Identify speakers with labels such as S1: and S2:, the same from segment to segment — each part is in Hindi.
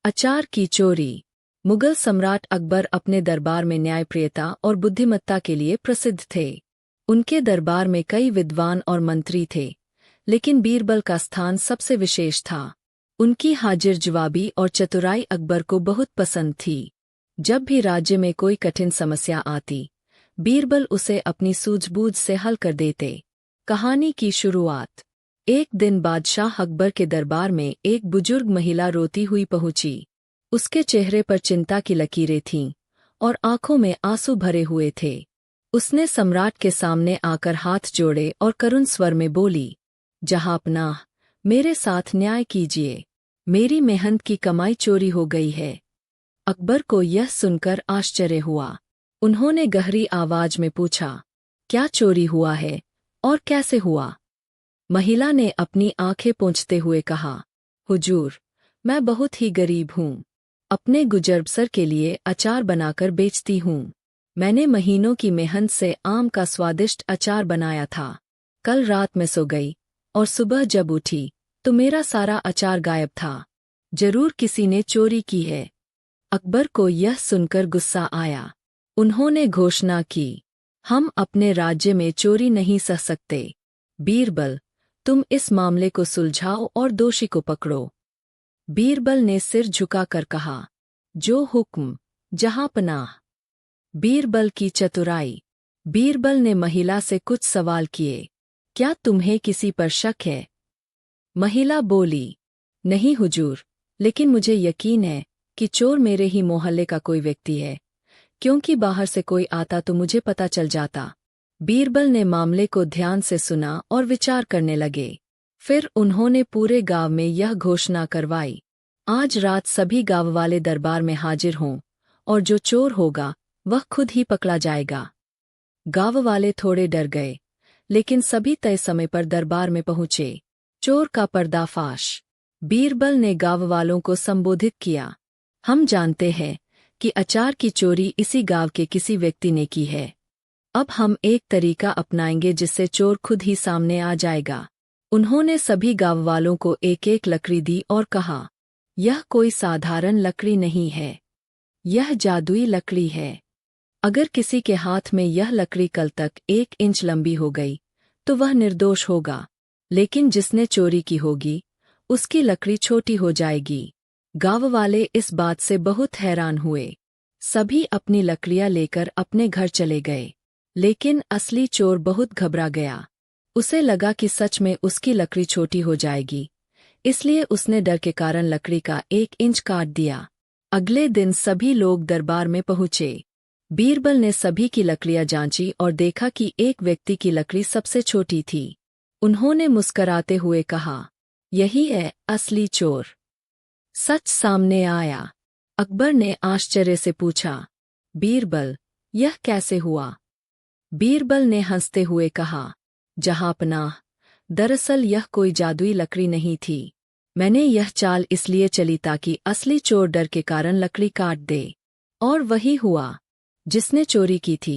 S1: अचार की चोरी। मुगल सम्राट अकबर अपने दरबार में न्यायप्रियता और बुद्धिमत्ता के लिए प्रसिद्ध थे। उनके दरबार में कई विद्वान और मंत्री थे, लेकिन बीरबल का स्थान सबसे विशेष था। उनकी हाजिर जवाबी और चतुराई अकबर को बहुत पसंद थी। जब भी राज्य में कोई कठिन समस्या आती, बीरबल उसे अपनी सूझबूझ से हल कर देते। कहानी की शुरुआत। एक दिन बादशाह अकबर के दरबार में एक बुजुर्ग महिला रोती हुई पहुंची। उसके चेहरे पर चिंता की लकीरें थीं और आंखों में आंसू भरे हुए थे। उसने सम्राट के सामने आकर हाथ जोड़े और करुण स्वर में बोली, जहांपनाह, मेरे साथ न्याय कीजिए। मेरी मेहनत की कमाई चोरी हो गई है। अकबर को यह सुनकर आश्चर्य हुआ। उन्होंने गहरी आवाज में पूछा, क्या चोरी हुआ है और कैसे हुआ? महिला ने अपनी आंखें पोंछते हुए कहा, हुजूर, मैं बहुत ही गरीब हूँ। अपने गुजर-बसर के लिए अचार बनाकर बेचती हूँ। मैंने महीनों की मेहनत से आम का स्वादिष्ट अचार बनाया था। कल रात में सो गई और सुबह जब उठी तो मेरा सारा अचार गायब था। जरूर किसी ने चोरी की है। अकबर को यह सुनकर गुस्सा आया। उन्होंने घोषणा की, हम अपने राज्य में चोरी नहीं सह सकते। बीरबल, तुम इस मामले को सुलझाओ और दोषी को पकड़ो। बीरबल ने सिर झुकाकर कहा, जो हुक्म, जहांपनाह। बीरबल की चतुराई। बीरबल ने महिला से कुछ सवाल किए। क्या तुम्हें किसी पर शक है? महिला बोली, नहीं हुजूर, लेकिन मुझे यकीन है कि चोर मेरे ही मोहल्ले का कोई व्यक्ति है, क्योंकि बाहर से कोई आता तो मुझे पता चल जाता। बीरबल ने मामले को ध्यान से सुना और विचार करने लगे। फिर उन्होंने पूरे गांव में यह घोषणा करवाई, आज रात सभी गांव वाले दरबार में हाजिर हों और जो चोर होगा वह खुद ही पकड़ा जाएगा। गांव वाले थोड़े डर गए, लेकिन सभी तय समय पर दरबार में पहुंचे। चोर का पर्दाफाश। बीरबल ने गांव वालों को संबोधित किया, हम जानते हैं कि अचार की चोरी इसी गांव के किसी व्यक्ति ने की है। अब हम एक तरीका अपनाएंगे जिससे चोर खुद ही सामने आ जाएगा। उन्होंने सभी गांव वालों को एक एक लकड़ी दी और कहा, यह कोई साधारण लकड़ी नहीं है, यह जादुई लकड़ी है। अगर किसी के हाथ में यह लकड़ी कल तक 1 इंच लंबी हो गई तो वह निर्दोष होगा, लेकिन जिसने चोरी की होगी उसकी लकड़ी छोटी हो जाएगी। गांव वाले इस बात से बहुत हैरान हुए। सभी अपनी लकड़ियां लेकर अपने घर चले गए, लेकिन असली चोर बहुत घबरा गया। उसे लगा कि सच में उसकी लकड़ी छोटी हो जाएगी, इसलिए उसने डर के कारण लकड़ी का 1 इंच काट दिया। अगले दिन सभी लोग दरबार में पहुंचे। बीरबल ने सभी की लकड़ियां जांची और देखा कि एक व्यक्ति की लकड़ी सबसे छोटी थी। उन्होंने मुस्कराते हुए कहा, यही है असली चोर। सच सामने आया। अकबर ने आश्चर्य से पूछा, बीरबल, यह कैसे हुआ? बीरबल ने हंसते हुए कहा, जहांपनाह, दरअसल यह कोई जादुई लकड़ी नहीं थी। मैंने यह चाल इसलिए चली ताकि असली चोर डर के कारण लकड़ी काट दे। और वही हुआ। जिसने चोरी की थी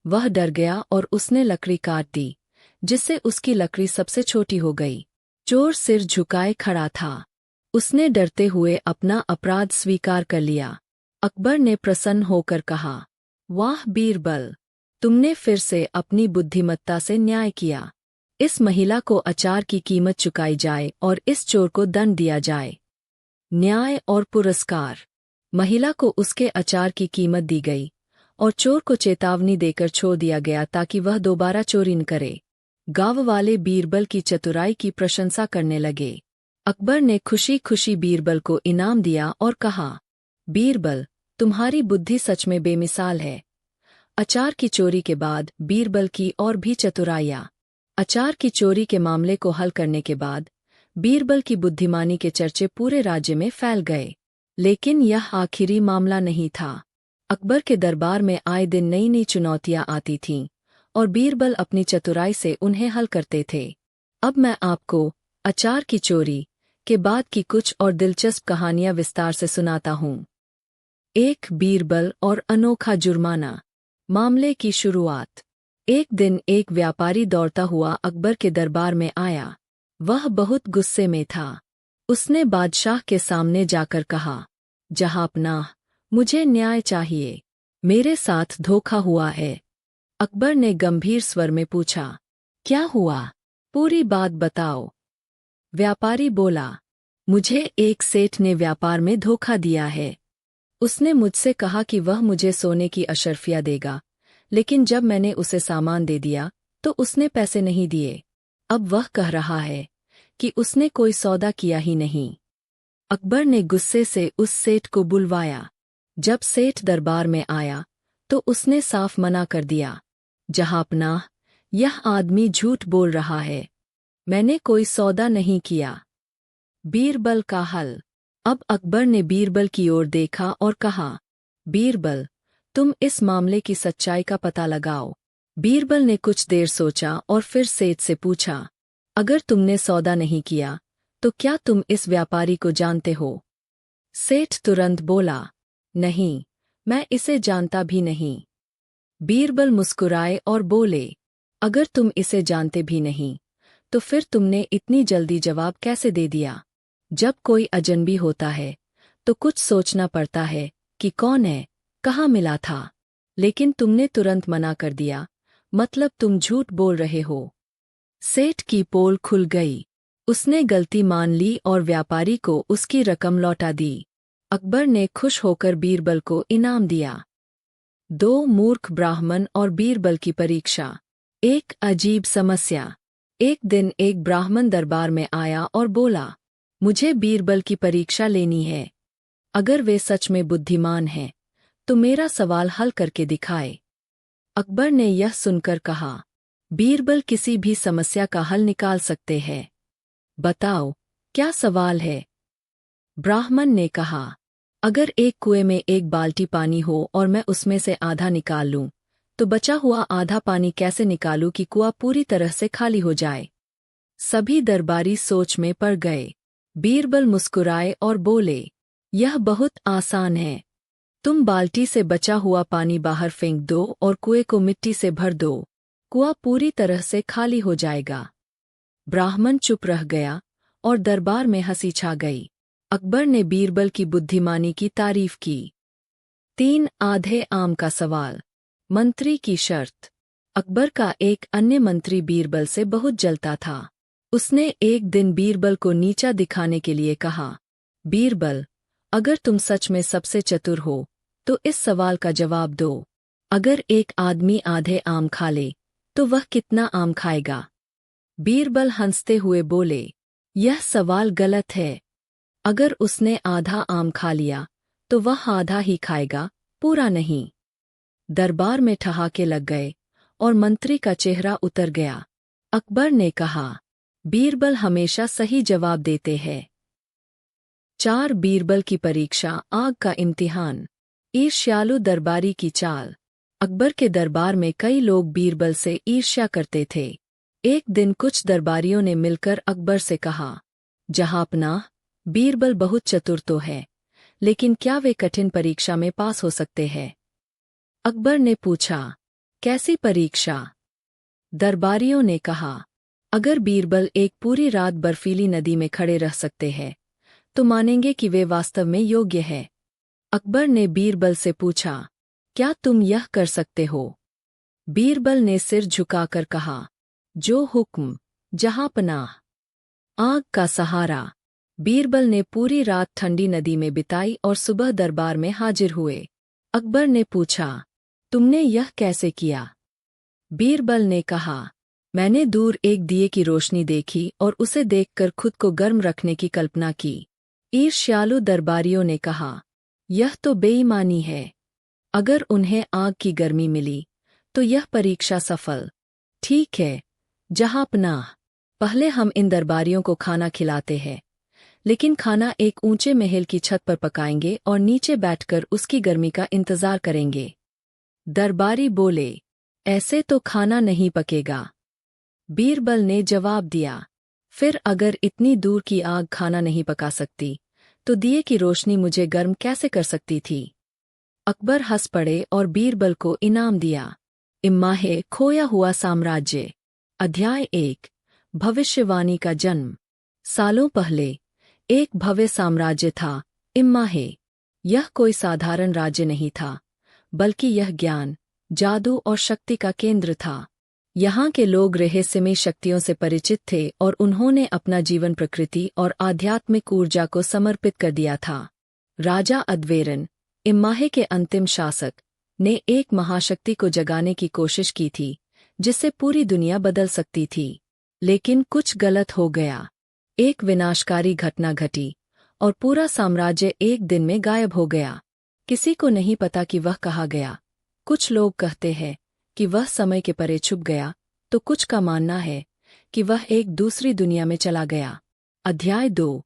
S1: वह डर गया और उसने लकड़ी काट दी, जिससे उसकी लकड़ी सबसे छोटी हो गई। चोर सिर झुकाए खड़ा था। उसने डरते हुए अपना अपराध स्वीकार कर लिया। अकबर ने प्रसन्न होकर कहा, वाह बीरबल, तुमने फिर से अपनी बुद्धिमत्ता से न्याय किया। इस महिला को अचार की कीमत चुकाई जाए और इस चोर को दंड दिया जाए। न्याय और पुरस्कार। महिला को उसके अचार की कीमत दी गई और चोर को चेतावनी देकर छोड़ दिया गया ताकि वह दोबारा चोरी न करे। गांव वाले बीरबल की चतुराई की प्रशंसा करने लगे। अकबर ने खुशी खुशी बीरबल को इनाम दिया और कहा, बीरबल, तुम्हारी बुद्धि सच में बेमिसाल है। अचार की चोरी के बाद बीरबल की और भी चतुराइयाँ। अचार की चोरी के मामले को हल करने के बाद बीरबल की बुद्धिमानी के चर्चे पूरे राज्य में फैल गए। लेकिन यह आखिरी मामला नहीं था। अकबर के दरबार में आए दिन नई नई चुनौतियां आती थीं और बीरबल अपनी चतुराई से उन्हें हल करते थे। अब मैं आपको अचार की चोरी के बाद की कुछ और दिलचस्प कहानियां विस्तार से सुनाता हूँ। एक बीरबल और अनोखा जुर्माना। मामले की शुरुआत। एक दिन एक व्यापारी दौड़ता हुआ अकबर के दरबार में आया। वह बहुत गुस्से में था। उसने बादशाह के सामने जाकर कहा, जहांपनाह, मुझे न्याय चाहिए। मेरे साथ धोखा हुआ है। अकबर ने गंभीर स्वर में पूछा, क्या हुआ? पूरी बात बताओ। व्यापारी बोला, मुझे एक सेठ ने व्यापार में धोखा दिया है। उसने मुझसे कहा कि वह मुझे सोने की अशर्फियाँ देगा, लेकिन जब मैंने उसे सामान दे दिया तो उसने पैसे नहीं दिए। अब वह कह रहा है कि उसने कोई सौदा किया ही नहीं। अकबर ने गुस्से से उस सेठ को बुलवाया। जब सेठ दरबार में आया तो उसने साफ मना कर दिया, जहांपनाह, यह आदमी झूठ बोल रहा है। मैंने कोई सौदा नहीं किया। बीरबल का हल। अब अकबर ने बीरबल की ओर देखा और कहा, बीरबल, तुम इस मामले की सच्चाई का पता लगाओ। बीरबल ने कुछ देर सोचा और फिर सेठ से पूछा, अगर तुमने सौदा नहीं किया तो क्या तुम इस व्यापारी को जानते हो? सेठ तुरंत बोला, नहीं, मैं इसे जानता भी नहीं। बीरबल मुस्कुराए और बोले, अगर तुम इसे जानते भी नहीं तो फिर तुमने इतनी जल्दी जवाब कैसे दे दिया? जब कोई अजनबी होता है तो कुछ सोचना पड़ता है कि कौन है, कहाँ मिला था, लेकिन तुमने तुरंत मना कर दिया, मतलब तुम झूठ बोल रहे हो। सेठ की पोल खुल गई। उसने गलती मान ली और व्यापारी को उसकी रकम लौटा दी। अकबर ने खुश होकर बीरबल को इनाम दिया। 2 मूर्ख ब्राह्मण और बीरबल की परीक्षा। एक अजीब समस्या। एक दिन एक ब्राह्मण दरबार में आया और बोला, मुझे बीरबल की परीक्षा लेनी है। अगर वे सच में बुद्धिमान हैं तो मेरा सवाल हल करके दिखाए। अकबर ने यह सुनकर कहा, बीरबल किसी भी समस्या का हल निकाल सकते हैं। बताओ, क्या सवाल है? ब्राह्मण ने कहा, अगर एक कुएं में एक बाल्टी पानी हो और मैं उसमें से आधा निकाल लूं, तो बचा हुआ आधा पानी कैसे निकालूं कि कुआं पूरी तरह से खाली हो जाए? सभी दरबारी सोच में पड़ गए। बीरबल मुस्कुराए और बोले, यह बहुत आसान है। तुम बाल्टी से बचा हुआ पानी बाहर फेंक दो और कुएं को मिट्टी से भर दो। कुआं पूरी तरह से खाली हो जाएगा। ब्राह्मण चुप रह गया और दरबार में हंसी छा गई। अकबर ने बीरबल की बुद्धिमानी की तारीफ की। 3 आधे आम का सवाल। मंत्री की शर्त। अकबर का एक अन्य मंत्री बीरबल से बहुत जलता था। उसने एक दिन बीरबल को नीचा दिखाने के लिए कहा, बीरबल, अगर तुम सच में सबसे चतुर हो तो इस सवाल का जवाब दो। अगर एक आदमी आधे आम खा ले तो वह कितना आम खाएगा? बीरबल हंसते हुए बोले, यह सवाल गलत है। अगर उसने आधा आम खा लिया तो वह आधा ही खाएगा, पूरा नहीं। दरबार में ठहाके लग गए और मंत्री का चेहरा उतर गया। अकबर ने कहा, बीरबल हमेशा सही जवाब देते हैं। 4 बीरबल की परीक्षा, आग का इम्तिहान। ईर्ष्यालु दरबारी की चाल। अकबर के दरबार में कई लोग बीरबल से ईर्ष्या करते थे। एक दिन कुछ दरबारियों ने मिलकर अकबर से कहा, जहांपनाह, बीरबल बहुत चतुर तो है, लेकिन क्या वे कठिन परीक्षा में पास हो सकते हैं? अकबर ने पूछा, कैसी परीक्षा? दरबारियों ने कहा, अगर बीरबल एक पूरी रात बर्फीली नदी में खड़े रह सकते हैं तो मानेंगे कि वे वास्तव में योग्य है। अकबर ने बीरबल से पूछा, क्या तुम यह कर सकते हो? बीरबल ने सिर झुकाकर कहा, जो हुक्म, जहांपनाह। आग का सहारा। बीरबल ने पूरी रात ठंडी नदी में बिताई और सुबह दरबार में हाजिर हुए। अकबर ने पूछा, तुमने यह कैसे किया? बीरबल ने कहा, मैंने दूर एक दिए की रोशनी देखी और उसे देखकर खुद को गर्म रखने की कल्पना की। ईर्ष्यालु दरबारियों ने कहा, यह तो बेईमानी है। अगर उन्हें आग की गर्मी मिली तो यह परीक्षा सफल। ठीक है, जहांपनाह, पहले हम इन दरबारियों को खाना खिलाते हैं, लेकिन खाना एक ऊंचे महल की छत पर पकाएंगे और नीचे बैठकर उसकी गर्मी का इंतजार करेंगे। दरबारी बोले, ऐसे तो खाना नहीं पकेगा। बीरबल ने जवाब दिया, फिर अगर इतनी दूर की आग खाना नहीं पका सकती तो दिए की रोशनी मुझे गर्म कैसे कर सकती थी? अकबर हंस पड़े और बीरबल को इनाम दिया। इम्माहे, खोया हुआ साम्राज्य। अध्याय 1। भविष्यवाणी का जन्म। सालों पहले एक भव्य साम्राज्य था, इम्माहे। यह कोई साधारण राज्य नहीं था, बल्कि यह ज्ञान, जादू और शक्ति का केंद्र था। यहाँ के लोग रहस्यमय शक्तियों से परिचित थे और उन्होंने अपना जीवन प्रकृति और आध्यात्मिक ऊर्जा को समर्पित कर दिया था। राजा अद्वेरन, इम्माहे के अंतिम शासक, ने एक महाशक्ति को जगाने की कोशिश की थी जिससे पूरी दुनिया बदल सकती थी। लेकिन कुछ गलत हो गया। एक विनाशकारी घटना घटी और पूरा साम्राज्य एक दिन में गायब हो गया। किसी को नहीं पता कि वह कहाँ गया। कुछ लोग कहते हैं कि वह समय के परे छुप गया, तो कुछ का मानना है कि वह एक दूसरी दुनिया में चला गया। अध्याय 2,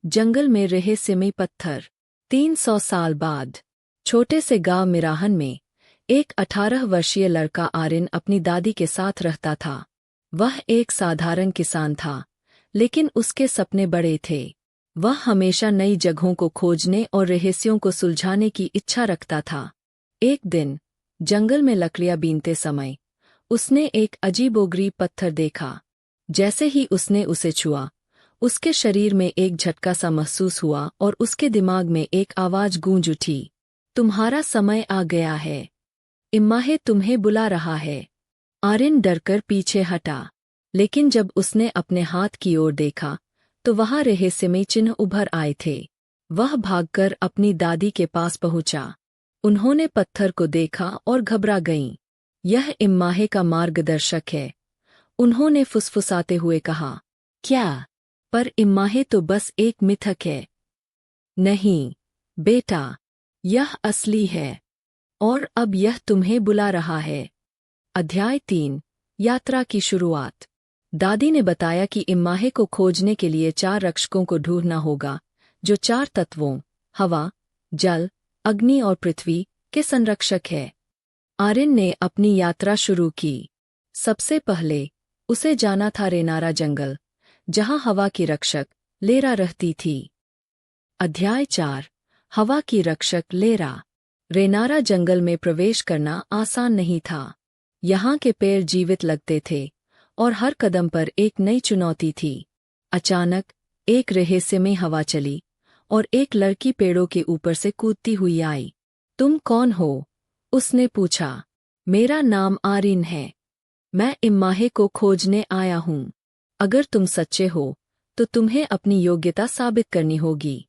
S1: जंगल में रहस्यमय पत्थर। 300 साल बाद छोटे से गांव मिराहन में एक 18 वर्षीय लड़का आरिन अपनी दादी के साथ रहता था। वह एक साधारण किसान था, लेकिन उसके सपने बड़े थे। वह हमेशा नई जगहों को खोजने और रहस्यों को सुलझाने की इच्छा रखता था। एक दिन जंगल में लकड़ियां बीनते समय उसने एक अजीबोगरीब पत्थर देखा। जैसे ही उसने उसे छुआ, उसके शरीर में एक झटका सा महसूस हुआ और उसके दिमाग में एक आवाज गूंज उठी, तुम्हारा समय आ गया है, इम्माहे तुम्हें बुला रहा है। आरिन डरकर पीछे हटा, लेकिन जब उसने अपने हाथ की ओर देखा तो वहां रहस्यमय चिन्ह उभर आए थे। वह भागकर अपनी दादी के पास पहुंचा। उन्होंने पत्थर को देखा और घबरा गईं। यह इम्माहे का मार्गदर्शक है, उन्होंने फुसफुसाते हुए कहा। क्या? पर इम्माहे तो बस एक मिथक है। नहीं बेटा, यह असली है, और अब यह तुम्हें बुला रहा है। अध्याय 3, यात्रा की शुरुआत। दादी ने बताया कि इम्माहे को खोजने के लिए 4 रक्षकों को ढूंढना होगा, जो 4 तत्वों हवा, जल, अग्नि और पृथ्वी के संरक्षक है। आरिन ने अपनी यात्रा शुरू की। सबसे पहले उसे जाना था रेनारा जंगल, जहां हवा की रक्षक लेरा रहती थी। अध्याय 4, हवा की रक्षक लेरा। रेनारा जंगल में प्रवेश करना आसान नहीं था। यहाँ के पेड़ जीवित लगते थे और हर कदम पर एक नई चुनौती थी। अचानक एक रहस्यमय हवा चली और एक लड़की पेड़ों के ऊपर से कूदती हुई आई। तुम कौन हो? उसने पूछा। मेरा नाम आरिन है, मैं इम्माहे को खोजने आया हूँ। अगर तुम सच्चे हो तो तुम्हें अपनी योग्यता साबित करनी होगी।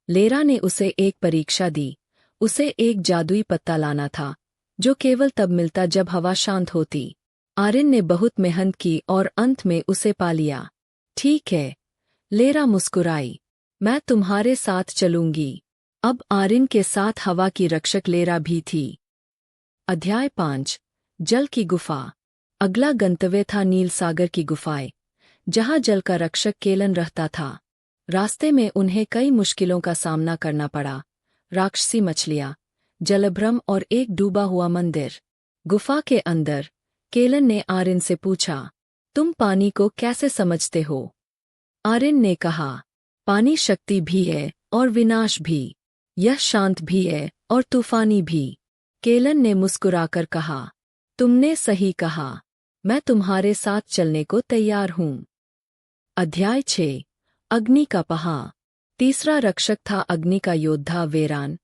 S1: लेरा ने उसे एक परीक्षा दी। उसे एक जादुई पत्ता लाना था, जो केवल तब मिलता जब हवा शांत होती। आरिन ने बहुत मेहनत की और अंत में उसे पा लिया। ठीक है, लेरा मुस्कुराई, मैं तुम्हारे साथ चलूंगी। अब आरिन के साथ हवा की रक्षक लेरा भी थी। अध्याय 5, जल की गुफा। अगला गंतव्य था नील सागर की गुफाएं, जहां जल का रक्षक केलन रहता था। रास्ते में उन्हें कई मुश्किलों का सामना करना पड़ा। राक्षसी मछलियां, जलभ्रम और एक डूबा हुआ मंदिर। गुफा के अंदर केलन ने आरिन से पूछा, तुम पानी को कैसे समझते हो? आरिन ने कहा, पानी शक्ति भी है और विनाश भी। यह शांत भी है और तूफानी भी। केलन ने मुस्कुराकर कहा, तुमने सही कहा, मैं तुम्हारे साथ चलने को तैयार हूँ। अध्याय 6, अग्नि का पहाड़। तीसरा रक्षक था अग्नि का योद्धा वेरान,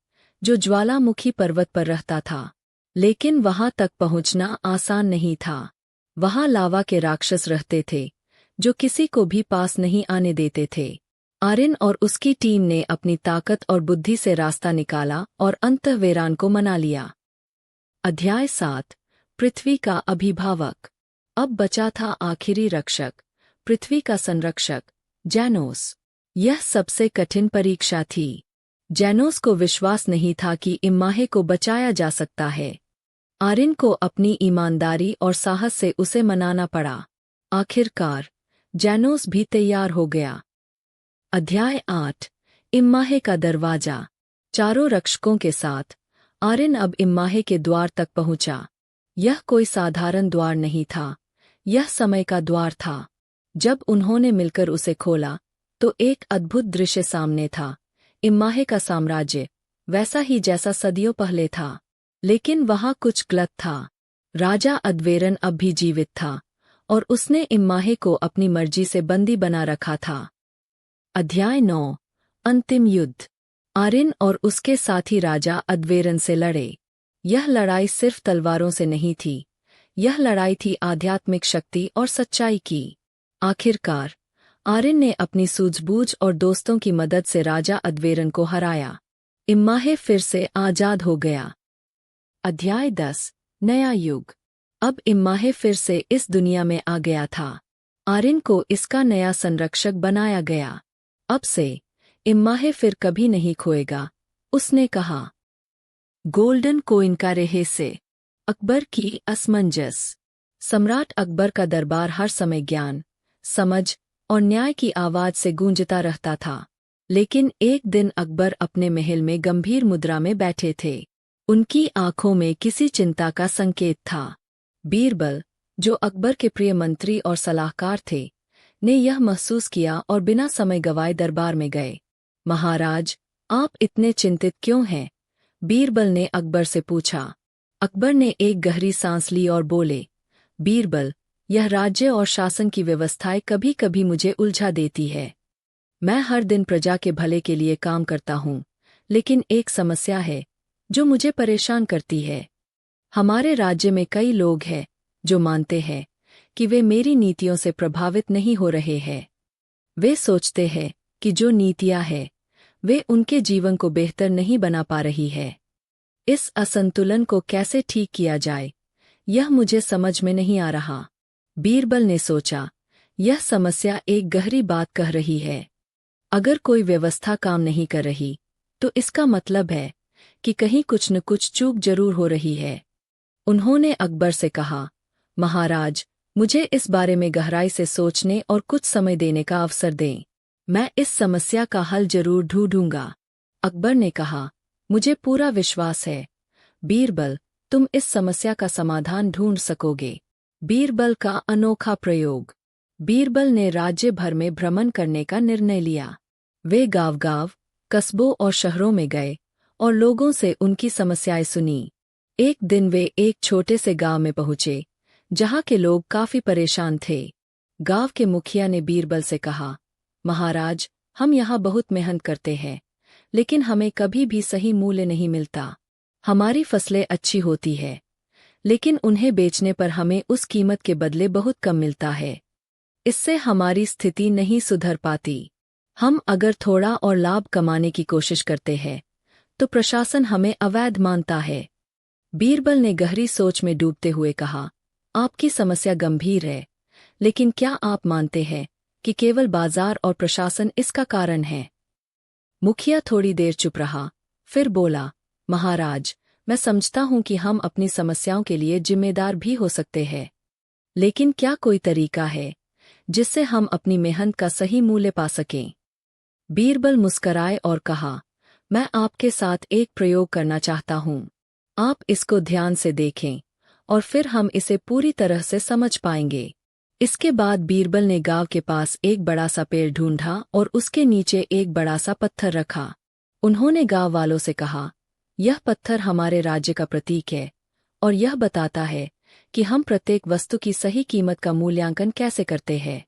S1: जो ज्वालामुखी पर्वत पर रहता था। लेकिन वहां तक पहुंचना आसान नहीं था। वहां लावा के राक्षस रहते थे, जो किसी को भी पास नहीं आने देते थे। आरिन और उसकी टीम ने अपनी ताकत और बुद्धि से रास्ता निकाला और अंततः वेरान को मना लिया। अध्याय 7, पृथ्वी का अभिभावक। अब बचा था आखिरी रक्षक, पृथ्वी का संरक्षक, जैनोस। यह सबसे कठिन परीक्षा थी। जैनोस को विश्वास नहीं था कि इम्माहे को बचाया जा सकता है। आरिन को अपनी ईमानदारी और साहस से उसे मनाना पड़ा। आखिरकार जैनोस भी तैयार हो गया। अध्याय 8, इम्माहे का दरवाजा। चारों रक्षकों के साथ आरिन अब इम्माहे के द्वार तक पहुंचा। यह कोई साधारण द्वार नहीं था, यह समय का द्वार था। जब उन्होंने मिलकर उसे खोला तो एक अद्भुत दृश्य सामने था। इम्माहे का साम्राज्य, वैसा ही जैसा सदियों पहले था। लेकिन वहां कुछ गलत था। राजा अद्वेरन अब भी जीवित था और उसने इम्माहे को अपनी मर्जी से बंदी बना रखा था। अध्याय 9, अंतिम युद्ध। आरिन और उसके साथी राजा अद्वेरन से लड़े। यह लड़ाई सिर्फ तलवारों से नहीं थी, यह लड़ाई थी आध्यात्मिक शक्ति और सच्चाई की। आखिरकार आरिन ने अपनी सूझबूझ और दोस्तों की मदद से राजा अद्वेरन को हराया। इम्माहे फिर से आजाद हो गया। अध्याय 10 नया युग। अब इम्माहे फिर से इस दुनिया में आ गया था। आरिन को इसका नया संरक्षक बनाया गया। अब से इम्माहे फिर कभी नहीं खोएगा, उसने कहा। गोल्डन कोइन का रहस्य। अकबर की असमंजस। सम्राट अकबर का दरबार हर समय ज्ञान, समझ और न्याय की आवाज से गूंजता रहता था। लेकिन एक दिन अकबर अपने महल में गंभीर मुद्रा में बैठे थे। उनकी आंखों में किसी चिंता का संकेत था। बीरबल, जो अकबर के प्रिय मंत्री और सलाहकार थे, ने यह महसूस किया और बिना समय गवाए दरबार में गए। महाराज, आप इतने चिंतित क्यों हैं? बीरबल ने अकबर से पूछा। अकबर ने एक गहरी सांस ली और बोले, बीरबल, यह राज्य और शासन की व्यवस्थाएं कभी कभी मुझे उलझा देती है। मैं हर दिन प्रजा के भले के लिए काम करता हूँ, लेकिन एक समस्या है जो मुझे परेशान करती है। हमारे राज्य में कई लोग हैं जो मानते हैं कि वे मेरी नीतियों से प्रभावित नहीं हो रहे हैं। वे सोचते हैं कि जो नीतियां हैं वे उनके जीवन को बेहतर नहीं बना पा रही है। इस असंतुलन को कैसे ठीक किया जाए, यह मुझे समझ में नहीं आ रहा। बीरबल ने सोचा, यह समस्या एक गहरी बात कह रही है। अगर कोई व्यवस्था काम नहीं कर रही, तो इसका मतलब है कि कहीं कुछ न कुछ चूक जरूर हो रही है। उन्होंने अकबर से कहा, महाराज, मुझे इस बारे में गहराई से सोचने और कुछ समय देने का अवसर दें। मैं इस समस्या का हल जरूर ढूंढूंगा। अकबर ने कहा, मुझे पूरा विश्वास है बीरबल, तुम इस समस्या का समाधान ढूंढ सकोगे। बीरबल का अनोखा प्रयोग। बीरबल ने राज्य भर में भ्रमण करने का निर्णय लिया। वे गांव-गांव, कस्बों और शहरों में गए और लोगों से उनकी समस्याएं सुनी। एक दिन वे एक छोटे से गांव में पहुंचे, जहां के लोग काफी परेशान थे। गांव के मुखिया ने बीरबल से कहा, महाराज, हम यहाँ बहुत मेहनत करते हैं, लेकिन हमें कभी भी सही मूल्य नहीं मिलता। हमारी फसलें अच्छी होती है, लेकिन उन्हें बेचने पर हमें उस कीमत के बदले बहुत कम मिलता है। इससे हमारी स्थिति नहीं सुधर पाती। हम अगर थोड़ा और लाभ कमाने की कोशिश करते हैं, तो प्रशासन हमें अवैध मानता है। बीरबल ने गहरी सोच में डूबते हुए कहा, आपकी समस्या गंभीर है, लेकिन क्या आप मानते हैं कि केवल बाजार और प्रशासन इसका कारण है? मुखिया थोड़ी देर चुप रहा, फिर बोला, महाराज, मैं समझता हूं कि हम अपनी समस्याओं के लिए जिम्मेदार भी हो सकते हैं, लेकिन क्या कोई तरीका है जिससे हम अपनी मेहनत का सही मूल्य पा सकें? बीरबल मुस्कराए और कहा, मैं आपके साथ एक प्रयोग करना चाहता हूं। आप इसको ध्यान से देखें और फिर हम इसे पूरी तरह से समझ पाएंगे। इसके बाद बीरबल ने गांव के पास एक बड़ा सा पेड़ ढूंढा और उसके नीचे एक बड़ा सा पत्थर रखा। उन्होंने गांव वालों से कहा, यह पत्थर हमारे राज्य का प्रतीक है और यह बताता है कि हम प्रत्येक वस्तु की सही कीमत का मूल्यांकन कैसे करते हैं।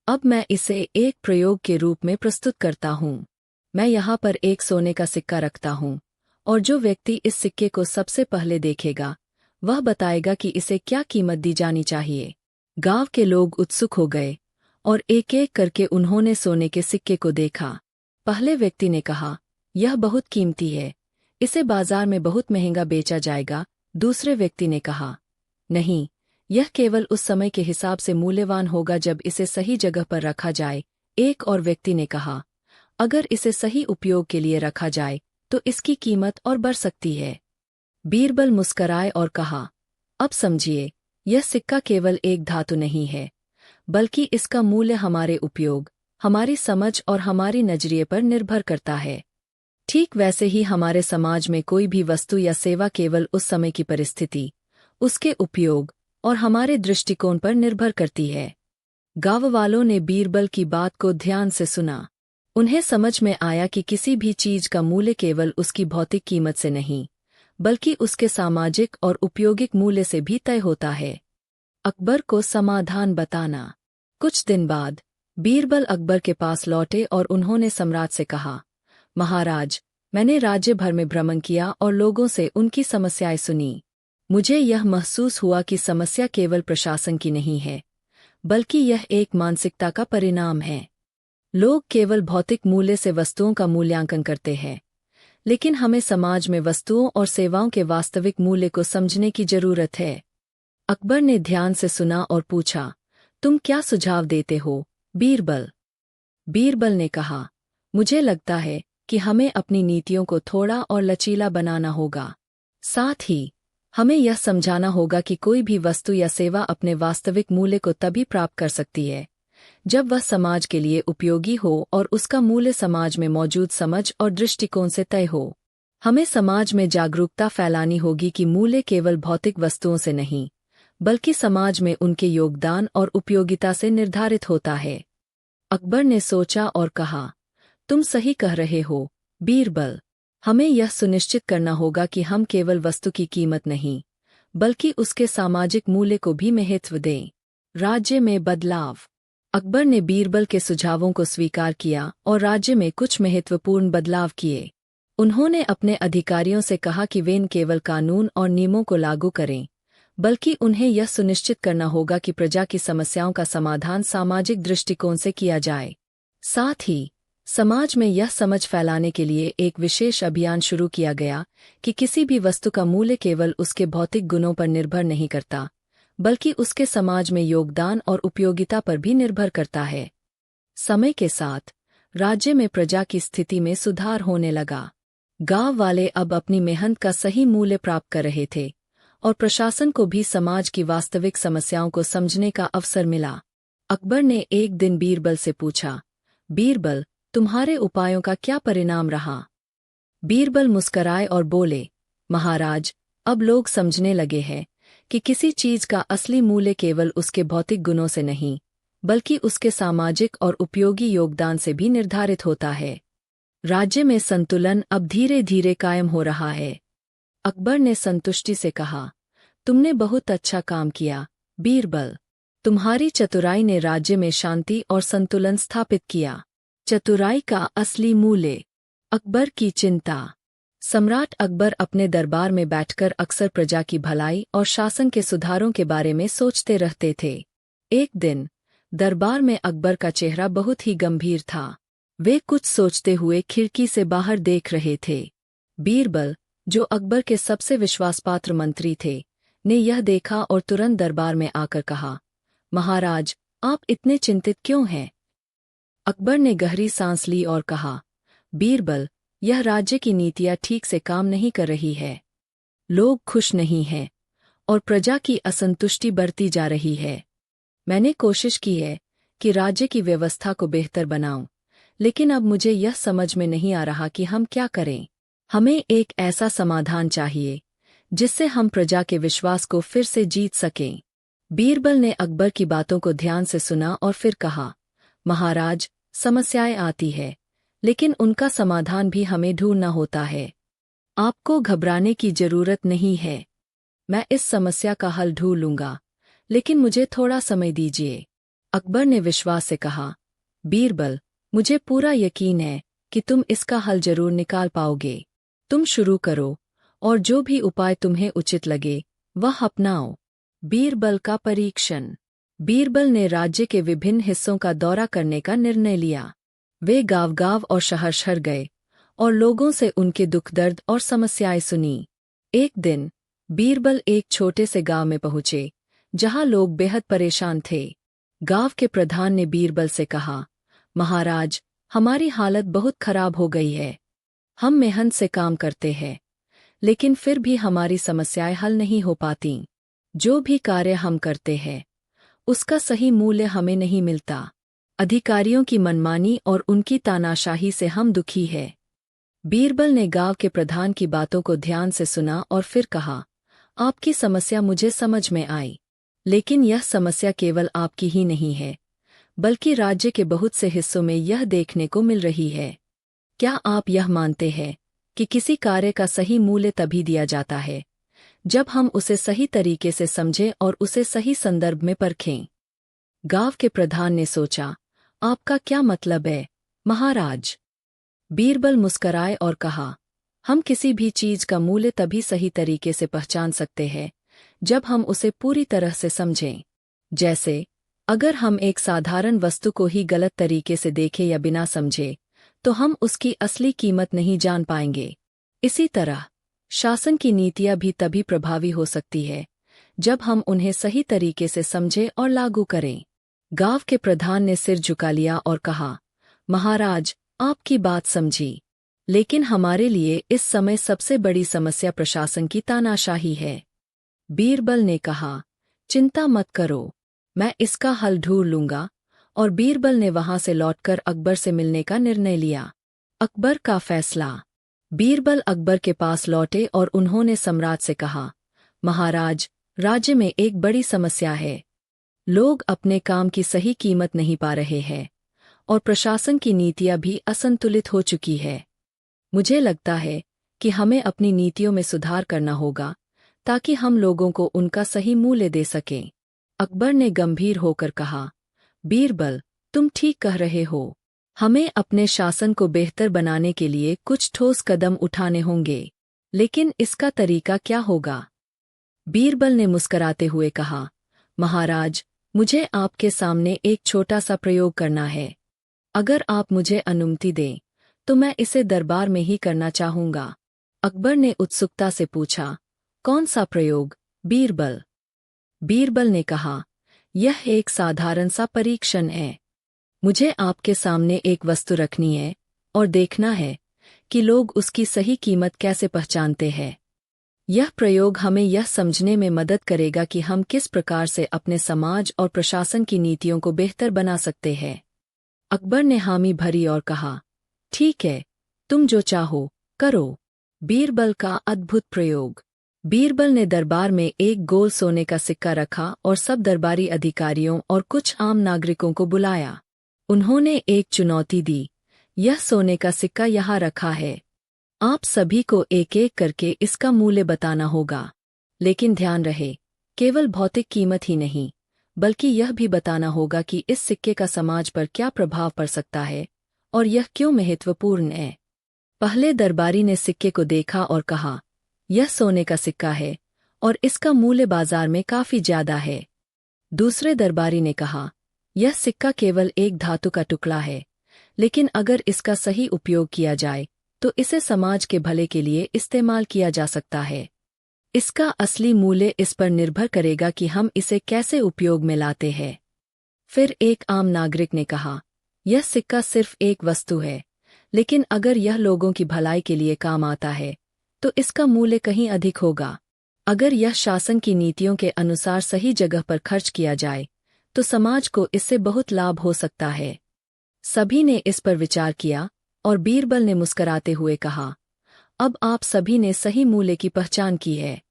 S1: अब मैं इसे एक प्रयोग के रूप में प्रस्तुत करता हूँ। मैं यहाँ पर एक सोने का सिक्का रखता हूँ, और जो व्यक्ति इस सिक्के को सबसे पहले देखेगा, वह बताएगा कि इसे क्या कीमत दी जानी चाहिए। गांव के लोग उत्सुक हो गए और एक-एक करके उन्होंने सोने के सिक्के को देखा। पहले व्यक्ति ने कहा, यह बहुत कीमती है, इसे बाजार में बहुत महंगा बेचा जाएगा। दूसरे व्यक्ति ने कहा, नहीं, यह केवल उस समय के हिसाब से मूल्यवान होगा जब इसे सही जगह पर रखा जाए। एक और व्यक्ति ने कहा, अगर इसे सही उपयोग के लिए रखा जाए तो इसकी कीमत और बढ़ सकती है। बीरबल मुस्कराए और कहा, अब समझिए, यह सिक्का केवल एक धातु नहीं है, बल्कि इसका मूल्य हमारे उपयोग, हमारी समझ और हमारी नजरिए पर निर्भर करता है। ठीक वैसे ही हमारे समाज में कोई भी वस्तु या सेवा केवल उस समय की परिस्थिति, उसके उपयोग और हमारे दृष्टिकोण पर निर्भर करती है। गांव वालों ने बीरबल की बात को ध्यान से सुना। उन्हें समझ में आया कि किसी भी चीज का मूल्य केवल उसकी भौतिक कीमत से नहीं, बल्कि उसके सामाजिक और उपयोगिक मूल्य से भी तय होता है। अकबर को समाधान बताना। कुछ दिन बाद बीरबल अकबर के पास लौटे और उन्होंने सम्राट से कहा, महाराज, मैंने राज्य भर में भ्रमण किया और लोगों से उनकी समस्याएं सुनी। मुझे यह महसूस हुआ कि समस्या केवल प्रशासन की नहीं है, बल्कि यह एक मानसिकता का परिणाम है। लोग केवल भौतिक मूल्य से वस्तुओं का मूल्यांकन करते हैं, लेकिन हमें समाज में वस्तुओं और सेवाओं के वास्तविक मूल्य को समझने की जरूरत है। अकबर ने ध्यान से सुना और पूछा, तुम क्या सुझाव देते हो, बीरबल? बीरबल ने कहा, मुझे लगता है कि हमें अपनी नीतियों को थोड़ा और लचीला बनाना होगा। साथ ही हमें यह समझाना होगा कि कोई भी वस्तु या सेवा अपने वास्तविक मूल्य को तभी प्राप्त कर सकती है जब वह समाज के लिए उपयोगी हो और उसका मूल्य समाज में मौजूद समझ और दृष्टिकोण से तय हो। हमें समाज में जागरूकता फैलानी होगी कि मूल्य केवल भौतिक वस्तुओं से नहीं, बल्कि समाज में उनके योगदान और उपयोगिता से निर्धारित होता है। अकबर ने सोचा और कहा, तुम सही कह रहे हो, बीरबल। हमें यह सुनिश्चित करना होगा कि हम केवल वस्तु की कीमत नहीं, बल्कि उसके सामाजिक मूल्य को भी महत्व दें। राज्य में बदलाव। अकबर ने बीरबल के सुझावों को स्वीकार किया और राज्य में कुछ महत्वपूर्ण बदलाव किए। उन्होंने अपने अधिकारियों से कहा कि वे न केवल कानून और नियमों को लागू करें, बल्कि उन्हें यह सुनिश्चित करना होगा कि प्रजा की समस्याओं का समाधान सामाजिक दृष्टिकोण से किया जाए। साथ ही समाज में यह समझ फैलाने के लिए एक विशेष अभियान शुरू किया गया कि किसी भी वस्तु का मूल्य केवल उसके भौतिक गुणों पर निर्भर नहीं करता, बल्कि उसके समाज में योगदान और उपयोगिता पर भी निर्भर करता है। समय के साथ राज्य में प्रजा की स्थिति में सुधार होने लगा। गांव वाले अब अपनी मेहनत का सही मूल्य प्राप्त कर रहे थे और प्रशासन को भी समाज की वास्तविक समस्याओं को समझने का अवसर मिला। अकबर ने एक दिन बीरबल से पूछा, बीरबल, तुम्हारे उपायों का क्या परिणाम रहा? बीरबल मुस्कराए और बोले, महाराज, अब लोग समझने लगे हैं कि किसी चीज का असली मूल्य केवल उसके भौतिक गुणों से नहीं, बल्कि उसके सामाजिक और उपयोगी योगदान से भी निर्धारित होता है। राज्य में संतुलन अब धीरे धीरे कायम हो रहा है। अकबर ने संतुष्टि से कहा, तुमने बहुत अच्छा काम किया, बीरबल। तुम्हारी चतुराई ने राज्य में शांति और संतुलन स्थापित किया। चतुराई का असली मूल्य। अकबर की चिंता। सम्राट अकबर अपने दरबार में बैठकर अक्सर प्रजा की भलाई और शासन के सुधारों के बारे में सोचते रहते थे। एक दिन दरबार में अकबर का चेहरा बहुत ही गंभीर था। वे कुछ सोचते हुए खिड़की से बाहर देख रहे थे। बीरबल, जो अकबर के सबसे विश्वासपात्र मंत्री थे, ने यह देखा और तुरंत दरबार में आकर कहा, महाराज, आप इतने चिंतित क्यों हैं? अकबर ने गहरी सांस ली और कहा, बीरबल, यह राज्य की नीतियां ठीक से काम नहीं कर रही है। लोग खुश नहीं हैं और प्रजा की असंतुष्टि बढ़ती जा रही है। मैंने कोशिश की है कि राज्य की व्यवस्था को बेहतर बनाऊं, लेकिन अब मुझे यह समझ में नहीं आ रहा कि हम क्या करें। हमें एक ऐसा समाधान चाहिए जिससे हम प्रजा के विश्वास को फिर से जीत सकें। बीरबल ने अकबर की बातों को ध्यान से सुना और फिर कहा, महाराज, समस्याएं आती है, लेकिन उनका समाधान भी हमें ढूंढना होता है। आपको घबराने की जरूरत नहीं है। मैं इस समस्या का हल ढूंढ लूंगा, लेकिन मुझे थोड़ा समय दीजिए। अकबर ने विश्वास से कहा, बीरबल, मुझे पूरा यकीन है कि तुम इसका हल जरूर निकाल पाओगे। तुम शुरू करो और जो भी उपाय तुम्हें उचित लगे वह अपनाओ। बीरबल का परीक्षण। बीरबल ने राज्य के विभिन्न हिस्सों का दौरा करने का निर्णय लिया। वे गांव-गांव और शहर-शहर गए और लोगों से उनके दुख दर्द और समस्याएं सुनी। एक दिन बीरबल एक छोटे से गांव में पहुंचे, जहां लोग बेहद परेशान थे। गांव के प्रधान ने बीरबल से कहा, महाराज, हमारी हालत बहुत खराब हो गई है। हम मेहनत से काम करते हैं, लेकिन फिर भी हमारी समस्याएं हल नहीं हो पातीं। जो भी कार्य हम करते हैं, उसका सही मूल्य हमें नहीं मिलता। अधिकारियों की मनमानी और उनकी तानाशाही से हम दुखी हैं। बीरबल ने गांव के प्रधान की बातों को ध्यान से सुना और फिर कहा, आपकी समस्या मुझे समझ में आई, लेकिन यह समस्या केवल आपकी ही नहीं है, बल्कि राज्य के बहुत से हिस्सों में यह देखने को मिल रही है। क्या आप यह मानते हैं कि किसी कार्य का सही मूल्य तभी दिया जाता है जब हम उसे सही तरीके से समझें और उसे सही संदर्भ में परखें? गांव के प्रधान ने सोचा, आपका क्या मतलब है, महाराज? बीरबल मुस्कराए और कहा, हम किसी भी चीज का मूल्य तभी सही तरीके से पहचान सकते हैं जब हम उसे पूरी तरह से समझें। जैसे, अगर हम एक साधारण वस्तु को ही गलत तरीके से देखें या बिना समझे, तो हम उसकी असली कीमत नहीं जान पाएंगे। इसी तरह शासन की नीतियां भी तभी प्रभावी हो सकती है जब हम उन्हें सही तरीके से समझें और लागू करें। गांव के प्रधान ने सिर झुका लिया और कहा, महाराज, आपकी बात समझी, लेकिन हमारे लिए इस समय सबसे बड़ी समस्या प्रशासन की तानाशाही है। बीरबल ने कहा, चिंता मत करो, मैं इसका हल ढूंढ लूंगा। और बीरबल ने वहां से लौटकर अकबर से मिलने का निर्णय लिया। अकबर का फैसला। बीरबल अकबर के पास लौटे और उन्होंने सम्राट से कहा, महाराज, राज्य में एक बड़ी समस्या है। लोग अपने काम की सही कीमत नहीं पा रहे हैं और प्रशासन की नीतियां भी असंतुलित हो चुकी है। मुझे लगता है कि हमें अपनी नीतियों में सुधार करना होगा ताकि हम लोगों को उनका सही मूल्य दे सकें। अकबर ने गंभीर होकर कहा, बीरबल, तुम ठीक कह रहे हो। हमें अपने शासन को बेहतर बनाने के लिए कुछ ठोस कदम उठाने होंगे, लेकिन इसका तरीका क्या होगा? बीरबल ने मुस्कराते हुए कहा, महाराज, मुझे आपके सामने एक छोटा सा प्रयोग करना है। अगर आप मुझे अनुमति दें, तो मैं इसे दरबार में ही करना चाहूंगा। अकबर ने उत्सुकता से पूछा, कौन सा प्रयोग, बीरबल? बीरबल ने कहा, यह एक साधारण सा परीक्षण है। मुझे आपके सामने एक वस्तु रखनी है और देखना है कि लोग उसकी सही कीमत कैसे पहचानते हैं। यह प्रयोग हमें यह समझने में मदद करेगा कि हम किस प्रकार से अपने समाज और प्रशासन की नीतियों को बेहतर बना सकते हैं। अकबर ने हामी भरी और कहा, ठीक है, तुम जो चाहो, करो। बीरबल का अद्भुत प्रयोग। बीरबल ने दरबार में एक गोल सोने का सिक्का रखा और सब दरबारी अधिकारियों और कुछ आम नागरिकों को बुलाया। उन्होंने एक चुनौती दी, यह सोने का सिक्का यहाँ रखा है। आप सभी को एक एक करके इसका मूल्य बताना होगा। लेकिन ध्यान रहे, केवल भौतिक कीमत ही नहीं, बल्कि यह भी बताना होगा कि इस सिक्के का समाज पर क्या प्रभाव पड़ सकता है और यह क्यों महत्वपूर्ण है। पहले दरबारी ने सिक्के को देखा और कहा, यह सोने का सिक्का है और इसका मूल्य बाजार में काफी ज्यादा है। दूसरे दरबारी ने कहा, यह सिक्का केवल एक धातु का टुकड़ा है, लेकिन अगर इसका सही उपयोग किया जाए तो इसे समाज के भले के लिए इस्तेमाल किया जा सकता है। इसका असली मूल्य इस पर निर्भर करेगा कि हम इसे कैसे उपयोग में लाते हैं। फिर एक आम नागरिक ने कहा, यह सिक्का सिर्फ एक वस्तु है, लेकिन अगर यह लोगों की भलाई के लिए काम आता है तो इसका मूल्य कहीं अधिक होगा। अगर यह शासन की नीतियों के अनुसार सही जगह पर खर्च किया जाए तो समाज को इससे बहुत लाभ हो सकता है। सभी ने इस पर विचार किया और बीरबल ने मुस्कराते हुए कहा, अब आप सभी ने सही मूल्य की पहचान की है।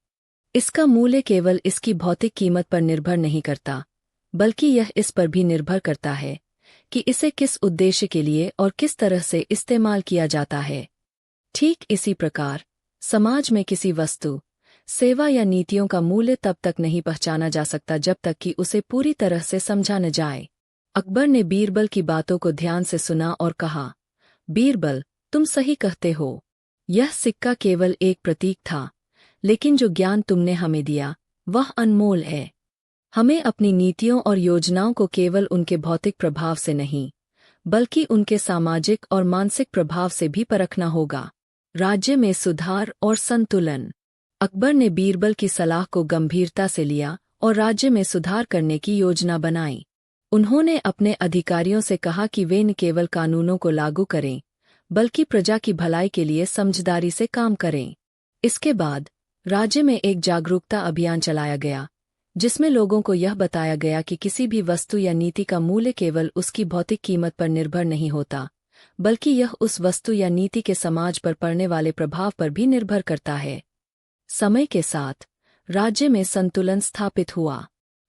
S1: इसका मूल्य केवल इसकी भौतिक कीमत पर निर्भर नहीं करता, बल्कि यह इस पर भी निर्भर करता है कि इसे किस उद्देश्य के लिए और किस तरह से इस्तेमाल किया जाता है। ठीक इसी प्रकार समाज में किसी वस्तु, सेवा या नीतियों का मूल्य तब तक नहीं पहचाना जा सकता जब तक कि उसे पूरी तरह से समझा न जाए। अकबर ने बीरबल की बातों को ध्यान से सुना और कहा, बीरबल, तुम सही कहते हो। यह सिक्का केवल एक प्रतीक था, लेकिन जो ज्ञान तुमने हमें दिया वह अनमोल है। हमें अपनी नीतियों और योजनाओं को केवल उनके भौतिक प्रभाव से नहीं, बल्कि उनके सामाजिक और मानसिक प्रभाव से भी परखना होगा। राज्य में सुधार और संतुलन। अकबर ने बीरबल की सलाह को गंभीरता से लिया और राज्य में सुधार करने की योजना बनाई। उन्होंने अपने अधिकारियों से कहा कि वे न केवल कानूनों को लागू करें, बल्कि प्रजा की भलाई के लिए समझदारी से काम करें। इसके बाद राज्य में एक जागरूकता अभियान चलाया गया, जिसमें लोगों को यह बताया गया कि किसी भी वस्तु या नीति का मूल्य केवल उसकी भौतिक कीमत पर निर्भर नहीं होता, बल्कि यह उस वस्तु या नीति के समाज पर पड़ने वाले प्रभाव पर भी निर्भर करता है। समय के साथ राज्य में संतुलन स्थापित हुआ।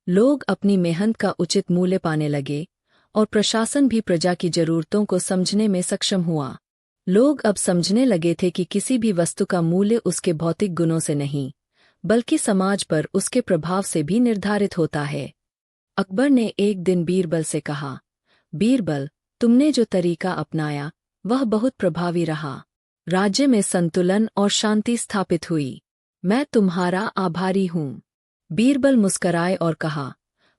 S1: लोग अपनी मेहनत का उचित मूल्य पाने लगे और प्रशासन भी प्रजा की जरूरतों को समझने में सक्षम हुआ। लोग अब समझने लगे थे कि किसी भी वस्तु का मूल्य उसके भौतिक गुणों से नहीं, बल्कि समाज पर उसके प्रभाव से भी निर्धारित होता है। अकबर ने एक दिन बीरबल से कहा, बीरबल, तुमने जो तरीका अपनाया वह बहुत प्रभावी रहा। राज्य में संतुलन और शांति स्थापित हुई। मैं तुम्हारा आभारी हूँ। बीरबल मुस्कराए और कहा,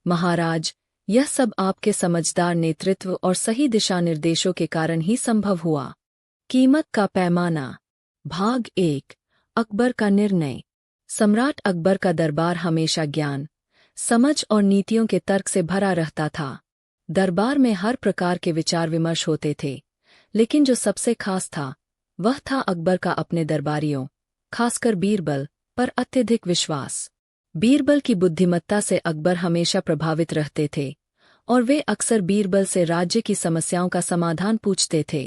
S1: महाराज, यह सब आपके समझदार नेतृत्व और सही दिशा निर्देशों के कारण ही संभव हुआ। कीमत का पैमाना। भाग 1। अकबर का निर्णय। सम्राट अकबर का दरबार हमेशा ज्ञान, समझ और नीतियों के तर्क से भरा रहता था। दरबार में हर प्रकार के विचार विमर्श होते थे, लेकिन जो सबसे खास था वह था अकबर का अपने दरबारियों, खासकर बीरबल, पर अत्यधिक विश्वास। बीरबल की बुद्धिमत्ता से अकबर हमेशा प्रभावित रहते थे और वे अक्सर बीरबल से राज्य की समस्याओं का समाधान पूछते थे।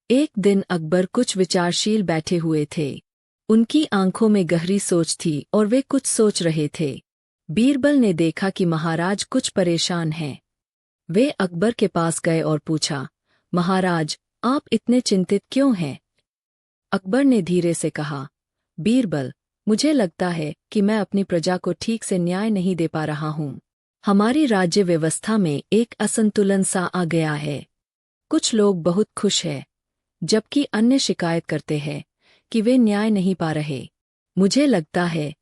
S1: एक दिन अकबर कुछ विचारशील बैठे हुए थे। उनकी आंखों में गहरी सोच थी और वे कुछ सोच रहे थे। बीरबल ने देखा कि महाराज कुछ परेशान हैं। वे अकबर के पास गए और पूछा, महाराज, आप इतने चिंतित क्यों हैं? अकबर ने धीरे से कहा, बीरबल, मुझे लगता है कि मैं अपनी प्रजा को ठीक से न्याय नहीं दे पा रहा हूँ। हमारी राज्य व्यवस्था में एक असंतुलन सा आ गया है। कुछ लोग बहुत खुश हैं, जबकि अन्य शिकायत करते हैं कि वे न्याय नहीं पा रहे। मुझे लगता है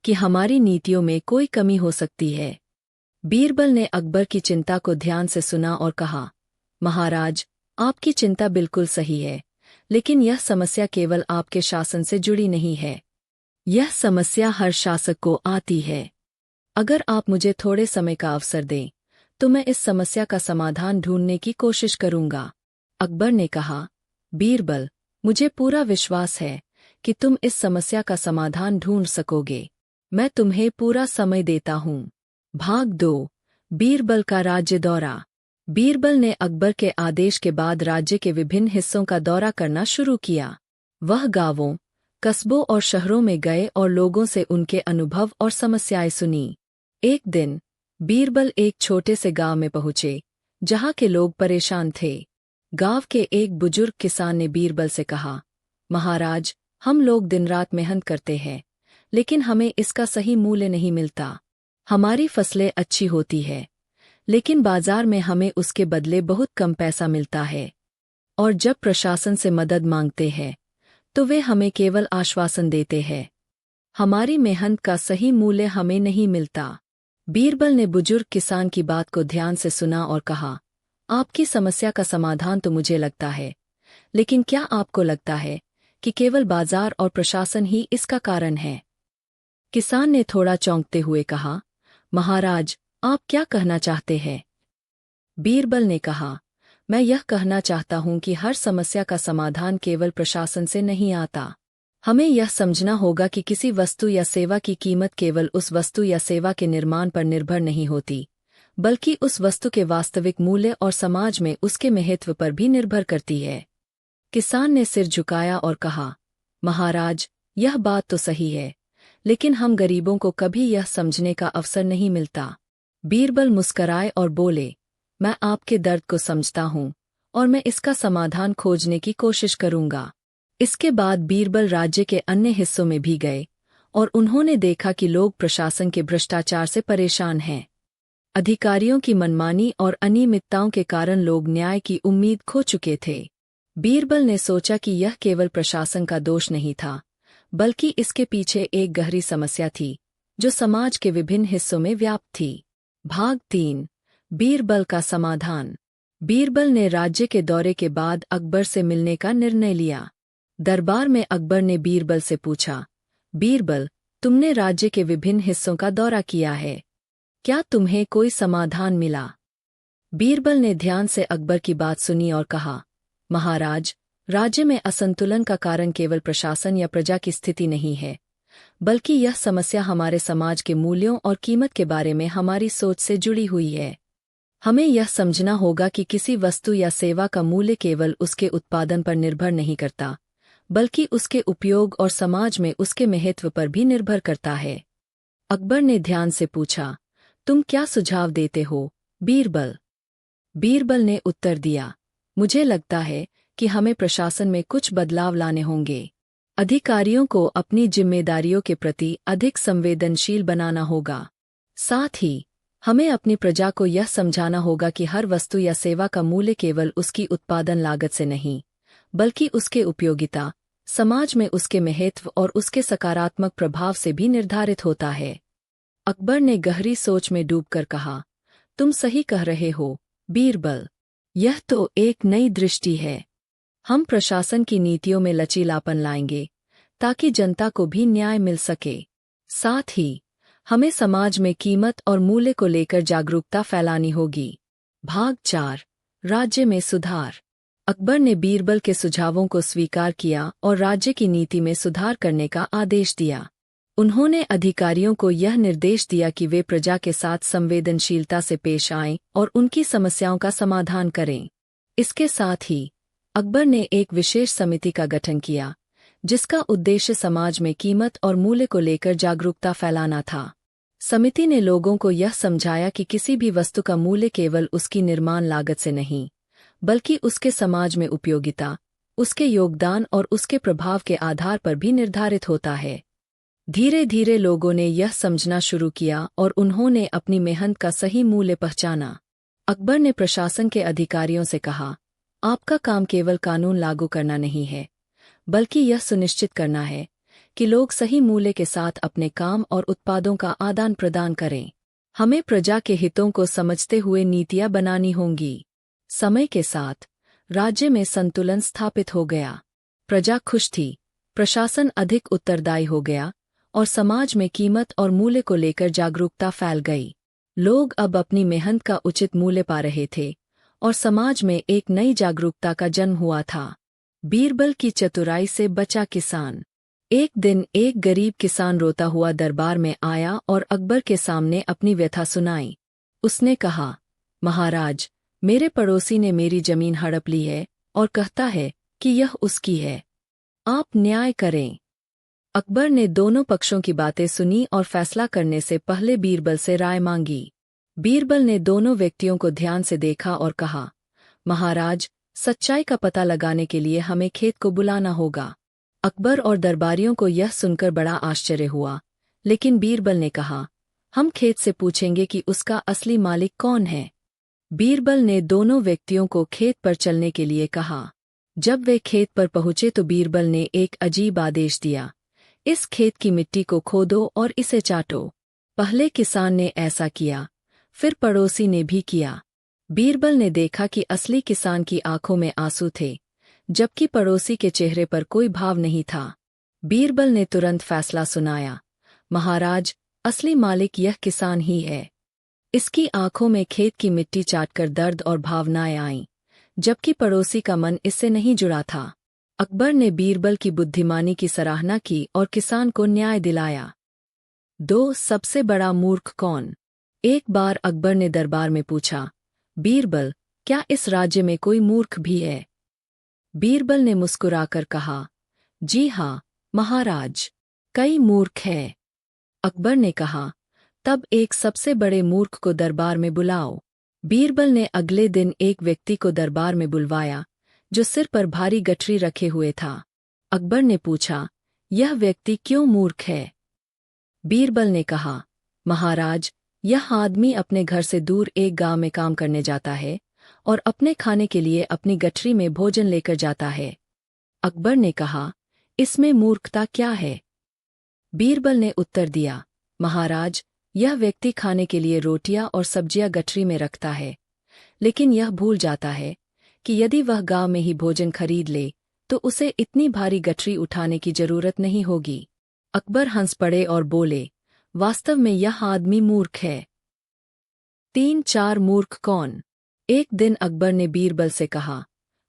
S1: कि हमारी नीतियों में कोई कमी हो सकती है। बीरबल ने अकबर की चिंता को ध्यान से सुना और कहा, महाराज, आपकी चिंता बिल्कुल सही है, लेकिन यह समस्या केवल आपके शासन से जुड़ी नहीं है। यह समस्या हर शासक को आती है। अगर आप मुझे थोड़े समय का अवसर दें, तो मैं इस समस्या का समाधान ढूंढने की कोशिश करूंगा। अकबर ने कहा, बीरबल, मुझे पूरा विश्वास है कि तुम इस समस्या का समाधान ढूंढ सकोगे। मैं तुम्हें पूरा समय देता हूँ। भाग 2। बीरबल का राज्य दौरा। बीरबल ने अकबर के आदेश के बाद राज्य के विभिन्न हिस्सों का दौरा करना शुरू किया। वह गांवों, कस्बों और शहरों में गए और लोगों से उनके अनुभव और समस्याएं सुनी। एक दिन बीरबल एक छोटे से गांव में पहुंचे, जहां के लोग परेशान थे। गांव के एक बुजुर्ग किसान ने बीरबल से कहा, महाराज, हम लोग दिन रात मेहनत करते हैं, लेकिन हमें इसका सही मूल्य नहीं मिलता। हमारी फसलें अच्छी होती है, लेकिन बाजार में हमें उसके बदले बहुत कम पैसा मिलता है। और जब प्रशासन से मदद मांगते हैं, तो वे हमें केवल आश्वासन देते हैं। हमारी मेहनत का सही मूल्य हमें नहीं मिलता। बीरबल ने बुजुर्ग किसान की बात को ध्यान से सुना और कहा, आपकी समस्या का समाधान तो मुझे लगता है, लेकिन क्या आपको लगता है कि केवल बाजार और प्रशासन ही इसका कारण है? किसान ने थोड़ा चौंकते हुए कहा, महाराज, आप क्या कहना चाहते हैं? बीरबल ने कहा, मैं यह कहना चाहता हूं कि हर समस्या का समाधान केवल प्रशासन से नहीं आता। हमें यह समझना होगा कि किसी वस्तु या सेवा की कीमत केवल उस वस्तु या सेवा के निर्माण पर निर्भर नहीं होती, बल्कि उस वस्तु के वास्तविक मूल्य और समाज में उसके महत्व पर भी निर्भर करती है। किसान ने सिर झुकाया और कहा, महाराज, यह बात तो सही है, लेकिन हम गरीबों को कभी यह समझने का अवसर नहीं मिलता। बीरबल मुस्कराए और बोले, मैं आपके दर्द को समझता हूँ और मैं इसका समाधान खोजने की कोशिश करूंगा। इसके बाद बीरबल राज्य के अन्य हिस्सों में भी गए और उन्होंने देखा कि लोग प्रशासन के भ्रष्टाचार से परेशान हैं। अधिकारियों की मनमानी और अनियमितताओं के कारण लोग न्याय की उम्मीद खो चुके थे। बीरबल ने सोचा कि यह केवल प्रशासन का दोष नहीं था, बल्कि इसके पीछे एक गहरी समस्या थी, जो समाज के विभिन्न हिस्सों में व्याप्त थी। भाग 3। बीरबल का समाधान। बीरबल ने राज्य के दौरे के बाद अकबर से मिलने का निर्णय लिया। दरबार में अकबर ने बीरबल से पूछा, बीरबल, तुमने राज्य के विभिन्न हिस्सों का दौरा किया है, क्या तुम्हें कोई समाधान मिला? बीरबल ने ध्यान से अकबर की बात सुनी और कहा, महाराज, राज्य में असंतुलन का कारण केवल प्रशासन या प्रजा की स्थिति नहीं है, बल्कि यह समस्या हमारे समाज के मूल्यों और कीमत के बारे में हमारी सोच से जुड़ी हुई है। हमें यह समझना होगा कि किसी वस्तु या सेवा का मूल्य केवल उसके उत्पादन पर निर्भर नहीं करता, बल्कि उसके उपयोग और समाज में उसके महत्व पर भी निर्भर करता है। अकबर ने ध्यान से पूछा, तुम क्या सुझाव देते हो, बीरबल? बीरबल ने उत्तर दिया, मुझे लगता है कि हमें प्रशासन में कुछ बदलाव लाने होंगे। अधिकारियों को अपनी जिम्मेदारियों के प्रति अधिक संवेदनशील बनाना होगा। साथ ही हमें अपनी प्रजा को यह समझाना होगा कि हर वस्तु या सेवा का मूल्य केवल उसकी उत्पादन लागत से नहीं, बल्कि उसके उपयोगिता, समाज में उसके महत्व और उसके सकारात्मक प्रभाव से भी निर्धारित होता है। अकबर ने गहरी सोच में डूबकर कहा, तुम सही कह रहे हो, बीरबल। यह तो एक नई दृष्टि है। हम प्रशासन की नीतियों में लचीलापन लाएंगे ताकि जनता को भी न्याय मिल सके। साथ ही हमें समाज में कीमत और मूल्य को लेकर जागरूकता फैलानी होगी। भाग 4 राज्य में सुधार। अकबर ने बीरबल के सुझावों को स्वीकार किया और राज्य की नीति में सुधार करने का आदेश दिया। उन्होंने अधिकारियों को यह निर्देश दिया कि वे प्रजा के साथ संवेदनशीलता से पेश आएं और उनकी समस्याओं का समाधान करें। इसके साथ ही अकबर ने एक विशेष समिति का गठन किया, जिसका उद्देश्य समाज में कीमत और मूल्य को लेकर जागरूकता फैलाना था। समिति ने लोगों को यह समझाया कि किसी भी वस्तु का मूल्य केवल उसकी निर्माण लागत से नहीं, बल्कि उसके समाज में उपयोगिता, उसके योगदान और उसके प्रभाव के आधार पर भी निर्धारित होता है। धीरे धीरे लोगों ने यह समझना शुरू किया और उन्होंने अपनी मेहनत का सही मूल्य पहचाना। अकबर ने प्रशासन के अधिकारियों से कहा, आपका काम केवल कानून लागू करना नहीं है, बल्कि यह सुनिश्चित करना है कि लोग सही मूल्य के साथ अपने काम और उत्पादों का आदान प्रदान करें। हमें प्रजा के हितों को समझते हुए नीतियां बनानी होंगी। समय के साथ राज्य में संतुलन स्थापित हो गया। प्रजा खुश थी, प्रशासन अधिक उत्तरदायी हो गया और समाज में कीमत और मूल्य को लेकर जागरूकता फैल गई। लोग अब अपनी मेहनत का उचित मूल्य पा रहे थे और समाज में एक नई जागरूकता का जन्म हुआ था। बीरबल की चतुराई से बचा किसान। एक दिन एक गरीब किसान रोता हुआ दरबार में आया और अकबर के सामने अपनी व्यथा सुनाई। उसने कहा, महाराज, मेरे पड़ोसी ने मेरी जमीन हड़प ली है और कहता है कि यह उसकी है। आप न्याय करें। अकबर ने दोनों पक्षों की बातें सुनी और फैसला करने से पहले बीरबल से राय मांगी। बीरबल ने दोनों व्यक्तियों को ध्यान से देखा और कहा, महाराज, सच्चाई का पता लगाने के लिए हमें खेत को बुलाना होगा। अकबर और दरबारियों को यह सुनकर बड़ा आश्चर्य हुआ, लेकिन बीरबल ने कहा, हम खेत से पूछेंगे कि उसका असली मालिक कौन है। बीरबल ने दोनों व्यक्तियों को खेत पर चलने के लिए कहा। जब वे खेत पर पहुंचे तो बीरबल ने एक अजीब आदेश दिया, इस खेत की मिट्टी को खोदो और इसे चाटो। पहले किसान ने ऐसा किया, फिर पड़ोसी ने भी किया। बीरबल ने देखा कि असली किसान की आंखों में आंसू थे, जबकि पड़ोसी के चेहरे पर कोई भाव नहीं था। बीरबल ने तुरंत फैसला सुनाया, महाराज, असली मालिक यह किसान ही है। इसकी आंखों में खेत की मिट्टी चाटकर दर्द और भावनाएं आईं, जबकि पड़ोसी का मन इससे नहीं जुड़ा था। अकबर ने बीरबल की बुद्धिमानी की सराहना की और किसान को न्याय दिलाया। 2 सबसे बड़ा मूर्ख कौन। एक बार अकबर ने दरबार में पूछा, बीरबल, क्या इस राज्य में कोई मूर्ख भी है। बीरबल ने मुस्कुराकर कहा, जी हाँ महाराज, कई मूर्ख हैं। अकबर ने कहा, तब एक सबसे बड़े मूर्ख को दरबार में बुलाओ। बीरबल ने अगले दिन एक व्यक्ति को दरबार में बुलवाया, जो सिर पर भारी गठरी रखे हुए था। अकबर ने पूछा, यह व्यक्ति क्यों मूर्ख है। बीरबल ने कहा, महाराज, यह आदमी अपने घर से दूर एक गांव में काम करने जाता है और अपने खाने के लिए अपनी गठरी में भोजन लेकर जाता है। अकबर ने कहा, इसमें मूर्खता क्या है। बीरबल ने उत्तर दिया, महाराज, यह व्यक्ति खाने के लिए रोटियां और सब्जियां गठरी में रखता है, लेकिन यह भूल जाता है कि यदि वह गांव में ही भोजन खरीद ले तो उसे इतनी भारी गठरी उठाने की जरूरत नहीं होगी। अकबर हंस पड़े और बोले, वास्तव में यह आदमी मूर्ख है। 3-4 मूर्ख कौन। एक दिन अकबर ने बीरबल से कहा,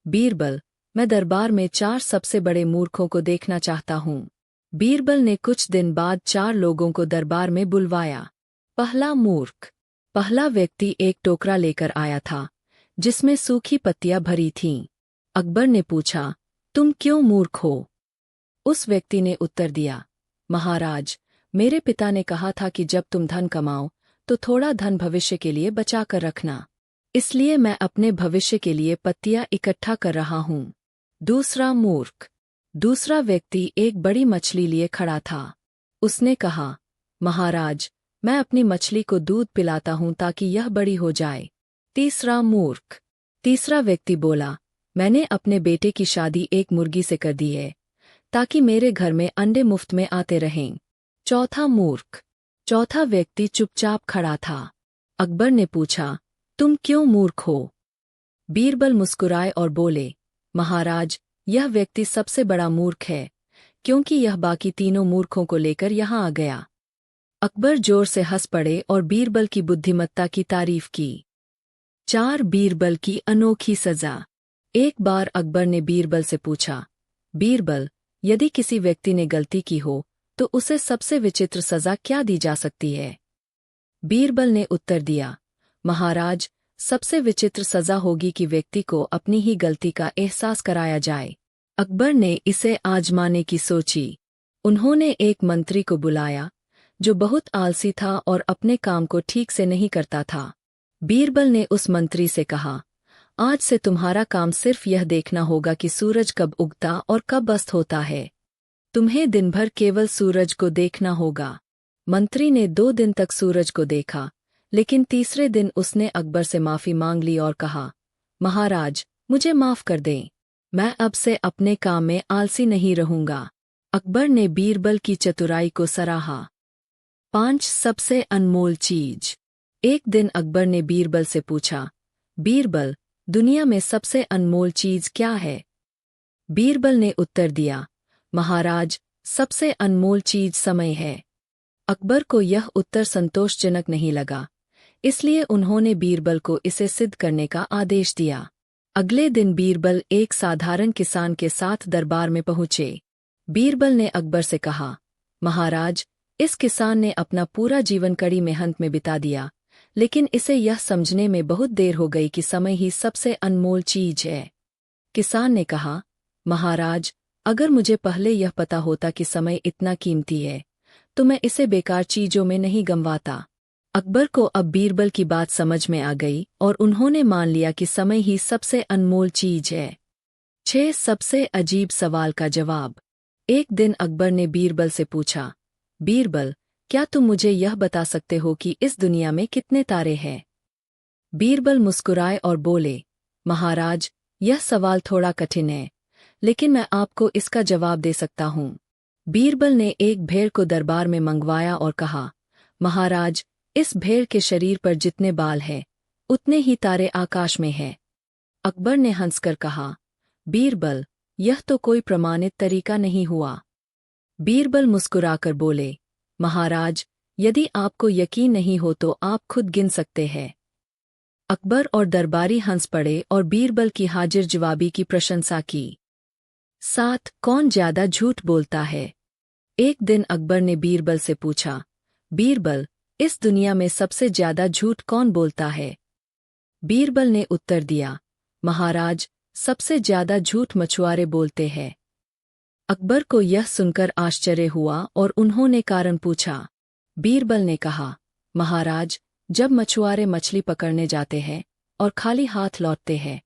S1: बीरबल, मैं दरबार में 4 सबसे बड़े मूर्खों को देखना चाहता हूँ। बीरबल ने कुछ दिन बाद 4 लोगों को दरबार में बुलवाया। पहला मूर्ख। पहला व्यक्ति एक टोकरा लेकर आया था, जिसमें सूखी पत्तियां भरी थीं। अकबर ने पूछा, तुम क्यों मूर्ख हो। उस व्यक्ति ने उत्तर दिया, महाराज, मेरे पिता ने कहा था कि जब तुम धन कमाओ तो थोड़ा धन भविष्य के लिए बचा कर रखना, इसलिए मैं अपने भविष्य के लिए पत्तियां इकट्ठा कर रहा हूँ। दूसरा मूर्ख। दूसरा व्यक्ति एक बड़ी मछली लिए खड़ा था। उसने कहा, महाराज, मैं अपनी मछली को दूध पिलाता हूँ ताकि यह बड़ी हो जाए। तीसरा मूर्ख। तीसरा व्यक्ति बोला, मैंने अपने बेटे की शादी एक मुर्गी से कर दी है, ताकि मेरे घर में अंडे मुफ्त में आते रहें। चौथा मूर्ख। चौथा व्यक्ति चुपचाप खड़ा था। अकबर ने पूछा, तुम क्यों मूर्ख हो? बीरबल मुस्कुराए और बोले, महाराज, यह व्यक्ति सबसे बड़ा मूर्ख है, क्योंकि यह बाकी तीनों मूर्खों को लेकर यहाँ आ गया। अकबर जोर से हंस पड़े और बीरबल की बुद्धिमत्ता की तारीफ की। 4 बीरबल की अनोखी सजा। एक बार अकबर ने बीरबल से पूछा, बीरबल, यदि किसी व्यक्ति ने गलती की हो तो उसे सबसे विचित्र सजा क्या दी जा सकती है? बीरबल ने उत्तर दिया, महाराज, सबसे विचित्र सजा होगी कि व्यक्ति को अपनी ही गलती का एहसास कराया जाए। अकबर ने इसे आजमाने की सोची। उन्होंने एक मंत्री को बुलाया जो बहुत आलसी था और अपने काम को ठीक से नहीं करता था। बीरबल ने उस मंत्री से कहा, आज से तुम्हारा काम सिर्फ यह देखना होगा कि सूरज कब उगता और कब अस्त होता है। तुम्हें दिन भर केवल सूरज को देखना होगा। मंत्री ने 2 दिन तक सूरज को देखा, लेकिन तीसरे दिन उसने अकबर से माफी मांग ली और कहा, महाराज, मुझे माफ कर दें, मैं अब से अपने काम में आलसी नहीं रहूंगा। अकबर ने बीरबल की चतुराई को सराहा। 5 सबसे अनमोल चीज। एक दिन अकबर ने बीरबल से पूछा, बीरबल, दुनिया में सबसे अनमोल चीज क्या है? बीरबल ने उत्तर दिया, महाराज, सबसे अनमोल चीज समय है। अकबर को यह उत्तर संतोषजनक नहीं लगा, इसलिए उन्होंने बीरबल को इसे सिद्ध करने का आदेश दिया। अगले दिन बीरबल एक साधारण किसान के साथ दरबार में पहुंचे। बीरबल ने अकबर से कहा, महाराज, इस किसान ने अपना पूरा जीवन कड़ी मेहनत में बिता दिया, लेकिन इसे यह समझने में बहुत देर हो गई कि समय ही सबसे अनमोल चीज है। किसान ने कहा, महाराज, अगर मुझे पहले यह पता होता कि समय इतना कीमती है तो मैं इसे बेकार चीजों में नहीं गंवाता। अकबर को अब बीरबल की बात समझ में आ गई और उन्होंने मान लिया कि समय ही सबसे अनमोल चीज है। 6 सबसे अजीब सवाल का जवाब। एक दिन अकबर ने बीरबल से पूछा, बीरबल, क्या तुम मुझे यह बता सकते हो कि इस दुनिया में कितने तारे हैं? बीरबल मुस्कुराए और बोले, महाराज, यह सवाल थोड़ा कठिन है, लेकिन मैं आपको इसका जवाब दे सकता हूँ। बीरबल ने एक भेड़ को दरबार में मंगवाया और कहा, महाराज, इस भेड़ के शरीर पर जितने बाल हैं, उतने ही तारे आकाश में हैं। अकबर ने हंसकर कहा, बीरबल, यह तो कोई प्रमाणित तरीका नहीं हुआ। बीरबल मुस्कुराकर बोले, महाराज, यदि आपको यकीन नहीं हो तो आप खुद गिन सकते हैं। अकबर और दरबारी हंस पड़े और बीरबल की हाजिर जवाबी की प्रशंसा की। 7 कौन ज्यादा झूठ बोलता है? एक दिन अकबर ने बीरबल से पूछा, बीरबल, इस दुनिया में सबसे ज्यादा झूठ कौन बोलता है? बीरबल ने उत्तर दिया, महाराज, सबसे ज्यादा झूठ मछुआरे बोलते हैं। अकबर को यह सुनकर आश्चर्य हुआ और उन्होंने कारण पूछा। बीरबल ने कहा, महाराज, जब मछुआरे मछली पकड़ने जाते हैं और खाली हाथ लौटते हैं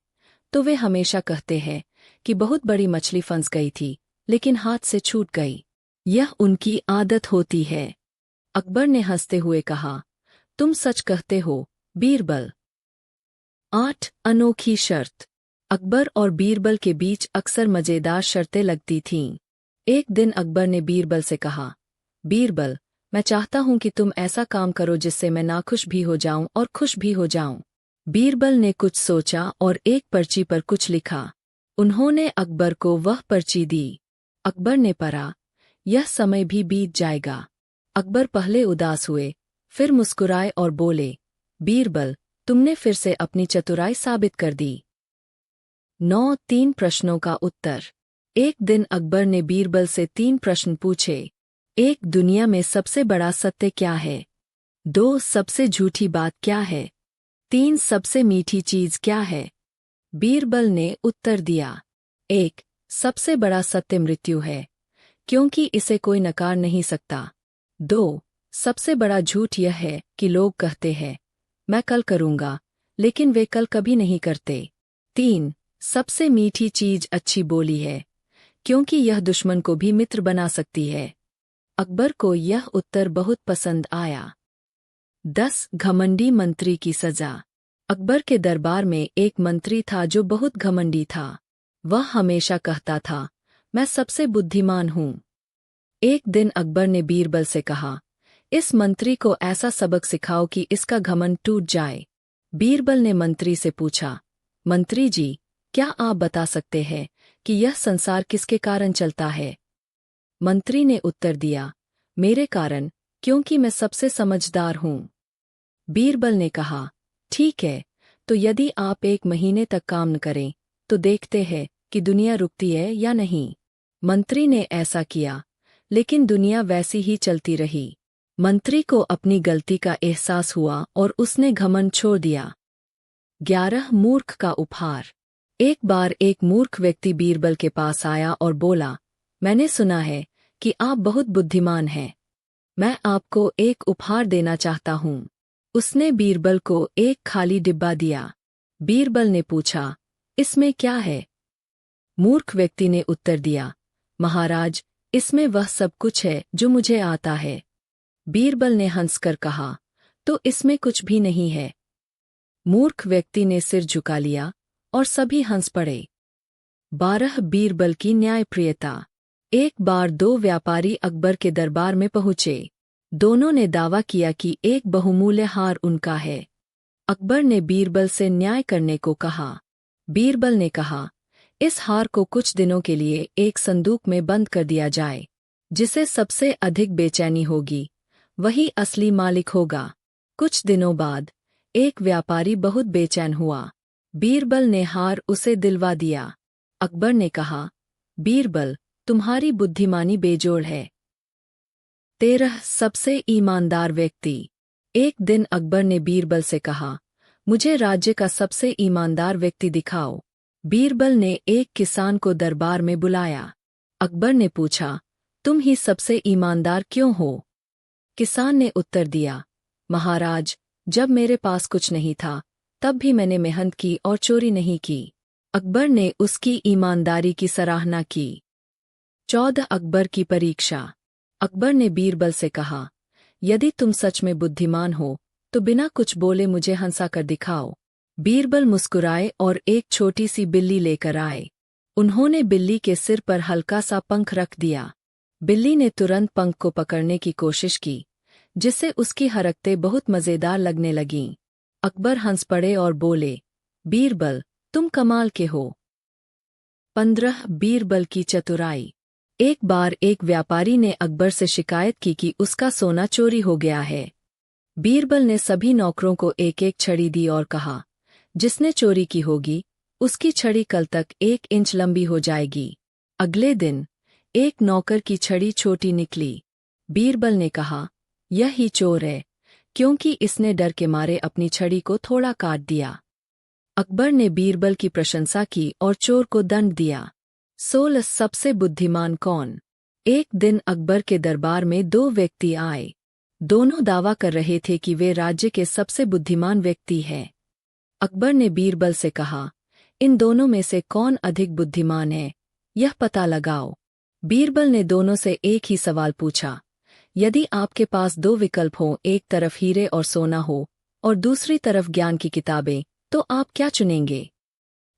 S1: तो वे हमेशा कहते हैं कि बहुत बड़ी मछली फंस गई थी, लेकिन हाथ से छूट गई। यह उनकी आदत होती है। अकबर ने हंसते हुए कहा, तुम सच कहते हो, बीरबल। 8 अनोखी शर्त। अकबर और बीरबल के बीच अक्सर मजेदार शर्तें लगती थीं। एक दिन अकबर ने बीरबल से कहा, बीरबल, मैं चाहता हूं कि तुम ऐसा काम करो जिससे मैं नाखुश भी हो जाऊं और खुश भी हो जाऊं। बीरबल ने कुछ सोचा और एक पर्ची पर कुछ लिखा। उन्होंने अकबर को वह पर्ची दी। अकबर ने पढ़ा, यह समय भी बीत जाएगा। अकबर पहले उदास हुए, फिर मुस्कुराए और बोले, बीरबल, तुमने फिर से अपनी चतुराई साबित कर दी। 9 3 प्रश्नों का उत्तर। एक दिन अकबर ने बीरबल से 3 प्रश्न पूछे। 1 दुनिया में सबसे बड़ा सत्य क्या है? 2 सबसे झूठी बात क्या है? 3 सबसे मीठी चीज क्या है? बीरबल ने उत्तर दिया, 1 सबसे बड़ा सत्य मृत्यु है, क्योंकि इसे कोई नकार नहीं सकता। 2 सबसे बड़ा झूठ यह है कि लोग कहते हैं, मैं कल करूंगा, लेकिन वे कल कभी नहीं करते। 3 सबसे मीठी चीज अच्छी बोली है, क्योंकि यह दुश्मन को भी मित्र बना सकती है। अकबर को यह उत्तर बहुत पसंद आया। 10 घमंडी मंत्री की सजा। अकबर के दरबार में एक मंत्री था जो बहुत घमंडी था। वह हमेशा कहता था, मैं सबसे बुद्धिमान हूँ। एक दिन अकबर ने बीरबल से कहा, इस मंत्री को ऐसा सबक सिखाओ कि इसका घमंड टूट जाए। बीरबल ने मंत्री से पूछा, मंत्री जी, क्या आप बता सकते हैं कि यह संसार किसके कारण चलता है? मंत्री ने उत्तर दिया, मेरे कारण, क्योंकि मैं सबसे समझदार हूँ। बीरबल ने कहा, ठीक है, तो यदि आप 1 महीने तक काम न करें तो देखते हैं कि दुनिया रुकती है या नहीं। मंत्री ने ऐसा किया, लेकिन दुनिया वैसी ही चलती रही। मंत्री को अपनी गलती का एहसास हुआ और उसने घमंड छोड़ दिया। 11 मूर्ख का उपहार। एक बार एक मूर्ख व्यक्ति बीरबल के पास आया और बोला, मैंने सुना है कि आप बहुत बुद्धिमान हैं। मैं आपको एक उपहार देना चाहता हूँ। उसने बीरबल को एक खाली डिब्बा दिया। बीरबल ने पूछा, इसमें क्या है? मूर्ख व्यक्ति ने उत्तर दिया, महाराज, इसमें वह सब कुछ है जो मुझे आता है। बीरबल ने हंसकर कहा, तो इसमें कुछ भी नहीं है। मूर्ख व्यक्ति ने सिर झुका लिया और सभी हंस पड़े। 12 बीरबल की न्यायप्रियता। एक बार 2 व्यापारी अकबर के दरबार में पहुंचे। दोनों ने दावा किया कि एक बहुमूल्य हार उनका है। अकबर ने बीरबल से न्याय करने को कहा। बीरबल ने कहा, इस हार को कुछ दिनों के लिए एक संदूक में बंद कर दिया जाए। जिसे सबसे अधिक बेचैनी होगी वही असली मालिक होगा। कुछ दिनों बाद एक व्यापारी बहुत बेचैन हुआ। बीरबल ने हार उसे दिलवा दिया। अकबर ने कहा, बीरबल, तुम्हारी बुद्धिमानी बेजोड़ है। 13 सबसे ईमानदार व्यक्ति। एक दिन अकबर ने बीरबल से कहा, मुझे राज्य का सबसे ईमानदार व्यक्ति दिखाओ। बीरबल ने एक किसान को दरबार में बुलाया। अकबर ने पूछा, तुम ही सबसे ईमानदार क्यों हो? किसान ने उत्तर दिया, महाराज, जब मेरे पास कुछ नहीं था तब भी मैंने मेहनत की और चोरी नहीं की। अकबर ने उसकी ईमानदारी की सराहना की। 14 अकबर की परीक्षा। अकबर ने बीरबल से कहा, यदि तुम सच में बुद्धिमान हो तो बिना कुछ बोले मुझे हंसा कर दिखाओ। बीरबल मुस्कुराए और एक छोटी सी बिल्ली लेकर आए। उन्होंने बिल्ली के सिर पर हल्का सा पंख रख दिया। बिल्ली ने तुरंत पंख को पकड़ने की कोशिश की, जिससे उसकी हरकतें बहुत मज़ेदार लगने लगीं। अकबर हंस पड़े और बोले, बीरबल, तुम कमाल के हो। 15 बीरबल की चतुराई। एक बार एक व्यापारी ने अकबर से शिकायत की कि उसका सोना चोरी हो गया है। बीरबल ने सभी नौकरों को एक एक छड़ी दी और कहा, जिसने चोरी की होगी उसकी छड़ी कल तक 1 इंच लंबी हो जाएगी। अगले दिन एक नौकर की छड़ी छोटी निकली। बीरबल ने कहा, यह ही चोर है, क्योंकि इसने डर के मारे अपनी छड़ी को थोड़ा काट दिया। अकबर ने बीरबल की प्रशंसा की और चोर को दंड दिया। 16 सबसे बुद्धिमान कौन। एक दिन अकबर के दरबार में 2 व्यक्ति आए। दोनों दावा कर रहे थे कि वे राज्य के सबसे बुद्धिमान व्यक्ति हैं। अकबर ने बीरबल से कहा, इन दोनों में से कौन अधिक बुद्धिमान है, यह पता लगाओ। बीरबल ने दोनों से एक ही सवाल पूछा, यदि आपके पास 2 विकल्प हों, एक तरफ हीरे और सोना हो और दूसरी तरफ ज्ञान की किताबें, तो आप क्या चुनेंगे?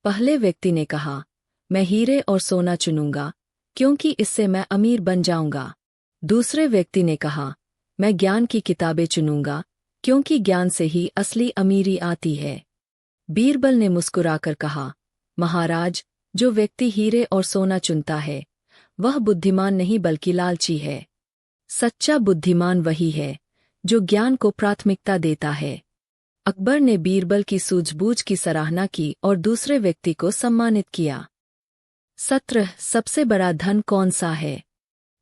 S1: पहले व्यक्ति ने कहा, मैं हीरे और सोना चुनूंगा, क्योंकि इससे मैं अमीर बन जाऊंगा। दूसरे व्यक्ति ने कहा, मैं ज्ञान की किताबें चुनूंगा, क्योंकि ज्ञान से ही असली अमीरी आती है। बीरबल ने मुस्कुराकर कहा, महाराज, जो व्यक्ति हीरे और सोना चुनता है वह बुद्धिमान नहीं बल्कि लालची है। सच्चा बुद्धिमान वही है जो ज्ञान को प्राथमिकता देता है। अकबर ने बीरबल की सूझबूझ की सराहना की और दूसरे व्यक्ति को सम्मानित किया। 17 सबसे बड़ा धन कौन सा है।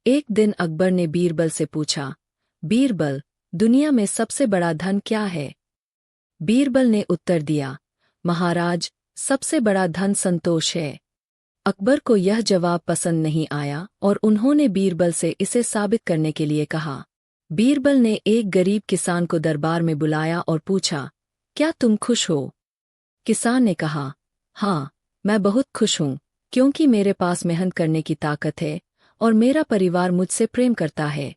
S1: एक दिन अकबर ने बीरबल से पूछा, बीरबल, दुनिया में सबसे बड़ा धन क्या है? बीरबल ने उत्तर दिया, महाराज, सबसे बड़ा धन संतोष है। अकबर को यह जवाब पसंद नहीं आया और उन्होंने बीरबल से इसे साबित करने के लिए कहा। बीरबल ने एक गरीब किसान को दरबार में बुलाया और पूछा, क्या तुम खुश हो? किसान ने कहा, हाँ, मैं बहुत खुश हूँ, क्योंकि मेरे पास मेहनत करने की ताकत है और मेरा परिवार मुझसे प्रेम करता है।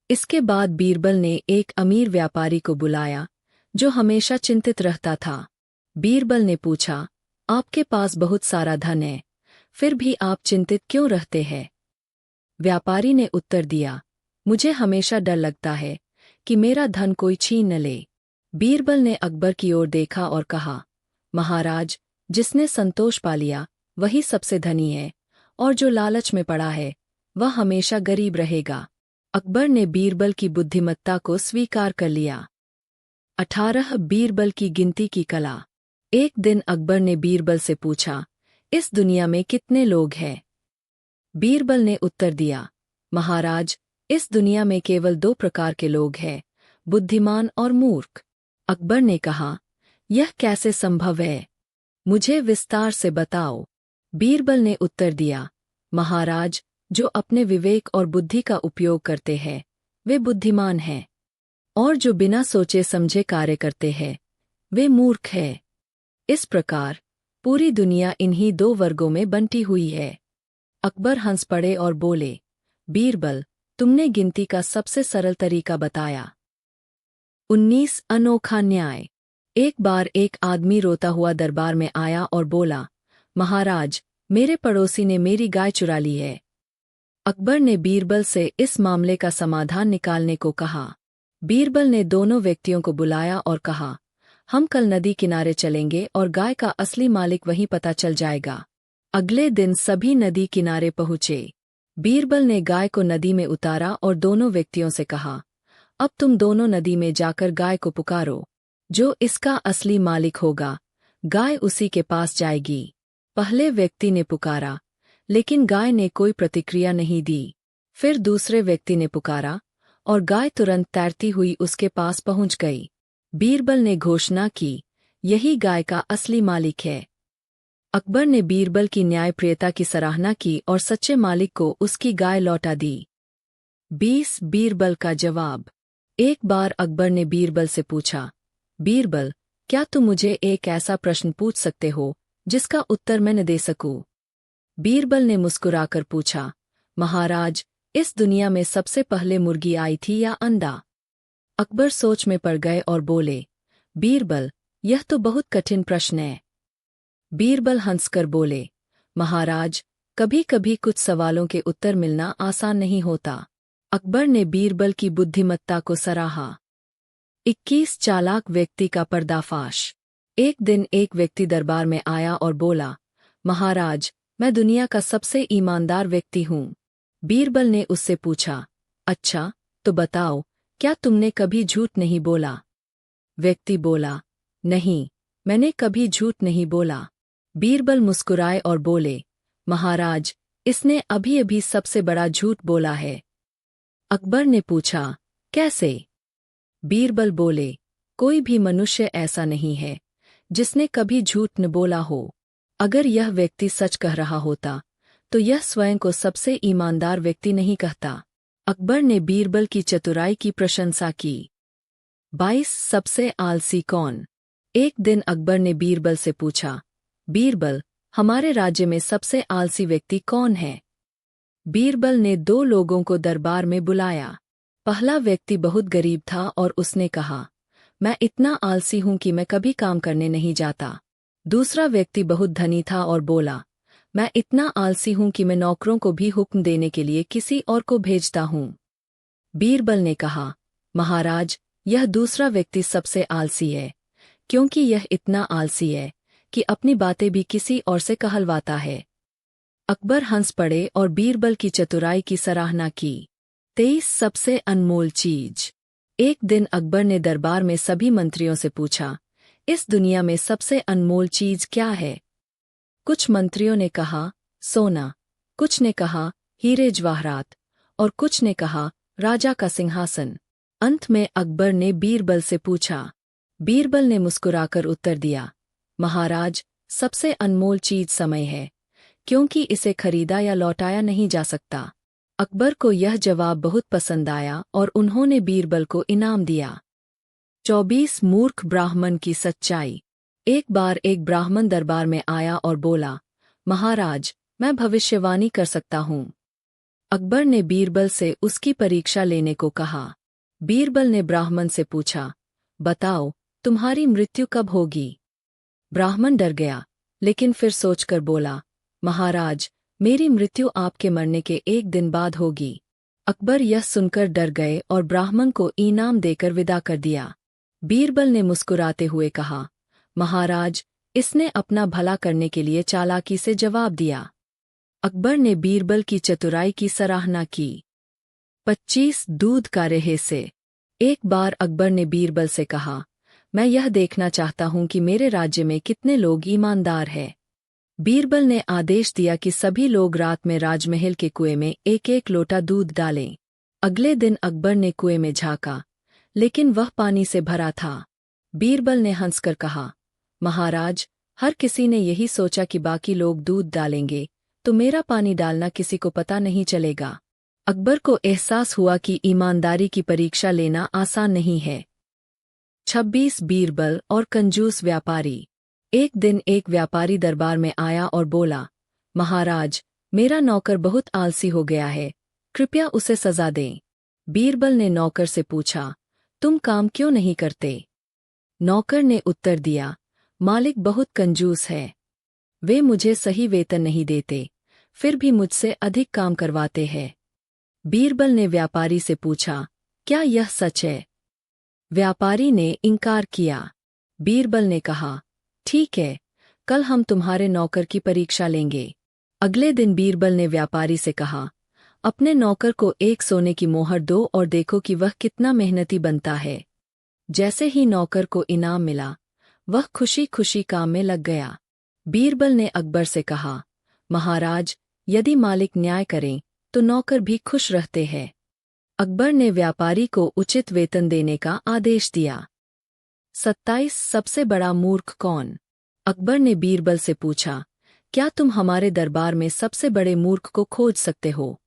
S1: इसके बाद बीरबल ने एक अमीर व्यापारी को बुलाया, जो हमेशा चिंतित रहता था। बीरबल ने पूछा, आपके पास बहुत सारा धन है, फिर भी आप चिंतित क्यों रहते हैं? व्यापारी ने उत्तर दिया, मुझे हमेशा डर लगता है कि मेरा धन कोई छीन न ले। बीरबल ने अकबर की ओर देखा और कहा, महाराज, जिसने संतोष पा लिया वही सबसे धनी है, और जो लालच में पड़ा है वह हमेशा गरीब रहेगा। अकबर ने बीरबल की बुद्धिमत्ता को स्वीकार कर लिया। 18 बीरबल की गिनती की कला। एक दिन अकबर ने बीरबल से पूछा, इस दुनिया में कितने लोग हैं? बीरबल ने उत्तर दिया, महाराज, इस दुनिया में केवल 2 प्रकार के लोग हैं, बुद्धिमान और मूर्ख। अकबर ने कहा, यह कैसे संभव है? मुझे विस्तार से बताओ। बीरबल ने उत्तर दिया, महाराज, जो अपने विवेक और बुद्धि का उपयोग करते हैं वे बुद्धिमान हैं, और जो बिना सोचे समझे कार्य करते हैं वे मूर्ख हैं। इस प्रकार पूरी दुनिया इन्हीं 2 वर्गों में बंटी हुई है। अकबर हंस पड़े और बोले, बीरबल, तुमने गिनती का सबसे सरल तरीका बताया। 19 अनोखा न्याय। एक बार एक आदमी रोता हुआ दरबार में आया और बोला, महाराज, मेरे पड़ोसी ने मेरी गाय चुरा ली है। अकबर ने बीरबल से इस मामले का समाधान निकालने को कहा। बीरबल ने दोनों व्यक्तियों को बुलाया और कहा, हम कल नदी किनारे चलेंगे और गाय का असली मालिक वहीं पता चल जाएगा। अगले दिन सभी नदी किनारे पहुंचे। बीरबल ने गाय को नदी में उतारा और दोनों व्यक्तियों से कहा, अब तुम दोनों नदी में जाकर गाय को पुकारो, जो इसका असली मालिक होगा गाय उसी के पास जाएगी। पहले व्यक्ति ने पुकारा, लेकिन गाय ने कोई प्रतिक्रिया नहीं दी। फिर दूसरे व्यक्ति ने पुकारा और गाय तुरंत तैरती हुई उसके पास पहुंच गई। बीरबल ने घोषणा की, यही गाय का असली मालिक है। अकबर ने बीरबल की न्यायप्रियता की सराहना की और सच्चे मालिक को उसकी गाय लौटा दी। 20 बीरबल का जवाब। एक बार अकबर ने बीरबल से पूछा, बीरबल, क्या तुम मुझे एक ऐसा प्रश्न पूछ सकते हो जिसका उत्तर मैं न दे सकूं? बीरबल ने मुस्कुराकर पूछा, महाराज, इस दुनिया में सबसे पहले मुर्गी आई थी या अंडा? अकबर सोच में पड़ गए और बोले, बीरबल, यह तो बहुत कठिन प्रश्न है। बीरबल हंसकर बोले, महाराज, कभी कभी कुछ सवालों के उत्तर मिलना आसान नहीं होता। अकबर ने बीरबल की बुद्धिमत्ता को सराहा। 21 चालाक व्यक्ति का पर्दाफाश। एक दिन एक व्यक्ति दरबार में आया और बोला, महाराज, मैं दुनिया का सबसे ईमानदार व्यक्ति हूँ। बीरबल ने उससे पूछा, अच्छा, तो बताओ, क्या तुमने कभी झूठ नहीं बोला? व्यक्ति बोला, नहीं, मैंने कभी झूठ नहीं बोला। बीरबल मुस्कुराए और बोले, महाराज, इसने अभी अभी सबसे बड़ा झूठ बोला है। अकबर ने पूछा, कैसे? बीरबल बोले, कोई भी मनुष्य ऐसा नहीं है जिसने कभी झूठ न बोला हो। अगर यह व्यक्ति सच कह रहा होता तो यह स्वयं को सबसे ईमानदार व्यक्ति नहीं कहता। अकबर ने बीरबल की चतुराई की प्रशंसा की। 22 सबसे आलसी कौन? एक दिन अकबर ने बीरबल से पूछा, बीरबल, हमारे राज्य में सबसे आलसी व्यक्ति कौन है? बीरबल ने 2 लोगों को दरबार में बुलाया। पहला व्यक्ति बहुत गरीब था और उसने कहा, मैं इतना आलसी हूं कि मैं कभी काम करने नहीं जाता। दूसरा व्यक्ति बहुत धनी था और बोला, मैं इतना आलसी हूं कि मैं नौकरों को भी हुक्म देने के लिए किसी और को भेजता हूं। बीरबल ने कहा, महाराज, यह दूसरा व्यक्ति सबसे आलसी है, क्योंकि यह इतना आलसी है कि अपनी बातें भी किसी और से कहलवाता है। अकबर हंस पड़े और बीरबल की चतुराई की सराहना की। 23 सबसे अनमोल चीज। एक दिन अकबर ने दरबार में सभी मंत्रियों से पूछा, इस दुनिया में सबसे अनमोल चीज क्या है? कुछ मंत्रियों ने कहा, सोना, कुछ ने कहा, हीरे जवाहरात, और कुछ ने कहा, राजा का सिंहासन। अंत में अकबर ने बीरबल से पूछा। बीरबल ने मुस्कुराकर उत्तर दिया, महाराज, सबसे अनमोल चीज समय है, क्योंकि इसे खरीदा या लौटाया नहीं जा सकता। अकबर को यह जवाब बहुत पसंद आया और उन्होंने बीरबल को इनाम दिया। 24 मूर्ख ब्राह्मण की सच्चाई। एक बार एक ब्राह्मण दरबार में आया और बोला, महाराज, मैं भविष्यवाणी कर सकता हूँ। अकबर ने बीरबल से उसकी परीक्षा लेने को कहा। बीरबल ने ब्राह्मण से पूछा, बताओ, तुम्हारी मृत्यु कब होगी? ब्राह्मण डर गया, लेकिन फिर सोचकर बोला, महाराज, मेरी मृत्यु आपके मरने के एक दिन बाद होगी। अकबर यह सुनकर डर गए और ब्राह्मण को इनाम देकर विदा कर दिया। बीरबल ने मुस्कुराते हुए कहा, महाराज, इसने अपना भला करने के लिए चालाकी से जवाब दिया। अकबर ने बीरबल की चतुराई की सराहना की। 25 दूध का रहस्य। एक बार अकबर ने बीरबल से कहा, मैं यह देखना चाहता हूं कि मेरे राज्य में कितने लोग ईमानदार हैं। बीरबल ने आदेश दिया कि सभी लोग रात में राजमहल के कुएं में एक एक लोटा दूध डालें। अगले दिन अकबर ने कुएं में झांका, लेकिन वह पानी से भरा था। बीरबल ने हंसकर कहा, महाराज, हर किसी ने यही सोचा कि बाकी लोग दूध डालेंगे, तो मेरा पानी डालना किसी को पता नहीं चलेगा। अकबर को एहसास हुआ कि ईमानदारी की परीक्षा लेना आसान नहीं है। 26 बीरबल और कंजूस व्यापारी। एक दिन एक व्यापारी दरबार में आया और बोला, महाराज, मेरा नौकर बहुत आलसी हो गया है, कृपया उसे सजा दें। बीरबल ने नौकर से पूछा, तुम काम क्यों नहीं करते? नौकर ने उत्तर दिया, मालिक बहुत कंजूस है। वे मुझे सही वेतन नहीं देते, फिर भी मुझसे अधिक काम करवाते हैं। बीरबल ने व्यापारी से पूछा, क्या यह सच है? व्यापारी ने इनकार किया। बीरबल ने कहा, ठीक है, कल हम तुम्हारे नौकर की परीक्षा लेंगे। अगले दिन बीरबल ने व्यापारी से कहा, अपने नौकर को एक सोने की मोहर दो और देखो कि वह कितना मेहनती बनता है। जैसे ही नौकर को इनाम मिला, वह खुशी खुशी काम में लग गया। बीरबल ने अकबर से कहा, महाराज, यदि मालिक न्याय करें तो नौकर भी खुश रहते हैं। अकबर ने व्यापारी को उचित वेतन देने का आदेश दिया। 27 सबसे बड़ा मूर्ख कौन? अकबर ने बीरबल से पूछा, क्या तुम हमारे दरबार में सबसे बड़े मूर्ख को खोज सकते हो?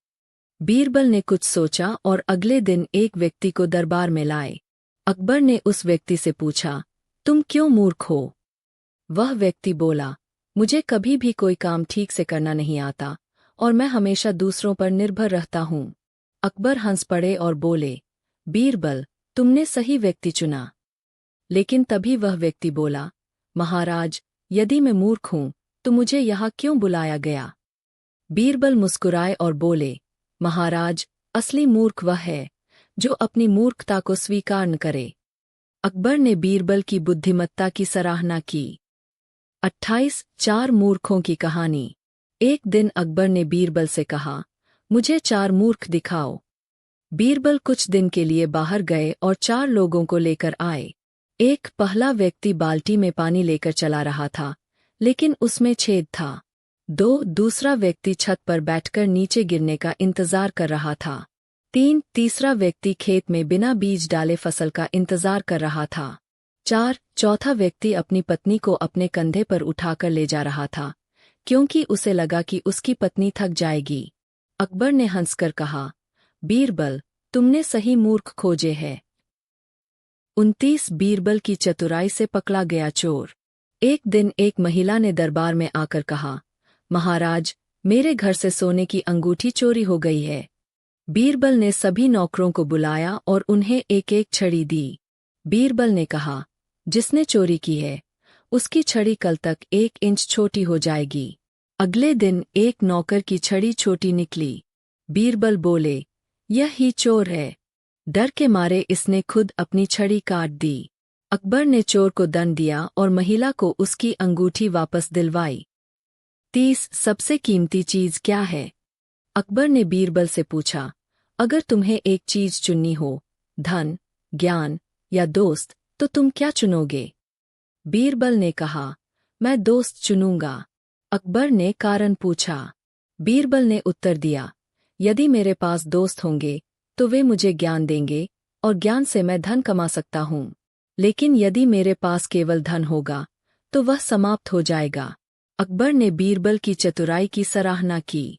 S1: बीरबल ने कुछ सोचा और अगले दिन एक व्यक्ति को दरबार में लाए। अकबर ने उस व्यक्ति से पूछा, तुम क्यों मूर्ख हो? वह व्यक्ति बोला, मुझे कभी भी कोई काम ठीक से करना नहीं आता और मैं हमेशा दूसरों पर निर्भर रहता हूँ। अकबर हंस पड़े और बोले, बीरबल, तुमने सही व्यक्ति चुना। लेकिन तभी वह व्यक्ति बोला, महाराज, यदि मैं मूर्ख हूं तो मुझे यहाँ क्यों बुलाया गया? बीरबल मुस्कुराए और बोले, महाराज, असली मूर्ख वह है जो अपनी मूर्खता को स्वीकार न करे। अकबर ने बीरबल की बुद्धिमत्ता की सराहना की। 28 चार मूर्खों की कहानी। एक दिन अकबर ने बीरबल से कहा, मुझे 4 मूर्ख दिखाओ। बीरबल कुछ दिन के लिए बाहर गए और 4 लोगों को लेकर आए। एक पहला व्यक्ति बाल्टी में पानी लेकर चला रहा था, लेकिन उसमें छेद था। 2 दूसरा व्यक्ति छत पर बैठकर नीचे गिरने का इंतजार कर रहा था। 3 तीसरा व्यक्ति खेत में बिना बीज डाले फसल का इंतजार कर रहा था। 4 चौथा व्यक्ति अपनी पत्नी को अपने कंधे पर उठाकर ले जा रहा था, क्योंकि उसे लगा कि उसकी पत्नी थक जाएगी। अकबर ने हंसकर कहा, बीरबल, तुमने सही मूर्ख खोजे हैं। 29 बीरबल की चतुराई से पकड़ा गया चोर। एक दिन एक महिला ने दरबार में आकर कहा, महाराज, मेरे घर से सोने की अंगूठी चोरी हो गई है। बीरबल ने सभी नौकरों को बुलाया और उन्हें एक एक छड़ी दी। बीरबल ने कहा, जिसने चोरी की है उसकी छड़ी कल तक 1 इंच छोटी हो जाएगी। अगले दिन एक नौकर की छड़ी छोटी निकली। बीरबल बोले, यह ही चोर है। डर के मारे इसने खुद अपनी छड़ी काट दी। अकबर ने चोर को दंड दिया और महिला को उसकी अंगूठी वापस दिलवाई। 30 सबसे कीमती चीज क्या है? अकबर ने बीरबल से पूछा, अगर तुम्हें एक चीज चुननी हो, धन, ज्ञान या दोस्त, तो तुम क्या चुनोगे? बीरबल ने कहा, मैं दोस्त चुनूंगा। अकबर ने कारण पूछा। बीरबल ने उत्तर दिया, यदि मेरे पास दोस्त होंगे तो वे मुझे ज्ञान देंगे और ज्ञान से मैं धन कमा सकता हूँ, लेकिन यदि मेरे पास केवल धन होगा तो वह समाप्त हो जाएगा। अकबर ने बीरबल की चतुराई की सराहना की।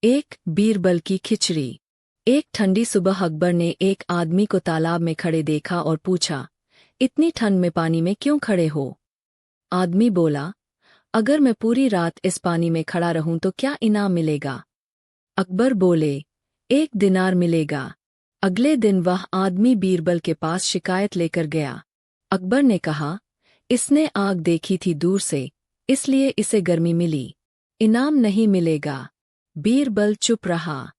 S1: एक बीरबल की खिचड़ी। एक ठंडी सुबह अकबर ने एक आदमी को तालाब में खड़े देखा और पूछा, इतनी ठंड में पानी में क्यों खड़े हो? आदमी बोला, अगर मैं पूरी रात इस पानी में खड़ा रहूं तो क्या इनाम मिलेगा? अकबर बोले, 1 दिनार मिलेगा। अगले दिन वह आदमी बीरबल के पास शिकायत लेकर गया। अकबर ने कहा, इसने आग देखी थी दूर से, इसलिए इसे गर्मी मिली। इनाम नहीं मिलेगा। बीरबल चुप रहा।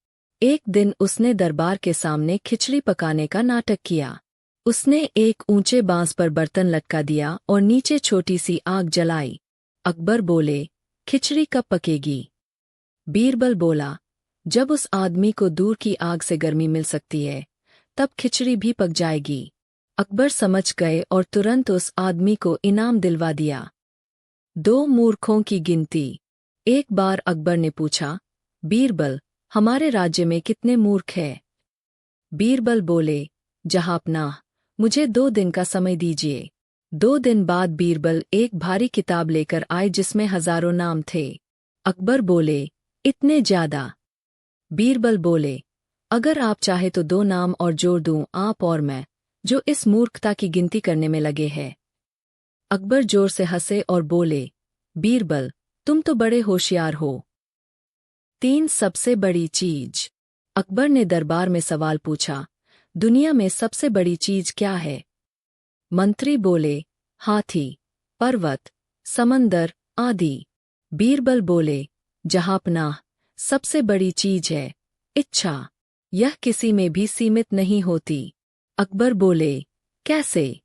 S1: एक दिन उसने दरबार के सामने खिचड़ी पकाने का नाटक किया। उसने एक ऊंचे बांस पर बर्तन लटका दिया और नीचे छोटी सी आग जलाई। अकबर बोले, खिचड़ी कब पकेगी? बीरबल बोला, जब उस आदमी को दूर की आग से गर्मी मिल सकती है, तब खिचड़ी भी पक जाएगी। अकबर समझ गए और तुरंत उस आदमी को इनाम दिलवा दिया। 2 मूर्खों की गिनती। एक बार अकबर ने पूछा, बीरबल, हमारे राज्य में कितने मूर्ख हैं? बीरबल बोले, जहांपनाह, मुझे 2 दिन का समय दीजिए। 2 दिन बाद बीरबल एक भारी किताब लेकर आए जिसमें हजारों नाम थे। अकबर बोले, इतने ज्यादा? बीरबल बोले, अगर आप चाहे तो 2 नाम और जोड़ दूं, आप और मैं, जो इस मूर्खता की गिनती करने में लगे हैं। अकबर जोर से हंसे और बोले, बीरबल, तुम तो बड़े होशियार हो। 3 सबसे बड़ी चीज। अकबर ने दरबार में सवाल पूछा, दुनिया में सबसे बड़ी चीज क्या है? मंत्री बोले, हाथी, पर्वत, समंदर आदि। बीरबल बोले, जहांपनाह, सबसे बड़ी चीज है इच्छा। यह किसी में भी सीमित नहीं होती। अकबर बोले, कैसे?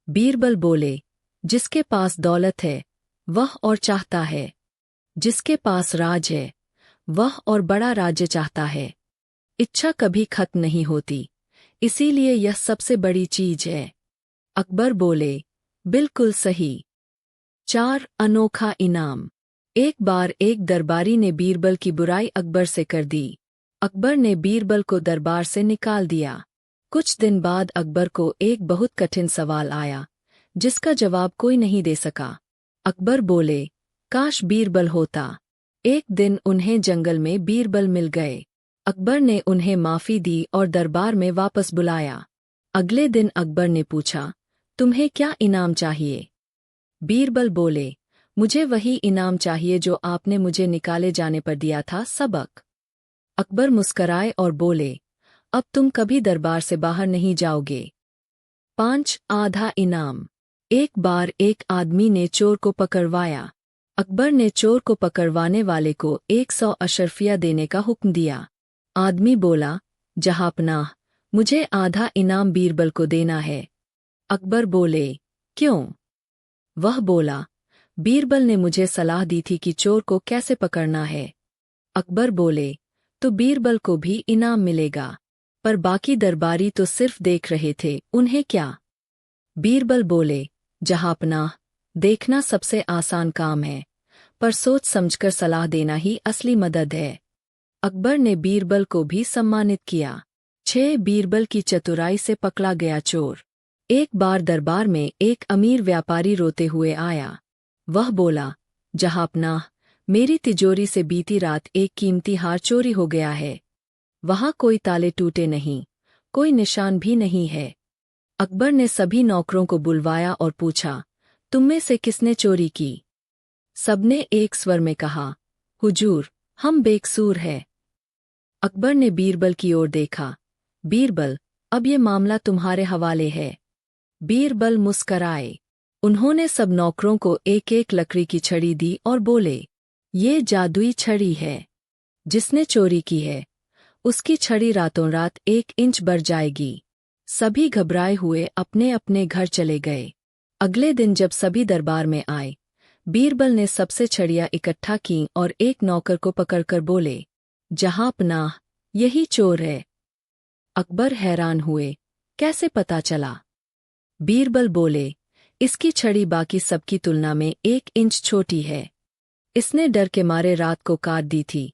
S1: बीरबल बोले, जिसके पास दौलत है वह और चाहता है, जिसके पास राज है वह और बड़ा राज्य चाहता है। इच्छा कभी खत्म नहीं होती, इसीलिए यह सबसे बड़ी चीज है। अकबर बोले, बिल्कुल सही। 4 अनोखा इनाम। एक बार एक दरबारी ने बीरबल की बुराई अकबर से कर दी। अकबर ने बीरबल को दरबार से निकाल दिया। कुछ दिन बाद अकबर को एक बहुत कठिन सवाल आया, जिसका जवाब कोई नहीं दे सका। अकबर बोले, काश बीरबल होता। एक दिन उन्हें जंगल में बीरबल मिल गए। अकबर ने उन्हें माफी दी और दरबार में वापस बुलाया। अगले दिन अकबर ने पूछा, तुम्हें क्या इनाम चाहिए? बीरबल बोले, मुझे वही इनाम चाहिए जो आपने मुझे निकाले जाने पर दिया था, सबक। अकबर मुस्कराए और बोले, अब तुम कभी दरबार से बाहर नहीं जाओगे। 5 आधा इनाम। एक बार एक आदमी ने चोर को पकड़वाया। अकबर ने चोर को पकड़वाने वाले को 100 अशर्फिया देने का हुक्म दिया। आदमी बोला, जहांपनाह, मुझे आधा इनाम बीरबल को देना है। अकबर बोले, क्यों? वह बोला, बीरबल ने मुझे सलाह दी थी कि चोर को कैसे पकड़ना है। अकबर बोले, तो बीरबल को भी इनाम मिलेगा, पर बाकी दरबारी तो सिर्फ देख रहे थे, उन्हें क्या? बीरबल बोले, जहांपनाह, देखना सबसे आसान काम है, पर सोच समझकर सलाह देना ही असली मदद है। अकबर ने बीरबल को भी सम्मानित किया। 6 बीरबल की चतुराई से पकड़ा गया चोर। एक बार दरबार में एक अमीर व्यापारी रोते हुए आया। वह बोला, जहांपनाह, मेरी तिजोरी से बीती रात एक कीमती हार चोरी हो गया है। वहां कोई ताले टूटे नहीं, कोई निशान भी नहीं है। अकबर ने सभी नौकरों को बुलवाया और पूछा, तुम में से किसने चोरी की? सबने एक स्वर में कहा, हुजूर, हम बेकसूर हैं। अकबर ने बीरबल की ओर देखा। बीरबल, अब ये मामला तुम्हारे हवाले है। बीरबल मुस्कराए। उन्होंने सब नौकरों को एक एक लकड़ी की छड़ी दी और बोले, ये जादुई छड़ी है। जिसने चोरी की है, उसकी छड़ी रातों रात 1 इंच बढ़ जाएगी। सभी घबराए हुए अपने अपने घर चले गए। अगले दिन जब सभी दरबार में आए, बीरबल ने सबसे छड़ियां इकट्ठा की और एक नौकर को पकड़कर बोले, जहांपनाह, यही चोर है। अकबर हैरान हुए, कैसे पता चला? बीरबल बोले, इसकी छड़ी बाकी सबकी तुलना में 1 इंच छोटी है। इसने डर के मारे रात को काट दी थी,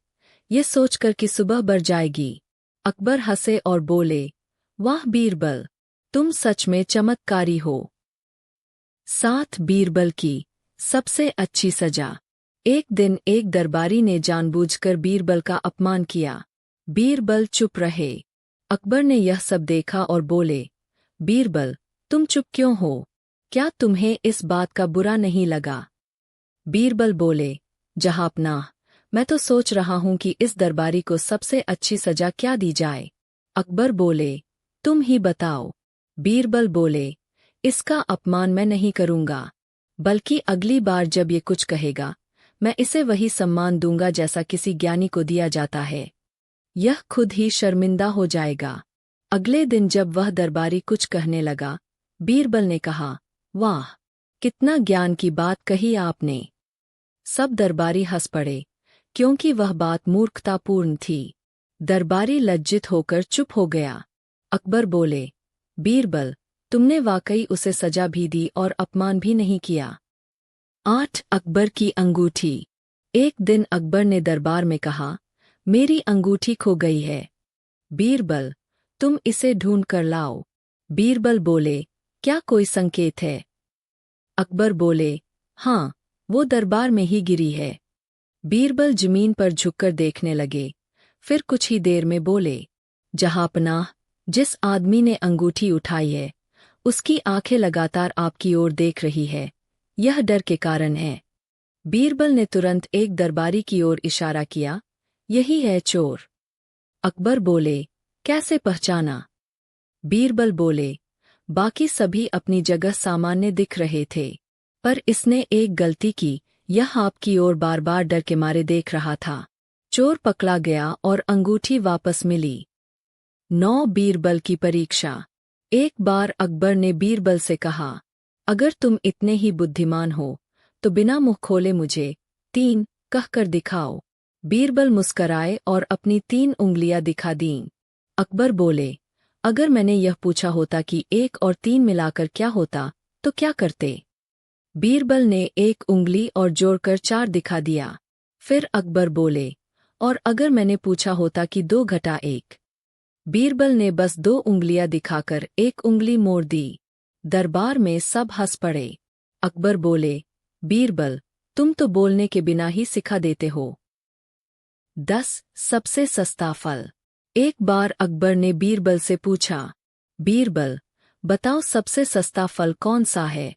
S1: ये सोचकर कि सुबह बढ़ जाएगी। अकबर हंसे और बोले, वाह बीरबल, तुम सच में चमत्कारी हो। 7 बीरबल की सबसे अच्छी सजा। एक दिन एक दरबारी ने जानबूझकर बीरबल का अपमान किया। बीरबल चुप रहे। अकबर ने यह सब देखा और बोले, बीरबल, तुम चुप क्यों हो? क्या तुम्हें इस बात का बुरा नहीं लगा? बीरबल बोले, जहांपनाह, मैं तो सोच रहा हूं कि इस दरबारी को सबसे अच्छी सजा क्या दी जाए। अकबर बोले, तुम ही बताओ। बीरबल बोले, इसका अपमान मैं नहीं करूंगा, बल्कि अगली बार जब ये कुछ कहेगा, मैं इसे वही सम्मान दूंगा जैसा किसी ज्ञानी को दिया जाता है। यह खुद ही शर्मिंदा हो जाएगा। अगले दिन जब वह दरबारी कुछ कहने लगा, बीरबल ने कहा, वाह, कितना ज्ञान की बात कही आपने। सब दरबारी हंस पड़े, क्योंकि वह बात मूर्खतापूर्ण थी। दरबारी लज्जित होकर चुप हो गया। अकबर बोले, बीरबल, तुमने वाकई उसे सजा भी दी और अपमान भी नहीं किया। 8 अकबर की अंगूठी। एक दिन अकबर ने दरबार में कहा, मेरी अंगूठी खो गई है। बीरबल, तुम इसे ढूंढ कर लाओ। बीरबल बोले, क्या कोई संकेत है? अकबर बोले, हाँ, वो दरबार में ही गिरी है। बीरबल जमीन पर झुककर देखने लगे, फिर कुछ ही देर में बोले, जहांपनाह, जिस आदमी ने अंगूठी उठाई है, उसकी आंखें लगातार आपकी ओर देख रही है। यह डर के कारण है। बीरबल ने तुरंत एक दरबारी की ओर इशारा किया, यही है चोर। अकबर बोले, कैसे पहचाना? बीरबल बोले, बाकी सभी अपनी जगह सामान्य दिख रहे थे, पर इसने एक गलती की, यह आपकी ओर बार बार डर के मारे देख रहा था। चोर पकड़ा गया और अंगूठी वापस मिली। 9 बीरबल की परीक्षा। एक बार अकबर ने बीरबल से कहा, अगर तुम इतने ही बुद्धिमान हो तो बिना मुंह खोले मुझे 3 कहकर दिखाओ। बीरबल मुस्कराए और अपनी 3 उंगलियां दिखा दीं। अकबर बोले, अगर मैंने यह पूछा होता कि 1 और 3 मिलाकर क्या होता तो क्या करते? बीरबल ने 1 उंगली और जोड़कर 4 दिखा दिया। फिर अकबर बोले, और अगर मैंने पूछा होता कि 2 घटा 1? बीरबल ने बस 2 उंगलियां दिखाकर 1 उंगली मोड़ दी। दरबार में सब हंस पड़े। अकबर बोले, बीरबल, तुम तो बोलने के बिना ही सिखा देते हो। 10 सबसे सस्ता फल। एक बार अकबर ने बीरबल से पूछा, बीरबल, बताओ सबसे सस्ता फल कौन सा है?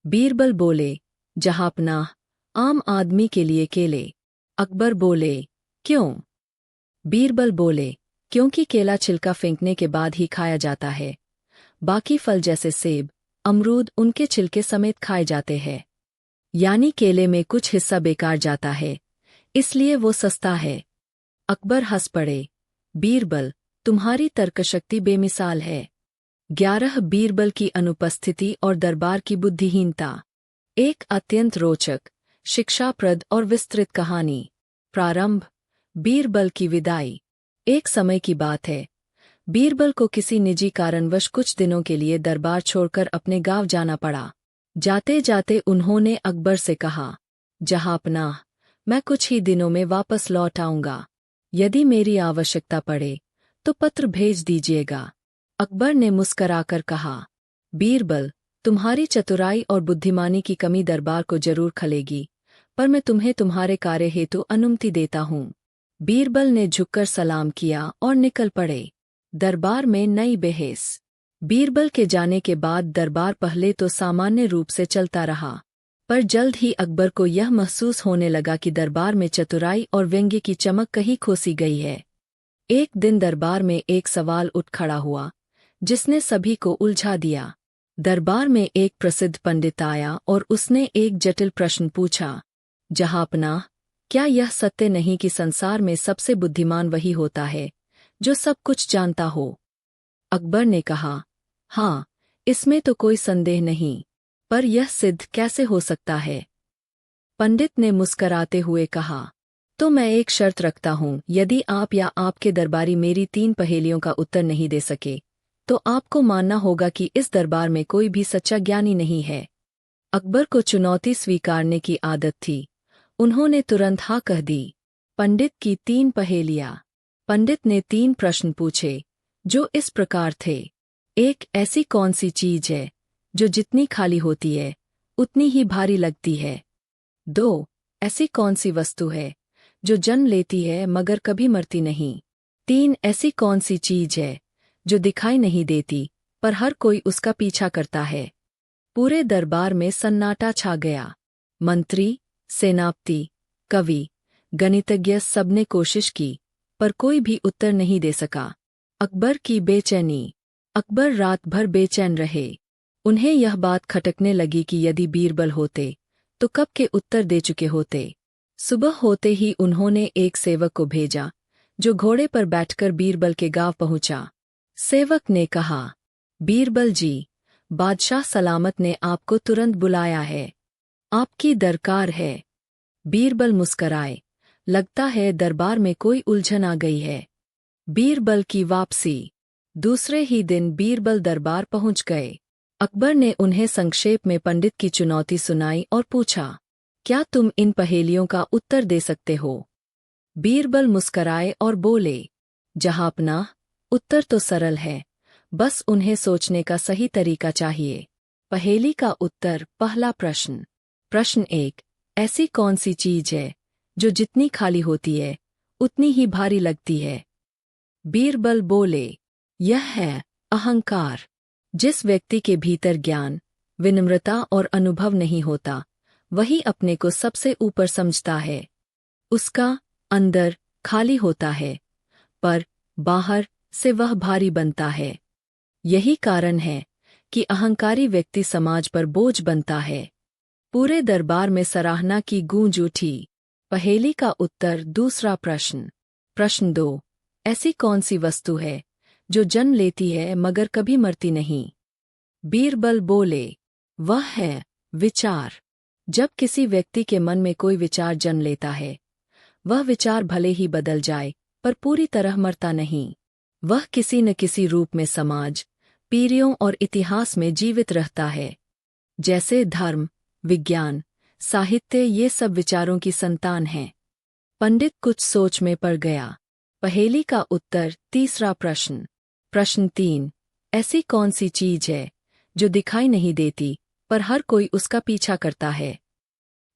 S1: बीरबल बोले, जहांपनाह, आम आदमी के लिए केले। अकबर बोले, क्यों? बीरबल बोले, क्योंकि केला छिलका फेंकने के बाद ही खाया जाता है। बाकी फल जैसे सेब, अमरूद उनके छिलके समेत खाए जाते हैं। यानी केले में कुछ हिस्सा बेकार जाता है, इसलिए वो सस्ता है। अकबर हंस पड़े, बीरबल, तुम्हारी तर्कशक्ति बेमिसाल है। 11 बीरबल की अनुपस्थिति और दरबार की बुद्धिहीनता। एक अत्यंत रोचक, शिक्षाप्रद और विस्तृत कहानी। प्रारंभ। बीरबल की विदाई। एक समय की बात है, बीरबल को किसी निजी कारणवश कुछ दिनों के लिए दरबार छोड़कर अपने गांव जाना पड़ा। जाते जाते उन्होंने अकबर से कहा, जहांपनाह, मैं कुछ ही दिनों में वापस लौट आऊंगा। यदि मेरी आवश्यकता पड़े तो पत्र भेज दीजिएगा। अकबर ने मुस्कराकर कहा, बीरबल, तुम्हारी चतुराई और बुद्धिमानी की कमी दरबार को जरूर खलेगी, पर मैं तुम्हें तुम्हारे कार्य हेतु अनुमति देता हूँ। बीरबल ने झुककर सलाम किया और निकल पड़े। दरबार में नई बहस। बीरबल के जाने के बाद दरबार पहले तो सामान्य रूप से चलता रहा, पर जल्द ही अकबर को यह महसूस होने लगा कि दरबार में चतुराई और व्यंग्य की चमक कहीं खोसी गई है। एक दिन दरबार में एक सवाल उठ खड़ा हुआ, जिसने सभी को उलझा दिया। दरबार में एक प्रसिद्ध पंडित आया और उसने एक जटिल प्रश्न पूछा, जहांपनाह, क्या यह सत्य नहीं कि संसार में सबसे बुद्धिमान वही होता है जो सब कुछ जानता हो? अकबर ने कहा, हाँ, इसमें तो कोई संदेह नहीं, पर यह सिद्ध कैसे हो सकता है? पंडित ने मुस्कराते हुए कहा, तो मैं एक शर्त रखता हूँ, यदि आप या आपके दरबारी मेरी 3 पहेलियों का उत्तर नहीं दे सके, तो आपको मानना होगा कि इस दरबार में कोई भी सच्चा ज्ञानी नहीं है। अकबर को चुनौती स्वीकारने की आदत थी। उन्होंने तुरंत हाँ कह दी। पंडित की 3 पहेलियाँ। पंडित ने 3 प्रश्न पूछे, जो इस प्रकार थे। 1, ऐसी कौन सी चीज है जो जितनी खाली होती है उतनी ही भारी लगती है? 2, ऐसी कौन सी वस्तु है जो जन्म लेती है मगर कभी मरती नहीं? 3, ऐसी कौन सी चीज है जो दिखाई नहीं देती पर हर कोई उसका पीछा करता है? पूरे दरबार में सन्नाटा छा गया। मंत्री, सेनापति, कवि, गणितज्ञ सबने कोशिश की, पर कोई भी उत्तर नहीं दे सका। अकबर की बेचैनी। अकबर रात भर बेचैन रहे। उन्हें यह बात खटकने लगी कि यदि बीरबल होते तो कब के उत्तर दे चुके होते। सुबह होते ही उन्होंने एक सेवक को भेजा, जो घोड़े पर बैठकर बीरबल के गांव पहुंचा। सेवक ने कहा, बीरबल जी, बादशाह सलामत ने आपको तुरंत बुलाया है, आपकी दरकार है। बीरबल मुस्कराए, लगता है दरबार में कोई उलझन आ गई है। बीरबल की वापसी। दूसरे ही दिन बीरबल दरबार पहुंच गए। अकबर ने उन्हें संक्षेप में पंडित की चुनौती सुनाई और पूछा, क्या तुम इन पहेलियों का उत्तर दे सकते हो? बीरबल मुस्कराए और बोले, जहांपनाह, उत्तर तो सरल है, बस उन्हें सोचने का सही तरीका चाहिए। पहेली का उत्तर। पहला प्रश्न। प्रश्न 1, ऐसी कौन सी चीज है जो जितनी खाली होती है उतनी ही भारी लगती है? बीरबल बोले, यह है अहंकार। जिस व्यक्ति के भीतर ज्ञान, विनम्रता और अनुभव नहीं होता, वही अपने को सबसे ऊपर समझता है। उसका अंदर खाली होता है, पर बाहर से वह भारी बनता है। यही कारण है कि अहंकारी व्यक्ति समाज पर बोझ बनता है। पूरे दरबार में सराहना की गूंज उठी। पहेली का उत्तर। दूसरा प्रश्न। प्रश्न 2, ऐसी कौन सी वस्तु है जो जन्म लेती है मगर कभी मरती नहीं? बीरबल बोले, वह है विचार। जब किसी व्यक्ति के मन में कोई विचार जन्म लेता है, वह विचार भले ही बदल जाए पर पूरी तरह मरता नहीं। वह किसी न किसी रूप में समाज, पीढ़ियों और इतिहास में जीवित रहता है। जैसे धर्म, विज्ञान, साहित्य, ये सब विचारों की संतान हैं। पंडित कुछ सोच में पड़ गया। पहेली का उत्तर। तीसरा प्रश्न। प्रश्न 3, ऐसी कौन सी चीज है जो दिखाई नहीं देती पर हर कोई उसका पीछा करता है?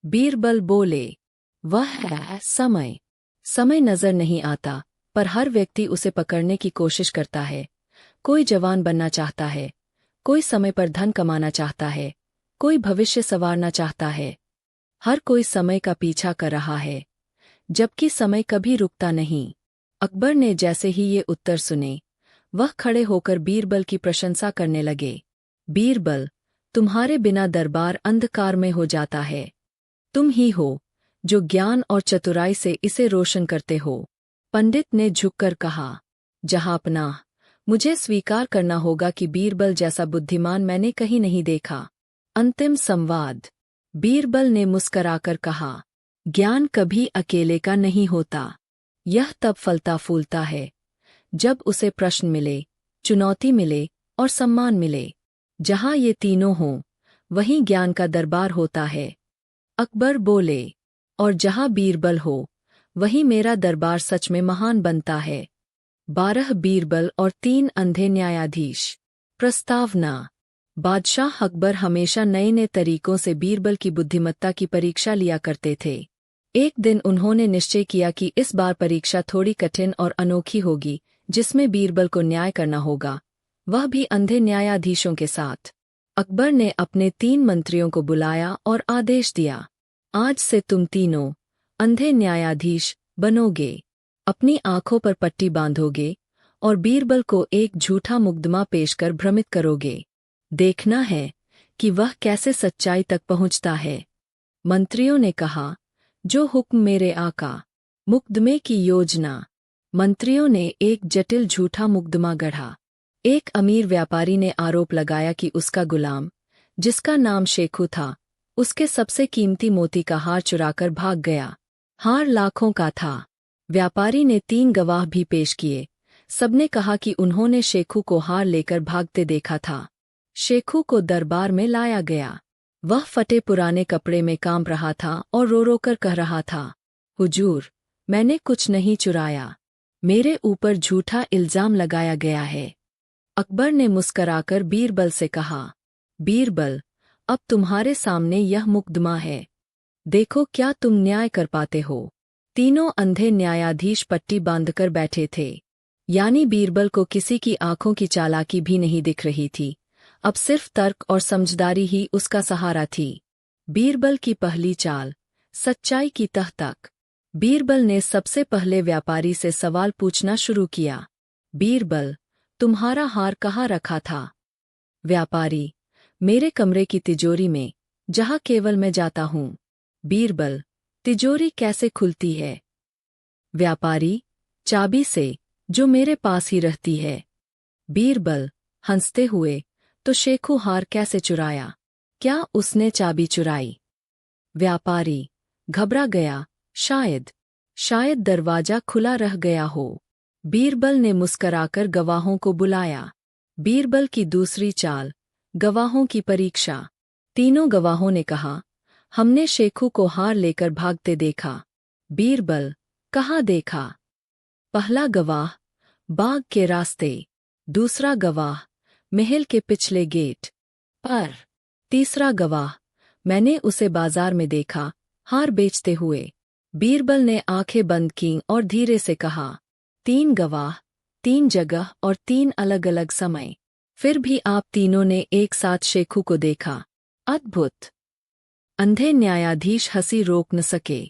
S1: बीरबल बोले, वह है समय। समय नजर नहीं आता पर हर व्यक्ति उसे पकड़ने की कोशिश करता है। कोई जवान बनना चाहता है, कोई समय पर धन कमाना चाहता है, कोई भविष्य संवारना चाहता है। हर कोई समय का पीछा कर रहा है, जबकि समय कभी रुकता नहीं। अकबर ने जैसे ही ये उत्तर सुने, वह खड़े होकर बीरबल की प्रशंसा करने लगे। बीरबल, तुम्हारे बिना दरबार अंधकार में हो जाता है। तुम ही हो जो ज्ञान और चतुराई से इसे रोशन करते हो। पंडित ने झुककर कहा, जहांपनाह, मुझे स्वीकार करना होगा कि बीरबल जैसा बुद्धिमान मैंने कहीं नहीं देखा। अंतिम संवाद। बीरबल ने मुस्कराकर कहा, ज्ञान कभी अकेले का नहीं होता। यह तब फलता फूलता है जब उसे प्रश्न मिले, चुनौती मिले और सम्मान मिले। जहां ये तीनों हों, वहीं ज्ञान का दरबार होता है। अकबर बोले, और जहां बीरबल हो, वहीं मेरा दरबार सच में महान बनता है। 12 बीरबल और 3 अंधे न्यायाधीश। प्रस्तावना। बादशाह अकबर हमेशा नए नए तरीकों से बीरबल की बुद्धिमत्ता की परीक्षा लिया करते थे। एक दिन उन्होंने निश्चय किया कि इस बार परीक्षा थोड़ी कठिन और अनोखी होगी, जिसमें बीरबल को न्याय करना होगा, वह भी अंधे न्यायाधीशों के साथ। अकबर ने अपने 3 मंत्रियों को बुलाया और आदेश दिया, आज से तुम तीनों अंधे न्यायाधीश बनोगे। अपनी आंखों पर पट्टी बांधोगे और बीरबल को एक झूठा मुकदमा पेश कर भ्रमित करोगे। देखना है कि वह कैसे सच्चाई तक पहुंचता है। मंत्रियों ने कहा, जो हुक्म मेरे आका। मुकदमे की योजना। मंत्रियों ने एक जटिल झूठा मुकदमा गढ़ा। एक अमीर व्यापारी ने आरोप लगाया कि उसका गुलाम, जिसका नाम शेखू था, उसके सबसे कीमती मोती का हार चुराकर भाग गया। हार लाखों का था। व्यापारी ने 3 गवाह भी पेश किए। सबने कहा कि उन्होंने शेखू को हार लेकर भागते देखा था। शेखू को दरबार में लाया गया। वह फटे पुराने कपड़े में कांप रहा था और रो रो कर कह रहा था, हुजूर, मैंने कुछ नहीं चुराया। मेरे ऊपर झूठा इल्जाम लगाया गया है। अकबर ने मुस्कराकर बीरबल से कहा, बीरबल, अब तुम्हारे सामने यह मुकदमा है। देखो क्या तुम न्याय कर पाते हो। तीनों अंधे न्यायाधीश पट्टी बांधकर बैठे थे। यानी बीरबल को किसी की आंखों की चालाकी भी नहीं दिख रही थी। अब सिर्फ तर्क और समझदारी ही उसका सहारा थी। बीरबल की पहली चाल, सच्चाई की तह तक। बीरबल ने सबसे पहले व्यापारी से सवाल पूछना शुरू किया। बीरबल, तुम्हारा हार कहाँ रखा था? व्यापारी, मेरे कमरे की तिजोरी में, जहाँ केवल मैं जाता हूँ। बीरबल, तिजोरी कैसे खुलती है? व्यापारी, चाबी से, जो मेरे पास ही रहती है। बीरबल, हंसते हुए, तो शेखू हार कैसे चुराया? क्या उसने चाबी चुराई? व्यापारी, घबरा गया, शायद शायद दरवाजा खुला रह गया हो। बीरबल ने मुस्कराकर गवाहों को बुलाया। बीरबल की दूसरी चाल, गवाहों की परीक्षा। तीनों गवाहों ने कहा, हमने शेखू को हार लेकर भागते देखा। बीरबल, कहाँ देखा? पहला गवाह, बाग के रास्ते। दूसरा गवाह, महल के पिछले गेट पर। तीसरा गवाह, मैंने उसे बाजार में देखा, हार बेचते हुए। बीरबल ने आंखें बंद कीं और धीरे से कहा, 3 गवाह, 3 जगह और 3 अलग-अलग समय। फिर भी आप तीनों ने एक साथ शेखू को देखा। अद्भुत। अंधे न्यायाधीश हंसी रोक न सके,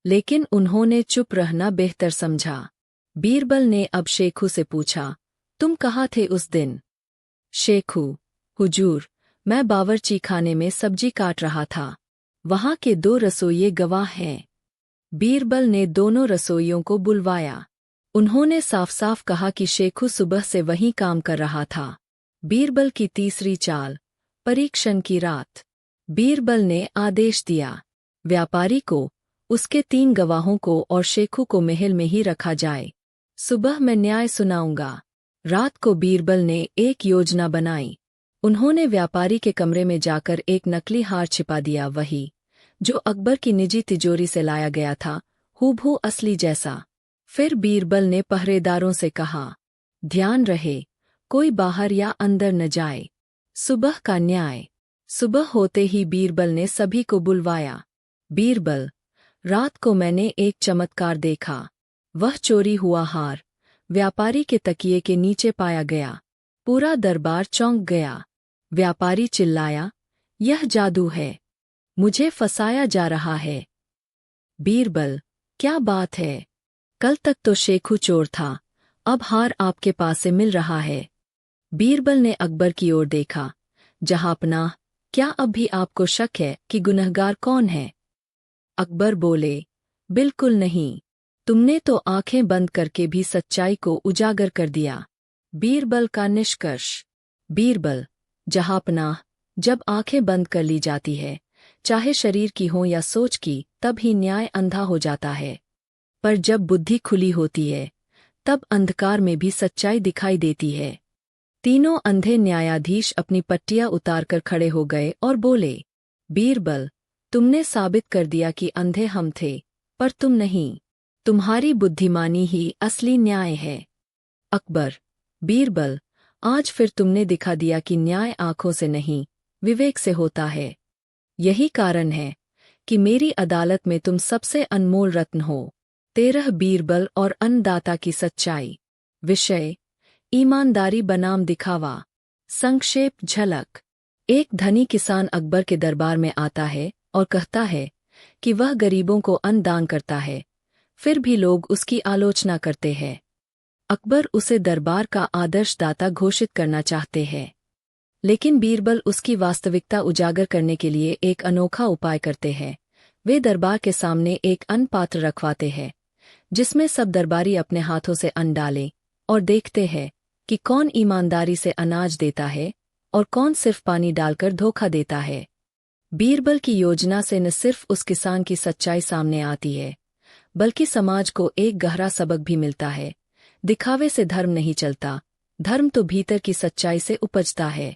S1: लेकिन उन्होंने चुप रहना बेहतर समझा। बीरबल ने अब शेखू से पूछा, तुम कहाँ थे उस दिन? शेखू, हुजूर, मैं बावर्ची खाने में सब्जी काट रहा था। वहाँ के 2 रसोइये गवाह हैं। बीरबल ने दोनों रसोइयों को बुलवाया। उन्होंने साफ-साफ कहा कि शेखू सुबह से वहीं काम कर रहा था। बीरबल की तीसरी चाल, परीक्षण की रात। बीरबल ने आदेश दिया, व्यापारी को, उसके 3 गवाहों को और शेखू को महल में ही रखा जाए। सुबह मैं न्याय सुनाऊंगा। रात को बीरबल ने एक योजना बनाई। उन्होंने व्यापारी के कमरे में जाकर एक नकली हार छिपा दिया, वही जो अकबर की निजी तिजोरी से लाया गया था, हूबहू असली जैसा। फिर बीरबल ने पहरेदारों से कहा, ध्यान रहे, कोई बाहर या अंदर न जाए। सुबह का न्याय। सुबह होते ही बीरबल ने सभी को बुलवाया। बीरबल, रात को मैंने एक चमत्कार देखा। वह चोरी हुआ हार व्यापारी के तकिए के नीचे पाया गया। पूरा दरबार चौंक गया। व्यापारी चिल्लाया, यह जादू है, मुझे फंसाया जा रहा है। बीरबल, क्या बात है? कल तक तो शेखू चोर था, अब हार आपके पास से मिल रहा है। बीरबल ने अकबर की ओर देखा, जहांपनाह, क्या अब भी आपको शक है कि गुनहगार कौन है? अकबर बोले, बिल्कुल नहीं, तुमने तो आंखें बंद करके भी सच्चाई को उजागर कर दिया। बीरबल का निष्कर्ष। बीरबल, जहांपनाह, जब आंखें बंद कर ली जाती है, चाहे शरीर की हो या सोच की, तब ही न्याय अंधा हो जाता है। पर जब बुद्धि खुली होती है, तब अंधकार में भी सच्चाई दिखाई देती है। तीनों अंधे न्यायाधीश अपनी पट्टियां उतारकर खड़े हो गए और बोले, बीरबल, तुमने साबित कर दिया कि अंधे हम थे, पर तुम नहीं। तुम्हारी बुद्धिमानी ही असली न्याय है। अकबर, बीरबल, आज फिर तुमने दिखा दिया कि न्याय आंखों से नहीं, विवेक से होता है। यही कारण है कि मेरी अदालत में तुम सबसे अनमोल रत्न हो। 13 बीरबल और अन्नदाता की सच्चाई। विषय, ईमानदारी बनाम दिखावा। संक्षेप झलक। एक धनी किसान अकबर के दरबार में आता है और कहता है कि वह गरीबों को अन्न दान करता है, फिर भी लोग उसकी आलोचना करते हैं। अकबर उसे दरबार का आदर्श दाता घोषित करना चाहते हैं, लेकिन बीरबल उसकी वास्तविकता उजागर करने के लिए एक अनोखा उपाय करते हैं। वे दरबार के सामने एक अन्न पात्र रखवाते हैं, जिसमें सब दरबारी अपने हाथों से अन्न डालें और देखते हैं कि कौन ईमानदारी से अनाज देता है और कौन सिर्फ पानी डालकर धोखा देता है। बीरबल की योजना से न सिर्फ उस किसान की सच्चाई सामने आती है, बल्कि समाज को एक गहरा सबक भी मिलता है। दिखावे से धर्म नहीं चलता, धर्म तो भीतर की सच्चाई से उपजता है।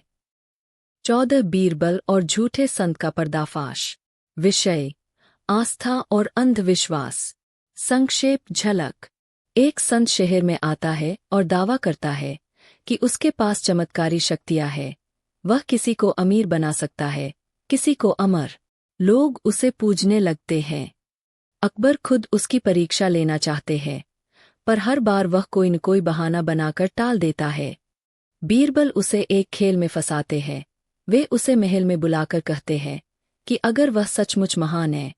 S1: 14 बीरबल और झूठे संत का पर्दाफाश। विषय, आस्था और अंधविश्वास। संक्षेप झलक। एक संत शहर में आता है और दावा करता है कि उसके पास चमत्कारी शक्तियां हैं। वह किसी को अमीर बना सकता है, किसी को अमर। लोग उसे पूजने लगते हैं। अकबर खुद उसकी परीक्षा लेना चाहते हैं, पर हर बार वह कोई न कोई बहाना बनाकर टाल देता है। बीरबल उसे एक खेल में फंसाते हैं। वे उसे महल में बुलाकर कहते हैं कि अगर वह सचमुच महान है,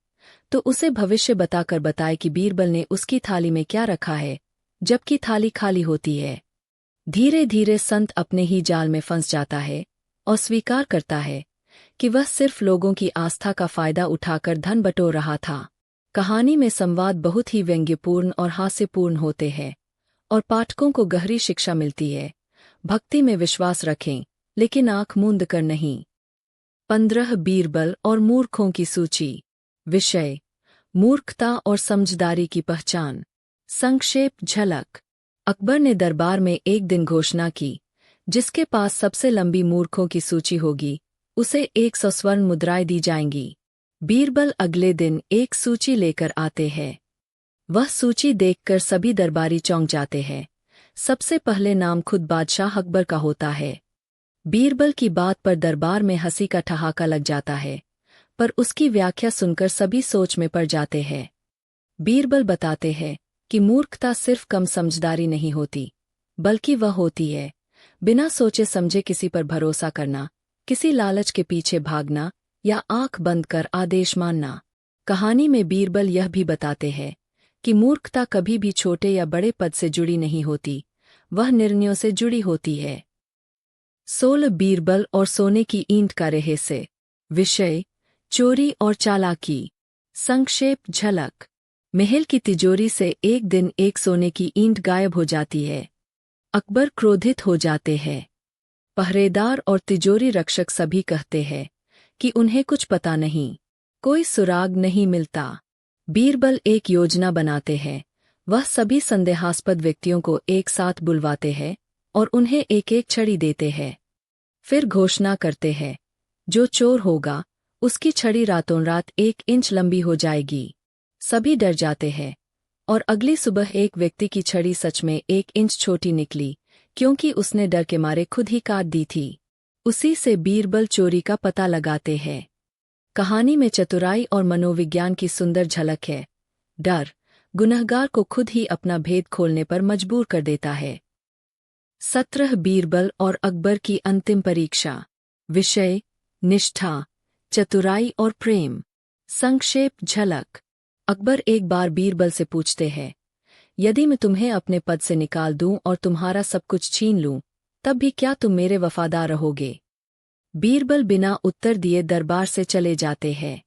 S1: तो उसे भविष्य बताकर बताए कि बीरबल ने उसकी थाली में क्या रखा है, जबकि थाली खाली होती है। धीरे धीरे संत अपने ही जाल में फंस जाता है और स्वीकार करता है कि वह सिर्फ लोगों की आस्था का फायदा उठाकर धन बटोर रहा था। कहानी में संवाद बहुत ही व्यंग्यपूर्ण और हास्यपूर्ण होते हैं और पाठकों को गहरी शिक्षा मिलती है। भक्ति में विश्वास रखें, लेकिन आंख मूंद कर नहीं। 15 बीरबल और मूर्खों की सूची। विषय: मूर्खता और समझदारी की पहचान। संक्षेप झलक। अकबर ने दरबार में एक दिन घोषणा की, जिसके पास सबसे लंबी मूर्खों की सूची होगी उसे 100 स्वर्ण मुद्राएं दी जाएंगी। बीरबल अगले दिन एक सूची लेकर आते हैं। वह सूची देखकर सभी दरबारी चौंक जाते हैं। सबसे पहले नाम खुद बादशाह अकबर का होता है। बीरबल की बात पर दरबार में हंसी का ठहाका लग जाता है, पर उसकी व्याख्या सुनकर सभी सोच में पड़ जाते हैं। बीरबल बताते हैं कि मूर्खता सिर्फ कम समझदारी नहीं होती, बल्कि वह होती है बिना सोचे समझे किसी पर भरोसा करना, किसी लालच के पीछे भागना या आंख बंद कर आदेश मानना। कहानी में बीरबल यह भी बताते हैं कि मूर्खता कभी भी छोटे या बड़े पद से जुड़ी नहीं होती, वह निर्णयों से जुड़ी होती है। 16 बीरबल और सोने की ईंट का रहस्य। विषय: चोरी और चालाकी। संक्षेप झलक। महल की तिजोरी से एक दिन एक सोने की ईंट गायब हो जाती है। अकबर क्रोधित हो जाते हैं। पहरेदार और तिजोरी रक्षक सभी कहते हैं कि उन्हें कुछ पता नहीं, कोई सुराग नहीं मिलता। बीरबल एक योजना बनाते हैं। वह सभी संदेहास्पद व्यक्तियों को एक साथ बुलवाते हैं और उन्हें एक एक छड़ी देते हैं। फिर घोषणा करते हैं, जो चोर होगा उसकी छड़ी रातों रात 1 इंच लंबी हो जाएगी। सभी डर जाते हैं और अगली सुबह एक व्यक्ति की छड़ी सच में 1 इंच छोटी निकली, क्योंकि उसने डर के मारे खुद ही काट दी थी। उसी से बीरबल चोरी का पता लगाते हैं। कहानी में चतुराई और मनोविज्ञान की सुंदर झलक है। डर गुनहगार को खुद ही अपना भेद खोलने पर मजबूर कर देता है। 17 बीरबल और अकबर की अंतिम परीक्षा। विषय: निष्ठा, चतुराई और प्रेम। संक्षेप झलक। अकबर एक बार बीरबल से पूछते हैं, यदि मैं तुम्हें अपने पद से निकाल दूं और तुम्हारा सब कुछ छीन लूं, तब भी क्या तुम मेरे वफादार रहोगे? बीरबल बिना उत्तर दिए दरबार से चले जाते हैं।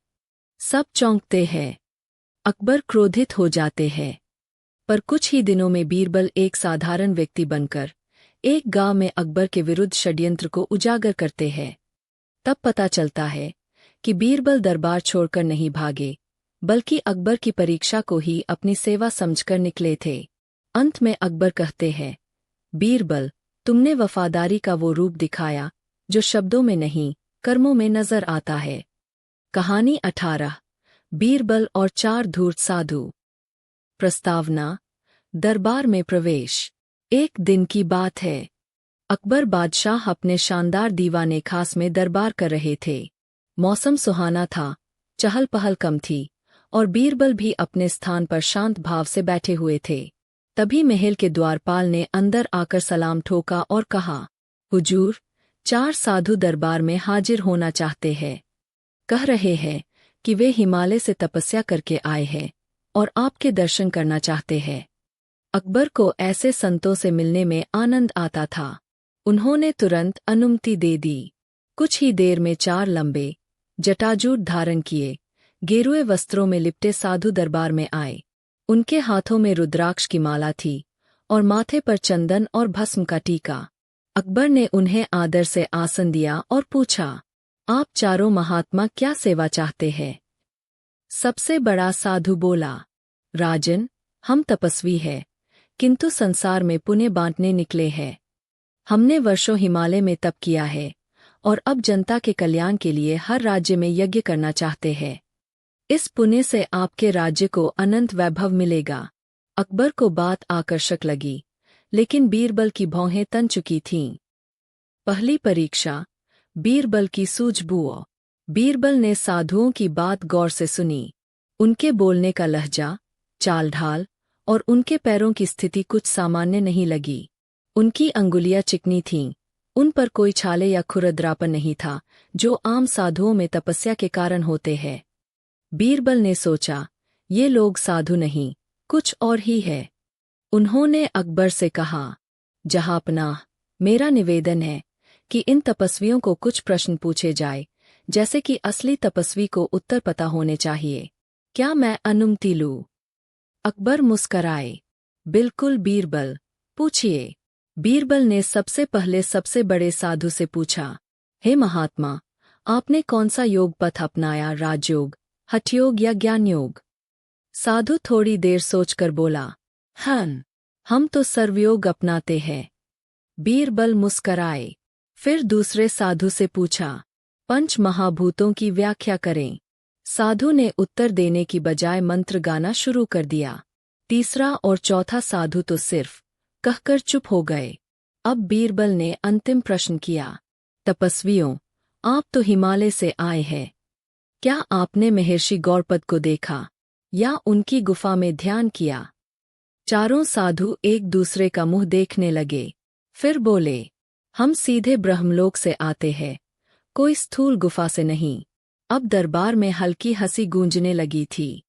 S1: सब चौंकते हैं। अकबर क्रोधित हो जाते हैं। पर कुछ ही दिनों में बीरबल एक साधारण व्यक्ति बनकर एक गांव में अकबर के विरुद्ध षड्यंत्र को उजागर करते हैं। तब पता चलता है कि बीरबल दरबार छोड़कर नहीं भागे, बल्कि अकबर की परीक्षा को ही अपनी सेवा समझकर निकले थे। अंत में अकबर कहते हैं, बीरबल, तुमने वफादारी का वो रूप दिखाया जो शब्दों में नहीं, कर्मों में नजर आता है। कहानी 18 बीरबल और 4 धूर्त साधु। प्रस्तावना: दरबार में प्रवेश। एक दिन की बात है। अकबर बादशाह अपने शानदार दीवाने खास में दरबार कर रहे थे। मौसम सुहाना था, चहल पहल कम थी और बीरबल भी अपने स्थान पर शांत भाव से बैठे हुए थे। तभी महल के द्वारपाल ने अंदर आकर सलाम ठोका और कहा, हुजूर, 4 साधु दरबार में हाजिर होना चाहते हैं। कह रहे हैं कि वे हिमालय से तपस्या करके आए हैं और आपके दर्शन करना चाहते हैं। अकबर को ऐसे संतों से मिलने में आनंद आता था। उन्होंने तुरंत अनुमति दे दी। कुछ ही देर में 4 लंबे, जटाजूट धारण किए, गेरुए वस्त्रों में लिपटे साधु दरबार में आए। उनके हाथों में रुद्राक्ष की माला थी और माथे पर चंदन और भस्म का टीका। अकबर ने उन्हें आदर से आसन दिया और पूछा, आप चारों महात्मा क्या सेवा चाहते हैं? सबसे बड़ा साधु बोला, राजन, हम तपस्वी हैं, किंतु संसार में पुण्य बांटने निकले हैं। हमने वर्षों हिमालय में तप किया है और अब जनता के कल्याण के लिए हर राज्य में यज्ञ करना चाहते हैं। इस पुण्य से आपके राज्य को अनंत वैभव मिलेगा। अकबर को बात आकर्षक लगी, लेकिन बीरबल की भौहें तन चुकी थीं। पहली परीक्षा: बीरबल की सूझबूझ। बीरबल ने साधुओं की बात गौर से सुनी। उनके बोलने का लहजा, चाल ढाल और उनके पैरों की स्थिति कुछ सामान्य नहीं लगी। उनकी अंगुलियां चिकनी थीं, उन पर कोई छाले या खुरदरापन नहीं था, जो आम साधुओं में तपस्या के कारण होते हैं। बीरबल ने सोचा, ये लोग साधु नहीं, कुछ और ही है। उन्होंने अकबर से कहा, जहांपनाह, मेरा निवेदन है कि इन तपस्वियों को कुछ प्रश्न पूछे जाए, जैसे कि असली तपस्वी को उत्तर पता होने चाहिए। क्या मैं अनुमति लूं? अकबर मुस्कराए। बिल्कुल बीरबल, पूछिए। बीरबल ने सबसे पहले सबसे बड़े साधु से पूछा, हे महात्मा, आपने कौन सा योग पथ अपनाया, राजयोग, हठयोग या ज्ञानयोग? साधु थोड़ी देर सोचकर बोला, हम तो सर्वयोग अपनाते हैं। बीरबल मुस्कराए। फिर दूसरे साधु से पूछा, पंच महाभूतों की व्याख्या करें। साधु ने उत्तर देने की बजाय मंत्र गाना शुरू कर दिया। तीसरा और चौथा साधु तो सिर्फ कहकर चुप हो गए। अब बीरबल ने अंतिम प्रश्न किया, तपस्वियों, आप तो हिमालय से आए हैं। क्या आपने महर्षि गौरपद को देखा या उनकी गुफा में ध्यान किया? चारों साधु एक दूसरे का मुंह देखने लगे। फिर बोले, हम सीधे ब्रह्मलोक से आते हैं, कोई स्थूल गुफा से नहीं। अब दरबार में हल्की हंसी गूंजने लगी थी।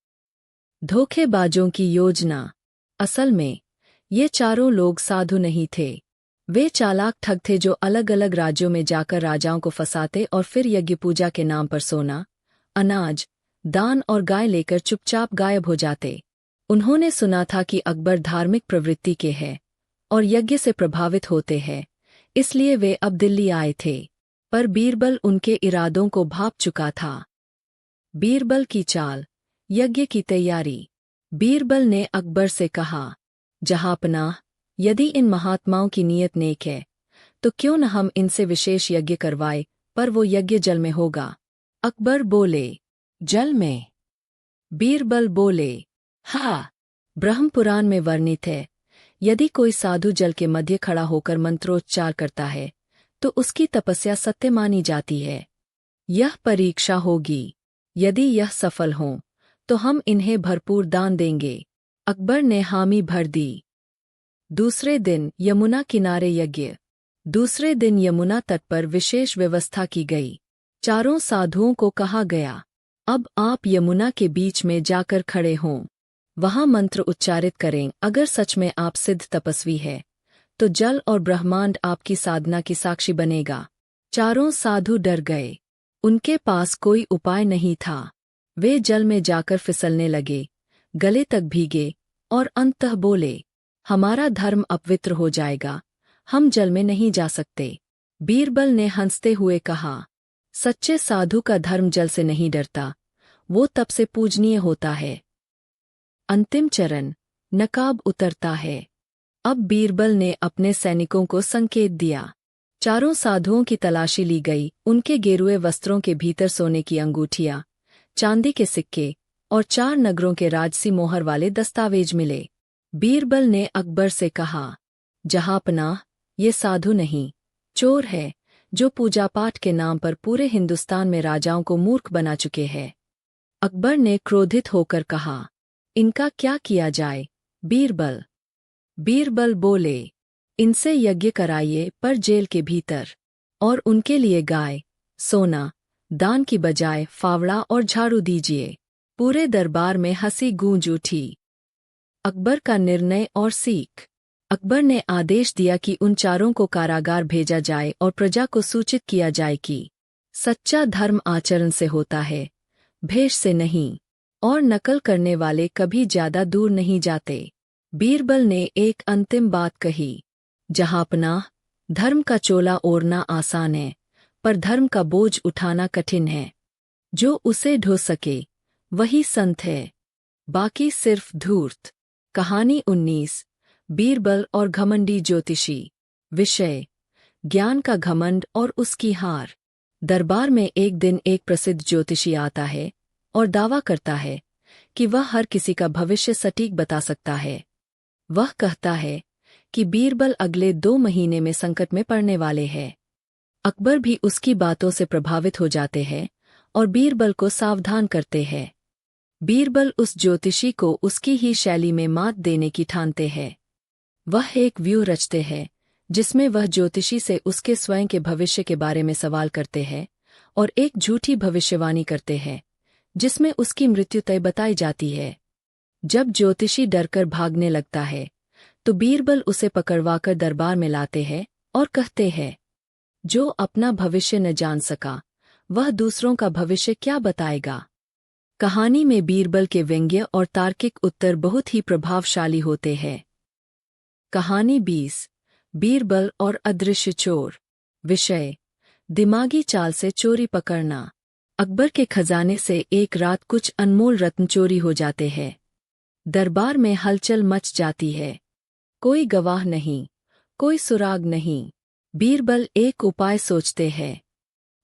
S1: धोखेबाजों की योजना। असल में ये चारों लोग साधु नहीं थे। वे चालाक ठग थे जो अलग अलग राज्यों में जाकर राजाओं को फंसाते और फिर यज्ञ पूजा के नाम पर सोना, अनाज, दान और गाय लेकर चुपचाप गायब हो जाते। उन्होंने सुना था कि अकबर धार्मिक प्रवृत्ति के हैं और यज्ञ से प्रभावित होते हैं, इसलिए वे अब दिल्ली आए थे। पर बीरबल उनके इरादों को भांप चुका था। बीरबल की चाल, यज्ञ की तैयारी। बीरबल ने अकबर से कहा, जहांपनाह, यदि इन महात्माओं की नीयत नेक है तो क्यों न हम इनसे विशेष यज्ञ करवाए, पर वो यज्ञ जल में होगा। अकबर बोले, जल में? बीरबल बोले, हाँ, ब्रह्म पुराण में वर्णित है, यदि कोई साधु जल के मध्य खड़ा होकर मंत्रोच्चार करता है तो उसकी तपस्या सत्य मानी जाती है। यह परीक्षा होगी, यदि यह सफल हो तो हम इन्हें भरपूर दान देंगे। अकबर ने हामी भर दी। दूसरे दिन यमुना किनारे यज्ञ। दूसरे दिन यमुना तट पर विशेष व्यवस्था की गई। चारों साधुओं को कहा गया, अब आप यमुना के बीच में जाकर खड़े हों, वहां मंत्र उच्चारित करें। अगर सच में आप सिद्ध तपस्वी है तो जल और ब्रह्मांड आपकी साधना की साक्षी बनेगा। चारों साधु डर गए। उनके पास कोई उपाय नहीं था। वे जल में जाकर फिसलने लगे, गले तक भीगे और अंततः बोले, हमारा धर्म अपवित्र हो जाएगा, हम जल में नहीं जा सकते। बीरबल ने हंसते हुए कहा, सच्चे साधु का धर्म जल से नहीं डरता, वो तप से पूजनीय होता है। अंतिम चरण, नकाब उतरता है। अब बीरबल ने अपने सैनिकों को संकेत दिया। चारों साधुओं की तलाशी ली गई। उनके गेरुए वस्त्रों के भीतर सोने की अंगूठियां, चांदी के सिक्के और 4 नगरों के राजसी मोहर वाले दस्तावेज मिले। बीरबल ने अकबर से कहा, जहांपनाह, ये साधु नहीं, चोर है, जो पूजा पाठ के नाम पर पूरे हिंदुस्तान में राजाओं को मूर्ख बना चुके हैं। अकबर ने क्रोधित होकर कहा, इनका क्या किया जाए? बीरबल बोले, इनसे यज्ञ कराइए पर जेल के भीतर, और उनके लिए गाय, सोना, दान की बजाय फावड़ा और झाड़ू दीजिए। पूरे दरबार में हंसी गूंज उठी। अकबर का निर्णय और सीख। अकबर ने आदेश दिया कि उन चारों को कारागार भेजा जाए और प्रजा को सूचित किया जाए कि सच्चा धर्म आचरण से होता है, भेष से नहीं, और नकल करने वाले कभी ज्यादा दूर नहीं जाते। बीरबल ने एक अंतिम बात कही, जहांपनाह, धर्म का चोला ओढ़ना आसान है, पर धर्म का बोझ उठाना कठिन है। जो उसे ढो सके वही संत है, बाकी सिर्फ धूर्त। कहानी 19। बीरबल और घमंडी ज्योतिषी। विषय, ज्ञान का घमंड और उसकी हार। दरबार में एक दिन एक प्रसिद्ध ज्योतिषी आता है और दावा करता है कि वह हर किसी का भविष्य सटीक बता सकता है। वह कहता है कि बीरबल अगले 2 महीने में संकट में पड़ने वाले हैं। अकबर भी उसकी बातों से प्रभावित हो जाते हैं और बीरबल को सावधान करते हैं। बीरबल उस ज्योतिषी को उसकी ही शैली में मात देने की ठानते हैं। वह एक व्यूह रचते हैं जिसमें वह ज्योतिषी से उसके स्वयं के भविष्य के बारे में सवाल करते हैं और एक झूठी भविष्यवाणी करते हैं जिसमें उसकी मृत्यु तय बताई जाती है। जब ज्योतिषी डरकर भागने लगता है तो बीरबल उसे पकड़वाकर दरबार में लाते हैं और कहते हैं, जो अपना भविष्य न जान सका वह दूसरों का भविष्य क्या बताएगा। कहानी में बीरबल के व्यंग्य और तार्किक उत्तर बहुत ही प्रभावशाली होते हैं। कहानी 20 बीरबल और अदृश्य चोर। विषय दिमागी चाल से चोरी पकड़ना। अकबर के खजाने से एक रात कुछ अनमोल रत्न चोरी हो जाते हैं। दरबार में हलचल मच जाती है। कोई गवाह नहीं, कोई सुराग नहीं। बीरबल एक उपाय सोचते हैं।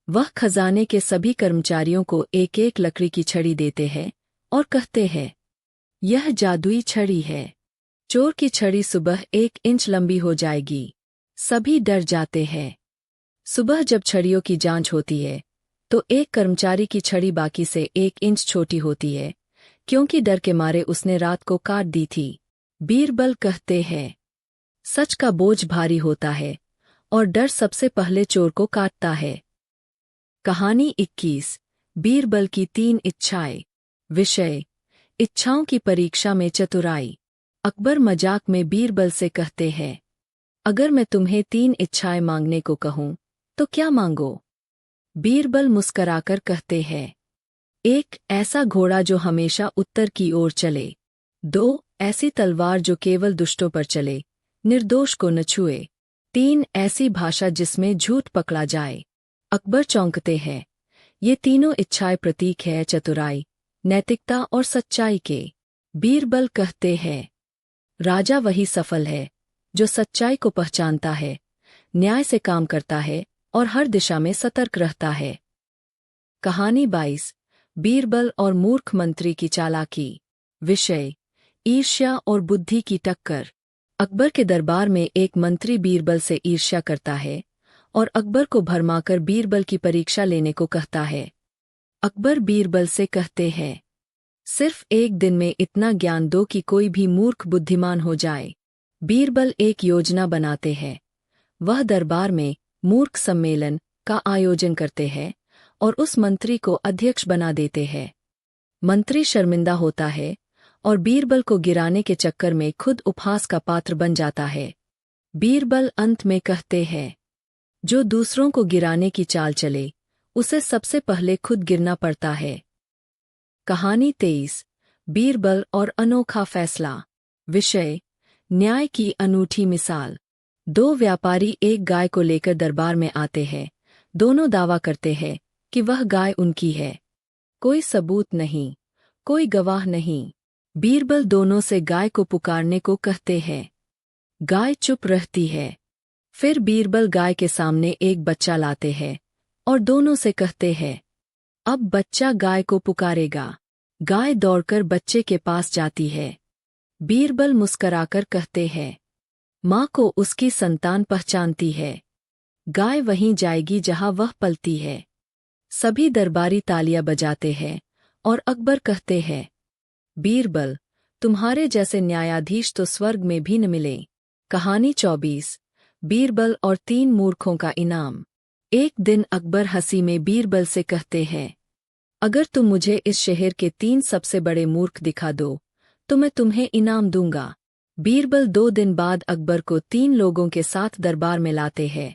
S1: वह खजाने के सभी कर्मचारियों को एक एक लकड़ी की छड़ी देते हैं और कहते हैं, यह जादुई छड़ी है। चोर की छड़ी सुबह 1 इंच लंबी हो जाएगी। सभी डर जाते हैं। सुबह जब छड़ियों की जांच होती है तो एक कर्मचारी की छड़ी बाकी से 1 इंच छोटी होती है, क्योंकि डर के मारे उसने रात को काट दी थी। बीरबल कहते हैं, सच का बोझ भारी होता है और डर सबसे पहले चोर को काटता है। कहानी 21 बीरबल की 3 इच्छाएं। विषय इच्छाओं की परीक्षा में चतुराई। अकबर मजाक में बीरबल से कहते हैं, अगर मैं तुम्हें 3 इच्छाएं मांगने को कहूं तो क्या मांगो। बीरबल मुस्कराकर कहते हैं, 1 ऐसा घोड़ा जो हमेशा उत्तर की ओर चले। 2 ऐसी तलवार जो केवल दुष्टों पर चले, निर्दोष को न छुए। 3 ऐसी भाषा जिसमें झूठ पकड़ा जाए। अकबर चौंकते हैं। ये तीनों इच्छाएं प्रतीक है चतुराई, नैतिकता और सच्चाई के। बीरबल कहते हैं, राजा वही सफल है जो सच्चाई को पहचानता है, न्याय से काम करता है और हर दिशा में सतर्क रहता है। कहानी 22 बीरबल और मूर्ख मंत्री की चालाकी। विषय ईर्ष्या और बुद्धि की टक्कर। अकबर के दरबार में एक मंत्री बीरबल से ईर्ष्या करता है और अकबर को भरमाकर बीरबल की परीक्षा लेने को कहता है। अकबर बीरबल से कहते हैं, सिर्फ 1 दिन में इतना ज्ञान दो कि कोई भी मूर्ख बुद्धिमान हो जाए। बीरबल एक योजना बनाते हैं। वह दरबार में मूर्ख सम्मेलन का आयोजन करते हैं और उस मंत्री को अध्यक्ष बना देते हैं। मंत्री शर्मिंदा होता है और बीरबल को गिराने के चक्कर में खुद उपहास का पात्र बन जाता है। बीरबल अंत में कहते हैं, जो दूसरों को गिराने की चाल चले उसे सबसे पहले खुद गिरना पड़ता है। कहानी 23 बीरबल और अनोखा फैसला। विषय न्याय की अनूठी मिसाल। 2 व्यापारी एक गाय को लेकर दरबार में आते हैं। दोनों दावा करते हैं कि वह गाय उनकी है। कोई सबूत नहीं, कोई गवाह नहीं। बीरबल दोनों से गाय को पुकारने को कहते हैं। गाय चुप रहती है। फिर बीरबल गाय के सामने एक बच्चा लाते हैं और दोनों से कहते हैं, अब बच्चा गाय को पुकारेगा। गाय दौड़कर बच्चे के पास जाती है। बीरबल मुस्कराकर कहते हैं, माँ को उसकी संतान पहचानती है। गाय वहीं जाएगी जहाँ वह पलती है। सभी दरबारी तालियां बजाते हैं और अकबर कहते हैं, बीरबल, तुम्हारे जैसे न्यायाधीश तो स्वर्ग में भी न मिले। कहानी 24 बीरबल और 3 मूर्खों का इनाम। एक दिन अकबर हंसी में बीरबल से कहते हैं, अगर तुम मुझे इस शहर के 3 सबसे बड़े मूर्ख दिखा दो तो मैं तुम्हें इनाम दूंगा। बीरबल 2 दिन बाद अकबर को 3 लोगों के साथ दरबार में लाते हैं।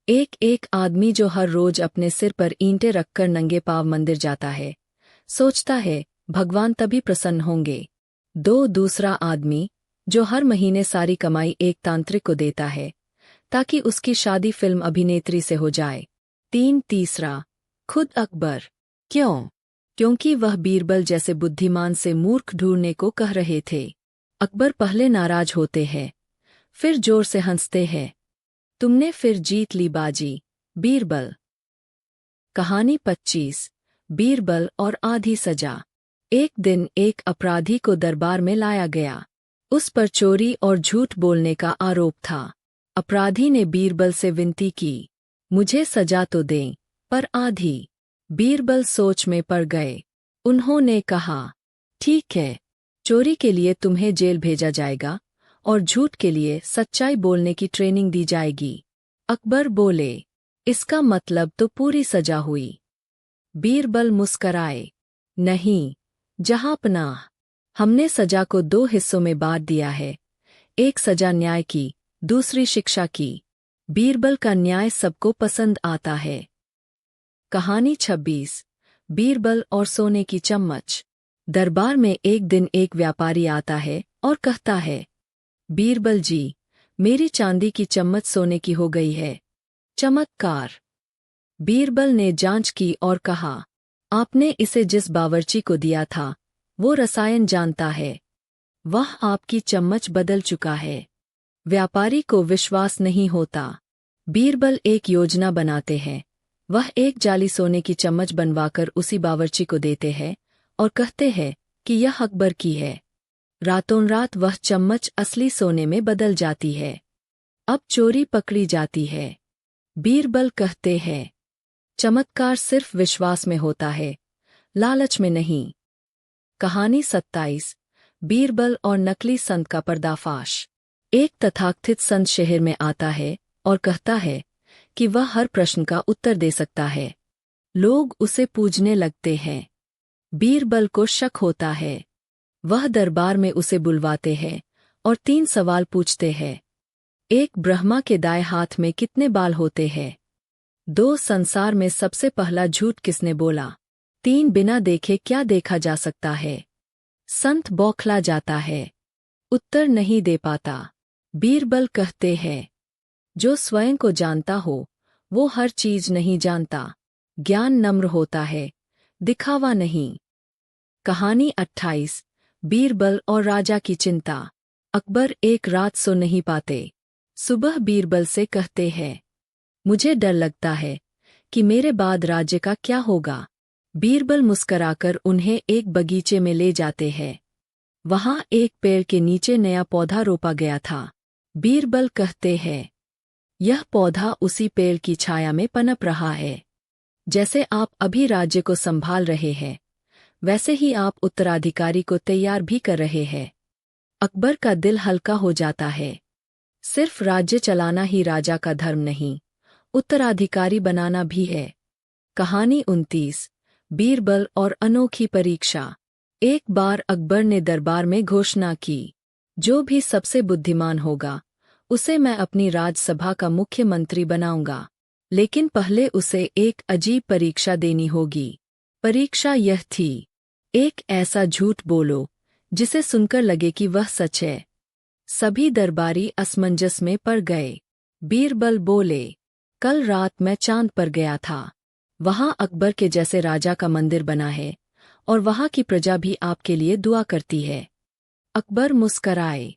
S1: एक आदमी जो हर रोज अपने सिर पर ईंटें रखकर नंगे पांव मंदिर जाता है, सोचता है भगवान तभी प्रसन्न होंगे। 2 दूसरा आदमी जो हर महीने सारी कमाई एक तांत्रिक को देता है ताकि उसकी शादी फिल्म अभिनेत्री से हो जाए। 3 तीसरा खुद अकबर। क्यों? क्योंकि वह बीरबल जैसे बुद्धिमान से मूर्ख ढूंढने को कह रहे थे। अकबर पहले नाराज होते हैं, फिर जोर से हंसते हैं। तुमने फिर जीत ली बाजी, बीरबल। कहानी 25 बीरबल और आधी सजा। एक दिन एक अपराधी को दरबार में लाया गया। उस पर चोरी और झूठ बोलने का आरोप था। अपराधी ने बीरबल से विनती की, मुझे सजा तो दें, पर आधी। बीरबल सोच में पड़ गए। उन्होंने कहा, ठीक है, चोरी के लिए तुम्हें जेल भेजा जाएगा और झूठ के लिए सच्चाई बोलने की ट्रेनिंग दी जाएगी। अकबर बोले, इसका मतलब तो पूरी सजा हुई। बीरबल मुस्कराए, नहीं जहांपनाह, हमने सजा को 2 हिस्सों में बांट दिया है, एक सजा न्याय की, दूसरी शिक्षा की। बीरबल का न्याय सबको पसंद आता है। कहानी 26। बीरबल और सोने की चम्मच। दरबार में एक दिन एक व्यापारी आता है और कहता है, बीरबल जी, मेरी चांदी की चम्मच सोने की हो गई है। चमत्कार। बीरबल ने जांच की और कहा, आपने इसे जिस बावर्ची को दिया था, वो रसायन जानता है। वह आपकी चम्मच बदल चुका है। व्यापारी को विश्वास नहीं होता। बीरबल एक योजना बनाते हैं। वह एक जाली सोने की चम्मच बनवाकर उसी बावर्ची को देते हैं और कहते हैं कि यह अकबर की है। रातों रात वह चम्मच असली सोने में बदल जाती है। अब चोरी पकड़ी जाती है। बीरबल कहते हैं, चमत्कार सिर्फ विश्वास में होता है, लालच में नहीं। कहानी 27। बीरबल और नकली संत का पर्दाफाश। एक तथाकथित संत शहर में आता है और कहता है कि वह हर प्रश्न का उत्तर दे सकता है। लोग उसे पूजने लगते हैं। बीरबल को शक होता है। वह दरबार में उसे बुलवाते हैं और 3 सवाल पूछते हैं। 1, ब्रह्मा के दाएं हाथ में कितने बाल होते हैं? 2, संसार में सबसे पहला झूठ किसने बोला? 3, बिना देखे क्या देखा जा सकता है? संत बौखला जाता है। उत्तर नहीं दे पाता। बीरबल कहते हैं, जो स्वयं को जानता हो, वो हर चीज नहीं जानता। ज्ञान नम्र होता है, दिखावा नहीं। कहानी 28। बीरबल और राजा की चिंता। अकबर एक रात सो नहीं पाते। सुबह बीरबल से कहते हैं, मुझे डर लगता है कि मेरे बाद राज्य का क्या होगा। बीरबल मुस्कराकर उन्हें एक बगीचे में ले जाते हैं। वहां एक पेड़ के नीचे नया पौधा रोपा गया था। बीरबल कहते हैं, यह पौधा उसी पेड़ की छाया में पनप रहा है। जैसे आप अभी राज्य को संभाल रहे हैं, वैसे ही आप उत्तराधिकारी को तैयार भी कर रहे हैं। अकबर का दिल हल्का हो जाता है। सिर्फ राज्य चलाना ही राजा का धर्म नहीं, उत्तराधिकारी बनाना भी है। कहानी 29। बीरबल और अनोखी परीक्षा। एक बार अकबर ने दरबार में घोषणा की, जो भी सबसे बुद्धिमान होगा, उसे मैं अपनी राजसभा का मुख्यमंत्री बनाऊंगा। लेकिन पहले उसे एक अजीब परीक्षा देनी होगी। परीक्षा यह थी, एक ऐसा झूठ बोलो जिसे सुनकर लगे कि वह सच है। सभी दरबारी असमंजस में पड़ गए। बीरबल बोले, कल रात मैं चांद पर गया था। वहां अकबर के जैसे राजा का मंदिर बना है और वहां की प्रजा भी आपके लिए दुआ करती है। अकबर मुस्कराए।